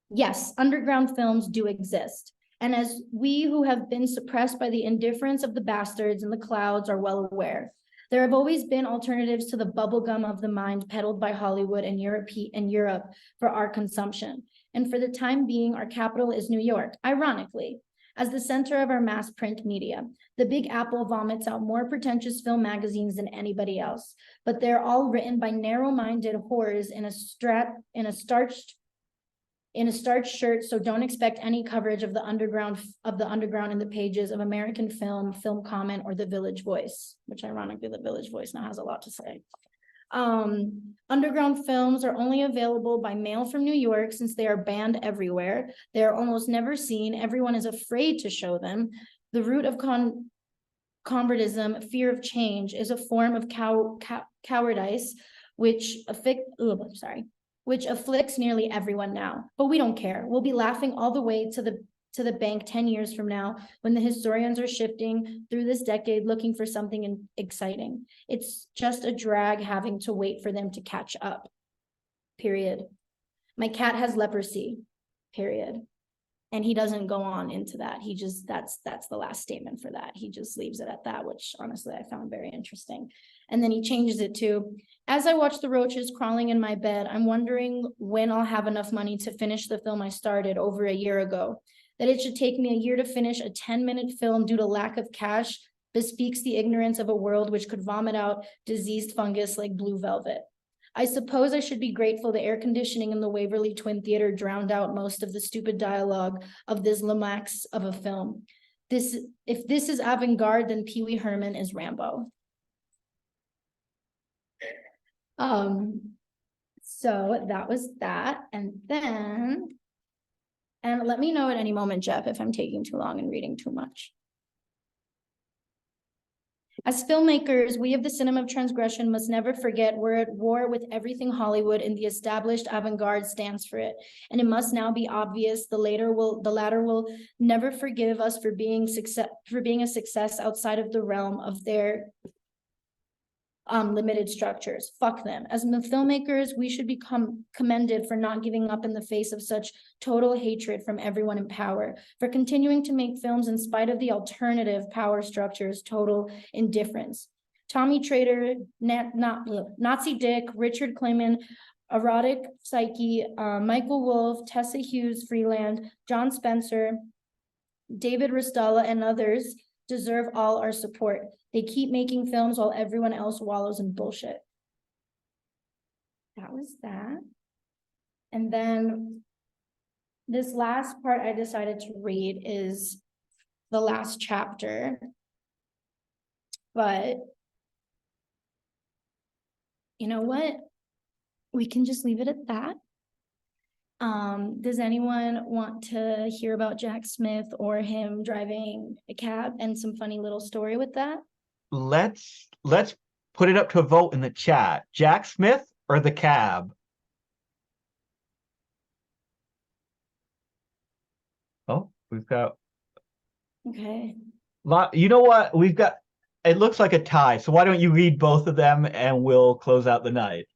Yes, underground films do exist. And as we who have been suppressed by the indifference of the bastards in the clouds are well aware, there have always been alternatives to the bubblegum of the mind peddled by Hollywood and Europe for our consumption. And for the time being, our capital is New York, ironically. As the center of our mass print media, the Big Apple vomits out more pretentious film magazines than anybody else, but they're all written by narrow-minded whores in a starched shirt, so don't expect any coverage of the underground in the pages of American Film, Film Comment, or The Village Voice, which ironically The Village Voice now has a lot to say. Underground films are only available by mail from New York since they are banned everywhere. They are almost never seen. Everyone is afraid to show them. The root of convertism, fear of change, is a form of cowardice, which afflicts nearly everyone now. But we don't care. We'll be laughing all the way to the bank 10 years from now when the historians are shifting through this decade looking for something exciting. It's just a drag having to wait for them to catch up, period. My cat has leprosy, period. And he doesn't go on into that. He just, that's the last statement for that. He just leaves it at that, which honestly I found very interesting. And then he changes it to, as I watch the roaches crawling in my bed, I'm wondering when I'll have enough money to finish the film I started over a year ago. That it should take me a year to finish a 10-minute film due to lack of cash bespeaks the ignorance of a world which could vomit out diseased fungus like blue velvet. I suppose I should be grateful the air conditioning in the Waverly Twin Theater drowned out most of the stupid dialogue of this Lomax of a film. If this is avant-garde, then Pee Wee Herman is Rambo. So that was that. And then, and let me know at any moment, Jeff, if I'm taking too long and reading too much. As filmmakers, we of the cinema of transgression must never forget we're at war with everything Hollywood, and the established avant-garde stands for it. And it must now be obvious the latter will never forgive us for being a success outside of the realm of their limited structures. Fuck them. As filmmakers, we should be commended for not giving up in the face of such total hatred from everyone in power, for continuing to make films in spite of the alternative power structures' total indifference. Tommy Trader, Nazi Dick, Richard Clayman, Erotic Psyche, Michael Wolff, Tessa Hughes Freeland, John Spencer, David Rustala, and others deserve all our support. They keep making films while everyone else wallows in bullshit. that was that. And then this last part I decided to read is the last chapter. But you know what? We can just leave it at that. Does anyone want to hear about Jack Smith or him driving a cab and some funny little story with that? Let's put it up to a vote in the chat. Jack Smith or the cab? Oh, we've got Okay. you know what? We've got, it looks like a tie. So why don't you read both of them and we'll close out the night.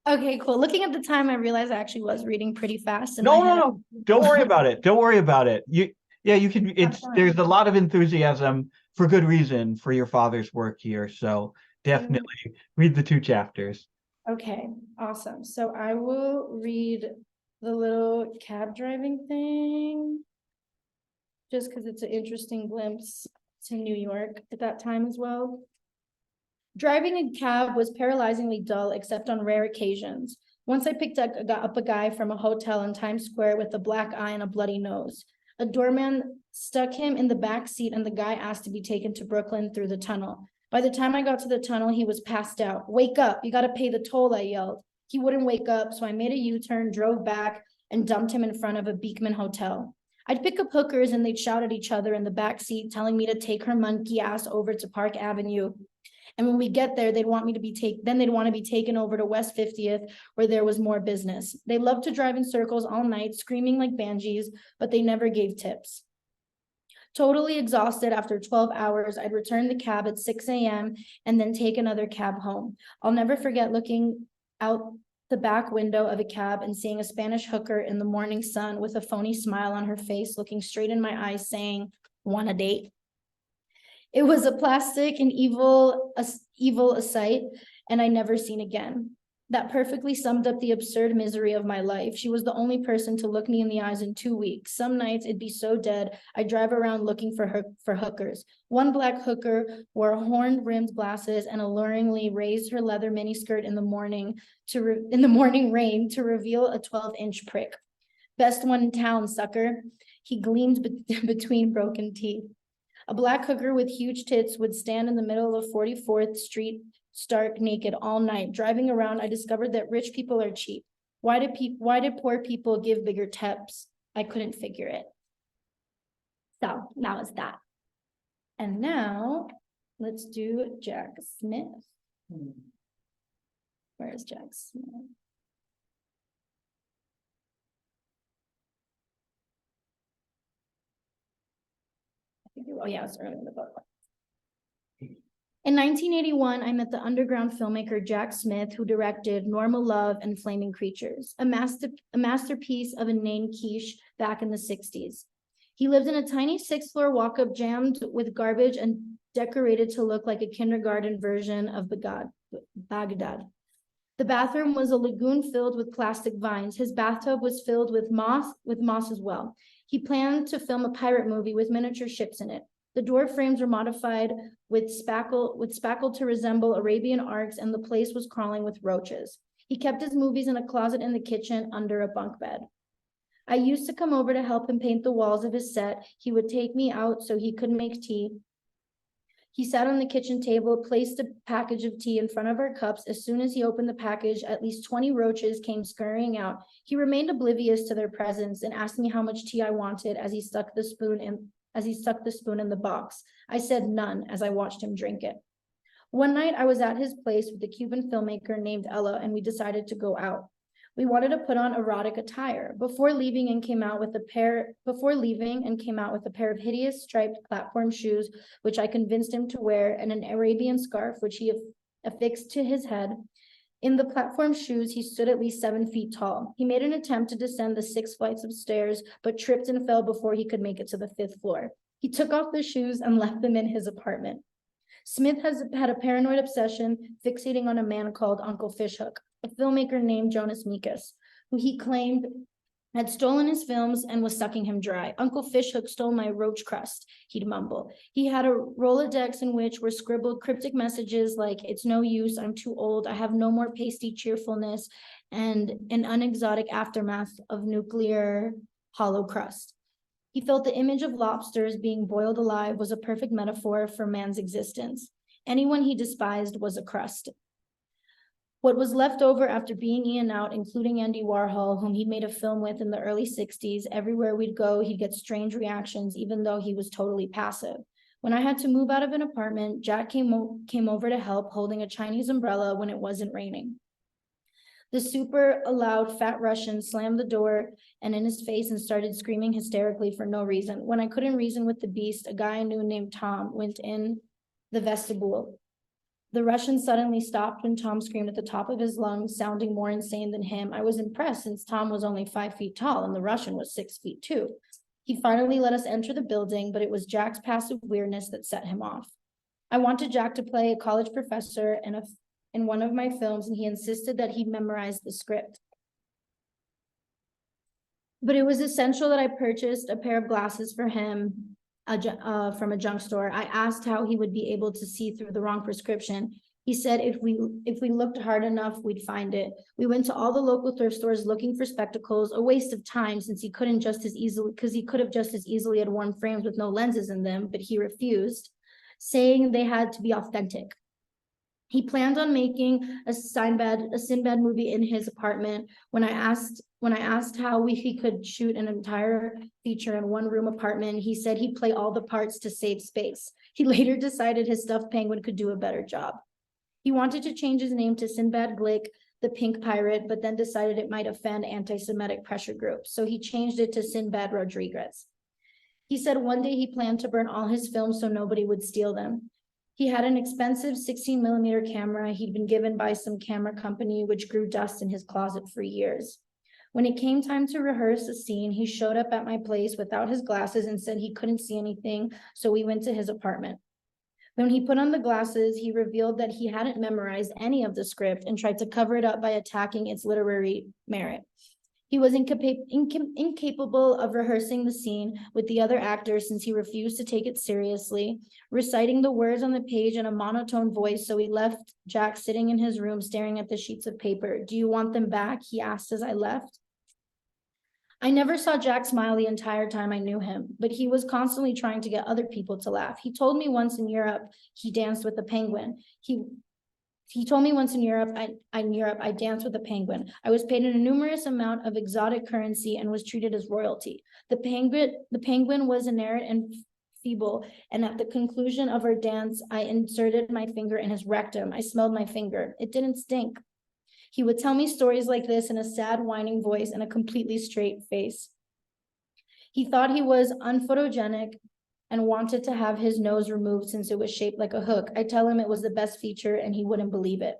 Okay, cool. Looking at the time, I realized I actually was reading pretty fast. And No. Don't worry about it. Don't worry about it. You can, there's a lot of enthusiasm for good reason for your father's work here. So definitely read the 2 chapters. Okay, awesome. So I will read the little cab driving thing, just because it's an interesting glimpse to New York at that time as well. Driving a cab was paralyzingly dull, except on rare occasions. Once I picked up a guy from a hotel in Times Square with a black eye and a bloody nose. A doorman stuck him in the back seat, and the guy asked to be taken to Brooklyn through the tunnel. By the time I got to the tunnel, he was passed out. "Wake up, you gotta pay the toll," I yelled. He wouldn't wake up, so I made a U-turn, drove back, and dumped him in front of a Beekman hotel. I'd pick up hookers and they'd shout at each other in the back seat, telling me to take her monkey ass over to Park Avenue. And when we get there, they'd want to be taken over to West 50th, where there was more business. They loved to drive in circles all night, screaming like banshees, but they never gave tips. Totally exhausted after 12 hours, I'd return the cab at 6 a.m. and then take another cab home. I'll never forget looking out the back window of a cab and seeing a Spanish hooker in the morning sun with a phony smile on her face, looking straight in my eyes, saying, "Want a date?" It was a plastic and evil a sight, and I never seen again. That perfectly summed up the absurd misery of my life. She was the only person to look me in the eyes in 2 weeks. Some nights it'd be so dead, I'd drive around looking for hookers. One black hooker wore horn-rimmed glasses and alluringly raised her leather miniskirt in the morning rain to reveal a 12-inch prick. "Best one in town, sucker." He gleamed between broken teeth. A black hooker with huge tits would stand in the middle of 44th Street, stark naked all night. Driving around, I discovered that rich people are cheap. Why did poor people give bigger tips? I couldn't figure it. So that was that. And now let's do Jack Smith. Where is Jack Smith? Oh yeah, it's early in the book. In 1981, I met the underground filmmaker Jack Smith, who directed Normal Love and Flaming Creatures, a masterpiece of inane quiche back in the 60s. He lived in a tiny 6th-floor walk-up jammed with garbage and decorated to look like a kindergarten version of Baghdad. The bathroom was a lagoon filled with plastic vines. His bathtub was filled with moss as well. He planned to film a pirate movie with miniature ships in it. The door frames were modified with spackle to resemble Arabian arcs, and the place was crawling with roaches. He kept his movies in a closet in the kitchen under a bunk bed. I used to come over to help him paint the walls of his set. He would take me out so he could make tea. He sat on the kitchen table, placed a package of tea in front of our cups. As soon as he opened the package, at least 20 roaches came scurrying out. He remained oblivious to their presence and asked me how much tea I wanted as he stuck the spoon in the box. I said none as I watched him drink it. One night I was at his place with a Cuban filmmaker named Ella, and we decided to go out. We wanted to put on erotic attire. Before leaving and came out with a pair of hideous striped platform shoes, which I convinced him to wear, and an Arabian scarf, which he affixed to his head. In the platform shoes, he stood at least 7 feet tall. He made an attempt to descend the 6 flights of stairs, but tripped and fell before he could make it to the 5th floor. He took off the shoes and left them in his apartment. Smith has had a paranoid obsession fixating on a man called Uncle Fishhook, a filmmaker named Jonas Mekas, who he claimed had stolen his films and was sucking him dry. Uncle Fishhook stole my roach crust, he'd mumble. He had a Rolodex in which were scribbled cryptic messages like, it's no use, I'm too old, I have no more pasty cheerfulness, and an unexotic aftermath of nuclear hollow crust. He felt the image of lobsters being boiled alive was a perfect metaphor for man's existence. Anyone he despised was a crust. What was left over after being in and out, including Andy Warhol, whom he'd made a film with in the early 60s, everywhere we'd go, he'd get strange reactions, even though he was totally passive. When I had to move out of an apartment, Jack came over to help, holding a Chinese umbrella when it wasn't raining. The super loud fat Russian slammed the door and in his face and started screaming hysterically for no reason. When I couldn't reason with the beast, a guy I knew named Tom went in the vestibule. The Russian suddenly stopped when Tom screamed at the top of his lungs, sounding more insane than him. I was impressed since Tom was only 5 feet tall and the Russian was 6 feet too. He finally let us enter the building, but it was Jack's passive weirdness that set him off. I wanted Jack to play a college professor in one of my films, and he insisted that he memorize the script. But it was essential that I purchased a pair of glasses for him from a junk store. I asked how he would be able to see through the wrong prescription. He said if we looked hard enough, we'd find it. We went to all the local thrift stores looking for spectacles, a waste of time since he could have just as easily had worn frames with no lenses in them, but he refused, saying they had to be authentic. He planned on making a Sinbad movie in his apartment. When I asked how he could shoot an entire feature in one-room apartment, he said he'd play all the parts to save space. He later decided his stuffed penguin could do a better job. He wanted to change his name to Sinbad Glick, the Pink Pirate, but then decided it might offend anti-Semitic pressure groups, so he changed it to Sinbad Rodriguez. He said one day he planned to burn all his films so nobody would steal them. He had an expensive 16mm camera he'd been given by some camera company, which grew dust in his closet for years. When it came time to rehearse a scene, he showed up at my place without his glasses and said he couldn't see anything, so we went to his apartment. When he put on the glasses, he revealed that he hadn't memorized any of the script and tried to cover it up by attacking its literary merit. He was incapable of rehearsing the scene with the other actors since he refused to take it seriously, reciting the words on the page in a monotone voice, so he left Jack sitting in his room staring at the sheets of paper. "Do you want them back?" he asked as I left. I never saw Jack smile the entire time I knew him, but he was constantly trying to get other people to laugh. He told me once in Europe he danced with a penguin. He told me once in Europe I danced with a penguin. I was paid an enormous amount of exotic currency and was treated as royalty. The penguin was inert and feeble, and at the conclusion of our dance, I inserted my finger in his rectum. I smelled my finger. It didn't stink. He would tell me stories like this in a sad, whining voice and a completely straight face. He thought he was unphotogenic and wanted to have his nose removed since it was shaped like a hook. I tell him it was the best feature and he wouldn't believe it.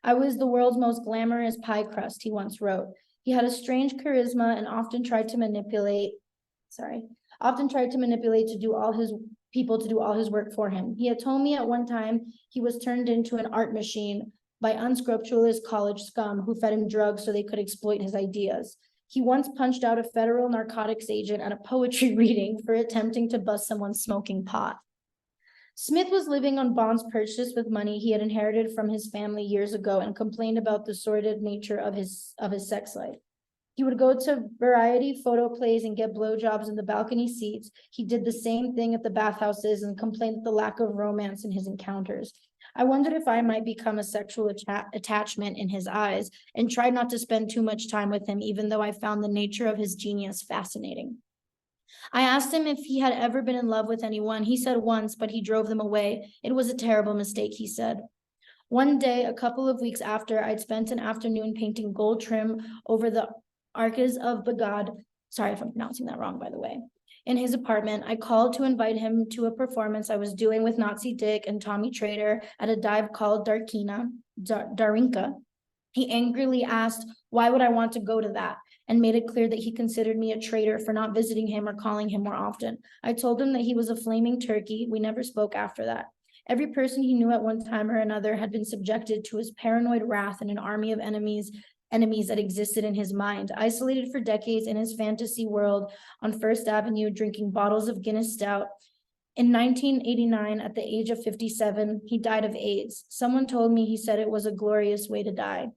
"I was the world's most glamorous pie crust," he once wrote. He had a strange charisma and often tried to manipulate to do all his work for him. He had told me at one time he was turned into an art machine by unscrupulous college scum who fed him drugs so they could exploit his ideas. He once punched out a federal narcotics agent at a poetry reading for attempting to bust someone smoking pot. Smith was living on bonds purchased with money he had inherited from his family years ago and complained about the sordid nature of his sex life. He would go to variety photo plays and get blowjobs in the balcony seats. He did the same thing at the bathhouses and complained of the lack of romance in his encounters. I wondered if I might become a sexual attachment in his eyes and tried not to spend too much time with him, even though I found the nature of his genius fascinating. I asked him if he had ever been in love with anyone. He said once, but he drove them away. It was a terrible mistake, he said. One day, a couple of weeks after, I'd spent an afternoon painting gold trim over the Arches of Baghdad. Sorry if I'm pronouncing that wrong, by the way. In his apartment, I called to invite him to a performance I was doing with Nazi Dick and Tommy Trader at a dive called Darinka. He angrily asked, why would I want to go to that? And made it clear that he considered me a traitor for not visiting him or calling him more often. I told him that he was a flaming turkey. We never spoke after that. Every person he knew at one time or another had been subjected to his paranoid wrath and an army of enemies enemies that existed in his mind. Isolated for decades in his fantasy world on First Avenue, drinking bottles of Guinness Stout. In 1989, at the age of 57, he died of AIDS. Someone told me he said it was a glorious way to die.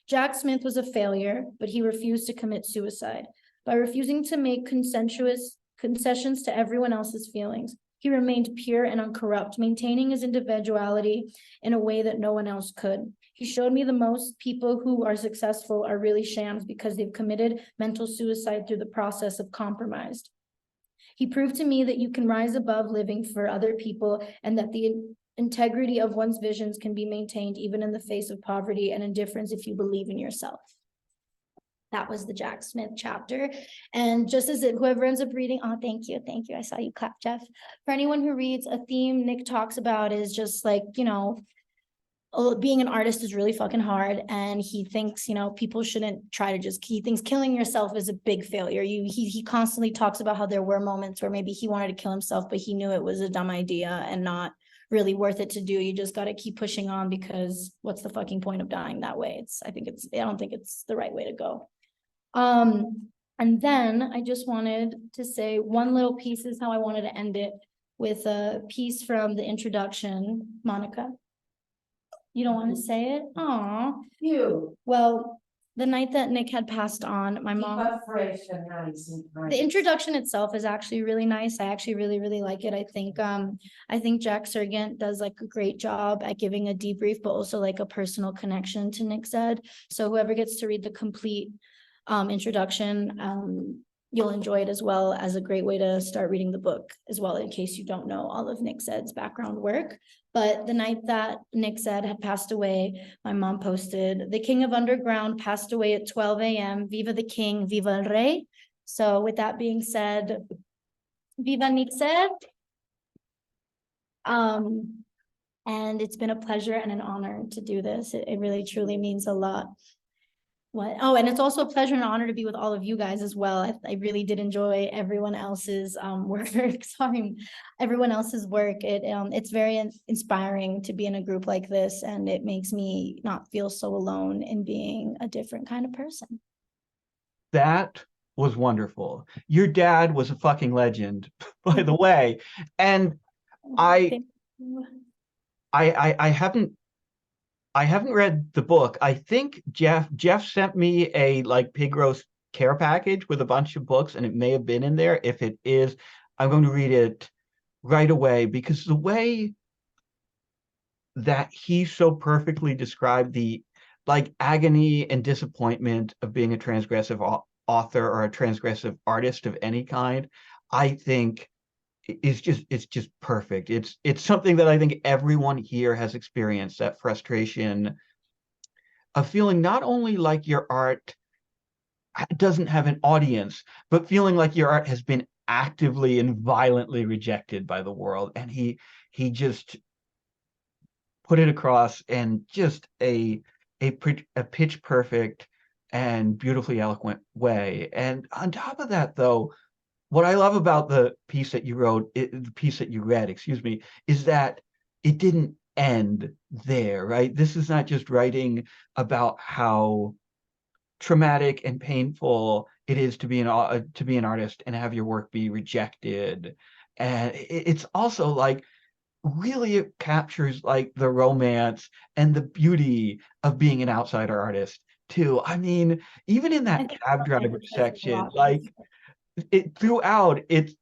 Jack Smith was a failure, but he refused to commit suicide. By refusing to make concessions to everyone else's feelings, he remained pure and uncorrupt, maintaining his individuality in a way that no one else could. He showed me the most people who are successful are really shams because they've committed mental suicide through the process of compromise. He proved to me that you can rise above living for other people and that the integrity of one's visions can be maintained even in the face of poverty and indifference if you believe in yourself. That was the Jack Smith chapter. And just as whoever ends up reading, oh, thank you. I saw you clap, Jeff. For anyone who reads, a theme Nick talks about is just like, being an artist is really fucking hard. And he thinks, people shouldn't try to he thinks killing yourself is a big failure. He constantly talks about how there were moments where maybe he wanted to kill himself, but he knew it was a dumb idea and not really worth it to do. You just got to keep pushing on because what's the fucking point of dying that way? I don't think it's the right way to go. And then I just wanted to say one little piece is how I wanted to end it with a piece from the introduction. Monica, you don't want to say it? Aw. You. Well, the night that Nick had passed on, my mom. The introduction itself is actually really nice. I actually really, really like it. I think Jack Sergent does like a great job at giving a debrief, but also like a personal connection to Nick Zed. So whoever gets to read the complete introduction, you'll enjoy it as well as a great way to start reading the book as well, in case you don't know all of Nick Zed's background work. But the night that Nick Zed had passed away, my mom posted, "The King of Underground passed away at 12 a.m. Viva the King, viva el rey." So with that being said, viva Nick Zed. And it's been a pleasure and an honor to do this. It really truly means a lot. And it's also a pleasure and honor to be with all of you guys as well. I really did enjoy everyone else's work. Everyone else's work. It's very inspiring to be in a group like this, and it makes me not feel so alone in being a different kind of person. That was wonderful. Your dad was a fucking legend, by the way. And I haven't read the book. I think Jeff sent me a like pig roast care package with a bunch of books, and it may have been in there. If it is, I'm going to read it right away, because the way that he so perfectly described the like agony and disappointment of being a transgressive author or a transgressive artist of any kind, I think it's just perfect. It's something that I think everyone here has experienced, that frustration of feeling not only like your art doesn't have an audience, but feeling like your art has been actively and violently rejected by the world. And he just put it across in just a pitch perfect and beautifully eloquent way. And on top of that, though, what I love about the piece that you read, is that it didn't end there, right? This is not just writing about how traumatic and painful it is to be an artist and have your work be rejected. And it's also like really it captures like the romance and the beauty of being an outsider artist too. I mean, even in that cab driver section, like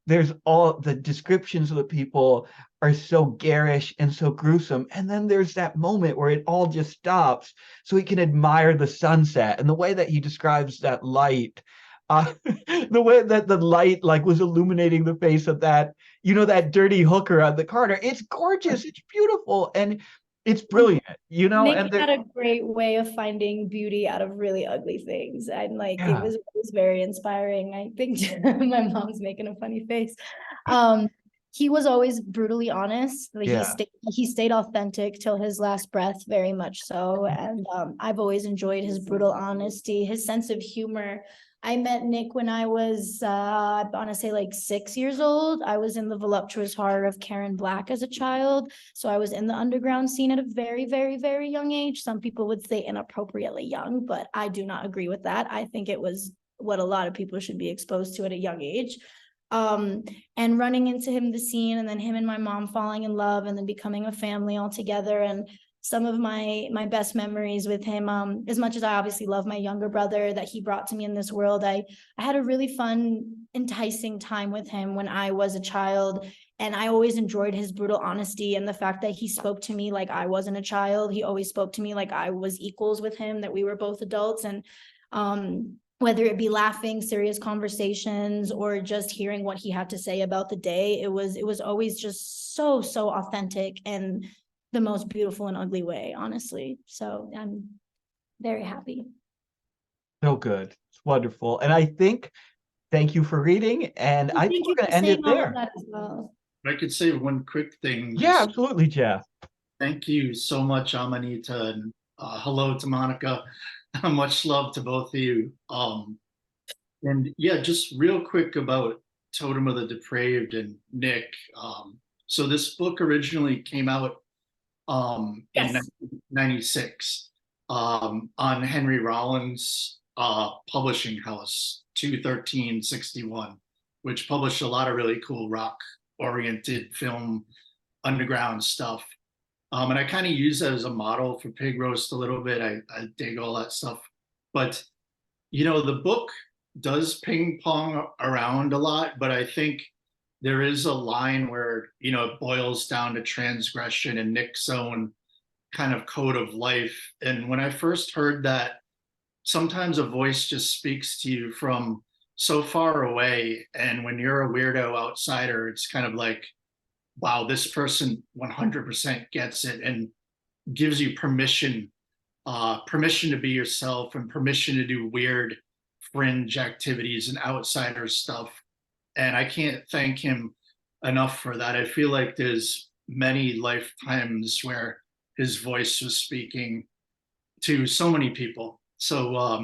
there's all the descriptions of the people are so garish and so gruesome, and then there's that moment where it all just stops so he can admire the sunset, and the way that he describes that light, the way that the light like was illuminating the face of that that dirty hooker on the corner. It's gorgeous, it's beautiful, and it's brilliant, Nick and had a great way of finding beauty out of really ugly things. And like, it was very inspiring. I think my mom's making a funny face. He was always brutally honest. Like he stayed authentic till his last breath, very much so. And I've always enjoyed his brutal honesty, his sense of humor. I met Nick when I was, I want to say like 6 years old. I was in the voluptuous horror of Karen Black as a child. So I was in the underground scene at a very, very, very young age. Some people would say inappropriately young, but I do not agree with that. I think it was what a lot of people should be exposed to at a young age. And running into him, the scene, and then him and my mom falling in love and then becoming a family all together. And some of my best memories with him, as much as I obviously love my younger brother that he brought to me in this world, I had a really fun, enticing time with him when I was a child. And I always enjoyed his brutal honesty and the fact that he spoke to me like I wasn't a child. He always spoke to me like I was equals with him, that we were both adults. And whether it be laughing, serious conversations, or just hearing what he had to say about the day, it was always just so authentic and the most beautiful and ugly way, honestly. So I'm very happy. So good. It's wonderful. And I think, thank you for reading. And I think we're going to end it there. Well. I could say one quick thing. Yeah, absolutely, Jeff. Thank you so much, Amanita, and hello to Monica. Much love to both of you. And yeah, just real quick about Totem of the Depraved and Nick. So this book originally came out in 1996 on Henry Rollins' publishing house, 21361, which published a lot of really cool rock-oriented film, underground stuff. And I kind of use that as a model for Pig Roast a little bit. I dig all that stuff. But, you know, the book does ping pong around a lot, but I think there is a line where, you know, it boils down to transgression and Nick's own kind of code of life. And when I first heard that, sometimes a voice just speaks to you from so far away. And when you're a weirdo outsider, it's kind of like, wow, this person 100% gets it and gives you permission to be yourself and permission to do weird fringe activities and outsider stuff. And I can't thank him enough for that. I feel like there's many lifetimes where his voice was speaking to so many people. So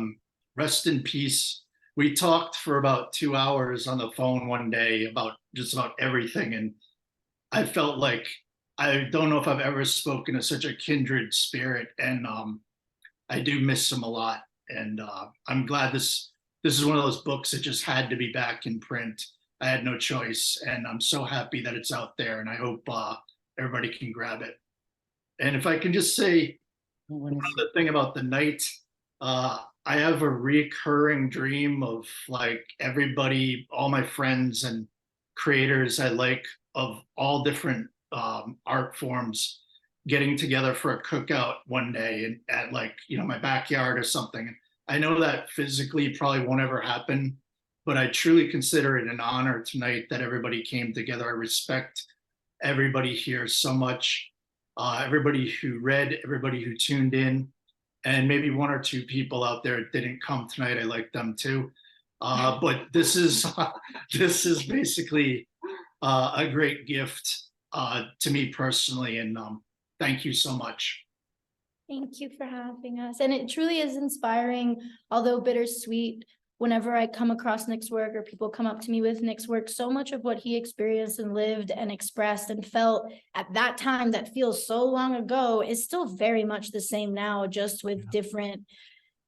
rest in peace. We talked for about 2 hours on the phone one day about just about everything. And I felt like, I don't know if I've ever spoken to such a kindred spirit. And I do miss him a lot. And I'm glad this is one of those books that just had to be back in print. I had no choice, and I'm so happy that it's out there, and I hope everybody can grab it. And if I can just say one other thing about the night, I have a recurring dream of like everybody, all my friends and creators I like of all different art forms getting together for a cookout one day and at like, you know, my backyard or something. I know that physically probably won't ever happen, but I truly consider it an honor tonight that everybody came together. I respect everybody here so much. Everybody who read, everybody who tuned in, and maybe 1 or 2 people out there that didn't come tonight. I like them too. But this is basically a great gift to me personally, and thank you so much. Thank you for having us. And it truly is inspiring, although bittersweet, whenever I come across Nick's work or people come up to me with Nick's work, so much of what he experienced and lived and expressed and felt at that time that feels so long ago is still very much the same now, just with different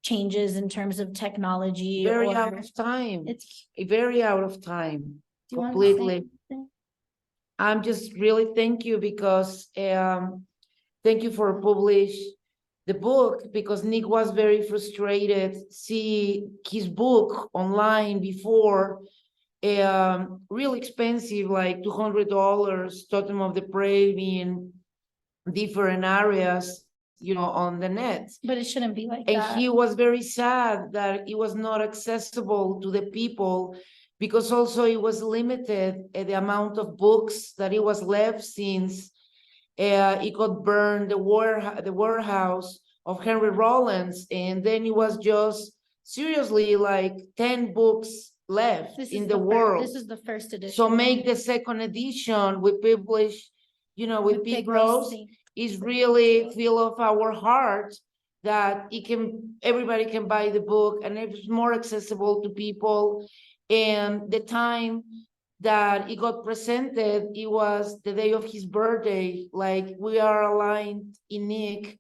changes in terms of technology. Very out of time. It's very out of time. Completely. I'm just really thank you because thank you for publish the book, because Nick was very frustrated see his book online before, real expensive, like $200, Totem of the Depraved in different areas, you know, on the net. But it shouldn't be like and that. And he was very sad that it was not accessible to the people, because also it was limited the amount of books that it was left since it got burned, the warehouse of Henry Rollins, and then it was just seriously like 10 books left in the world. This is the first edition. So make the second edition we publish, you know, with Pig Roast is really feel of our heart, that everybody can buy the book, and it's more accessible to people. And the time that it got presented, it was the day of his birthday. Like, we are aligned in Nick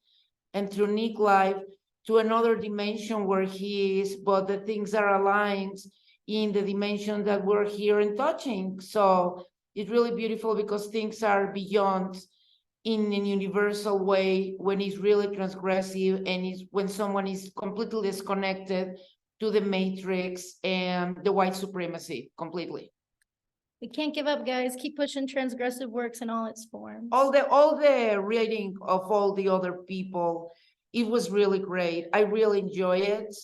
and through Nick Life to another dimension where he is, but the things are aligned in the dimension that we're here and touching. So it's really beautiful because things are beyond in a universal way when it's really transgressive, and is when someone is completely disconnected to the matrix and the white supremacy completely. We can't give up, guys. Keep pushing transgressive works in all its forms. All the reading of all the other people, it was really great. I really enjoy it.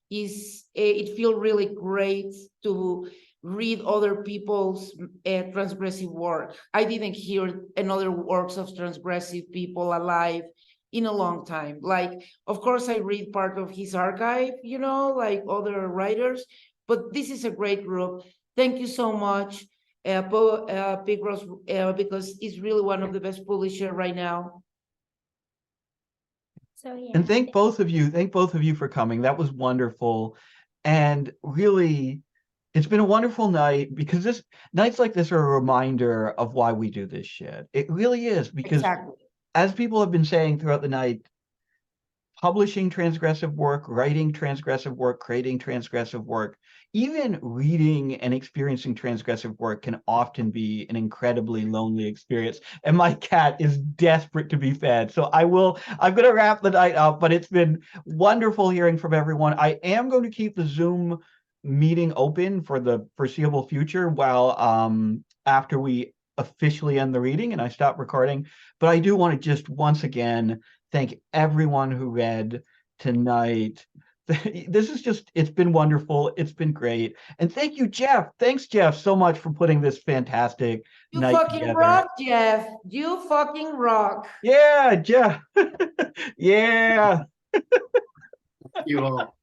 It feels really great to read other people's transgressive work. I didn't hear another works of transgressive people alive in a long time. Like, of course, I read part of his archive, like other writers, but this is a great group. Thank you so much, Picross, because it's really one of the best publishers right now. So yeah. And thank both of you for coming. That was wonderful. And really, it's been a wonderful night, because nights like this are a reminder of why we do this shit. It really is, because as people have been saying throughout the night, publishing transgressive work, writing transgressive work, creating transgressive work, even reading and experiencing transgressive work can often be an incredibly lonely experience. And my cat is desperate to be fed. So I'm going to wrap the night up, but it's been wonderful hearing from everyone. I am going to keep the Zoom meeting open for the foreseeable future while after we officially end the reading and I stop recording. But I do want to just once again thank everyone who read tonight. It's been wonderful. It's been great. And thank you, Jeff. Thanks, Jeff, so much for putting this fantastic night fucking together. rock, Jeff. You fucking rock. Yeah, Jeff. Yeah. You all.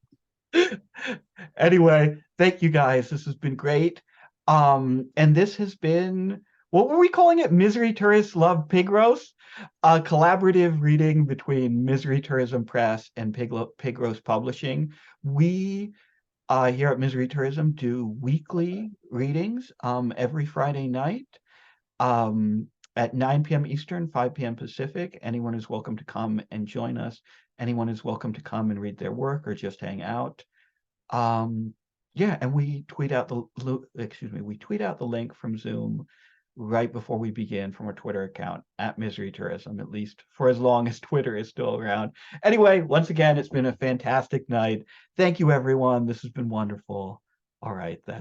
Anyway, thank you guys. This has been great. And this has been, what were we calling it? Misery Tourists Love Pig Roast? A collaborative reading between Misery Tourism Press and Pig Roast Publishing. We here at Misery Tourism do weekly readings every Friday night at 9 p.m. Eastern, 5 p.m. Pacific. Anyone is welcome to come and join us. Anyone is welcome to come and read their work or just hang out. Yeah, and we tweet out the link from Zoom right before we begin from our Twitter account at Misery Tourism, at least for as long as Twitter is still around. Anyway, once again, it's been a fantastic night. Thank you, everyone. This has been wonderful. All right, that's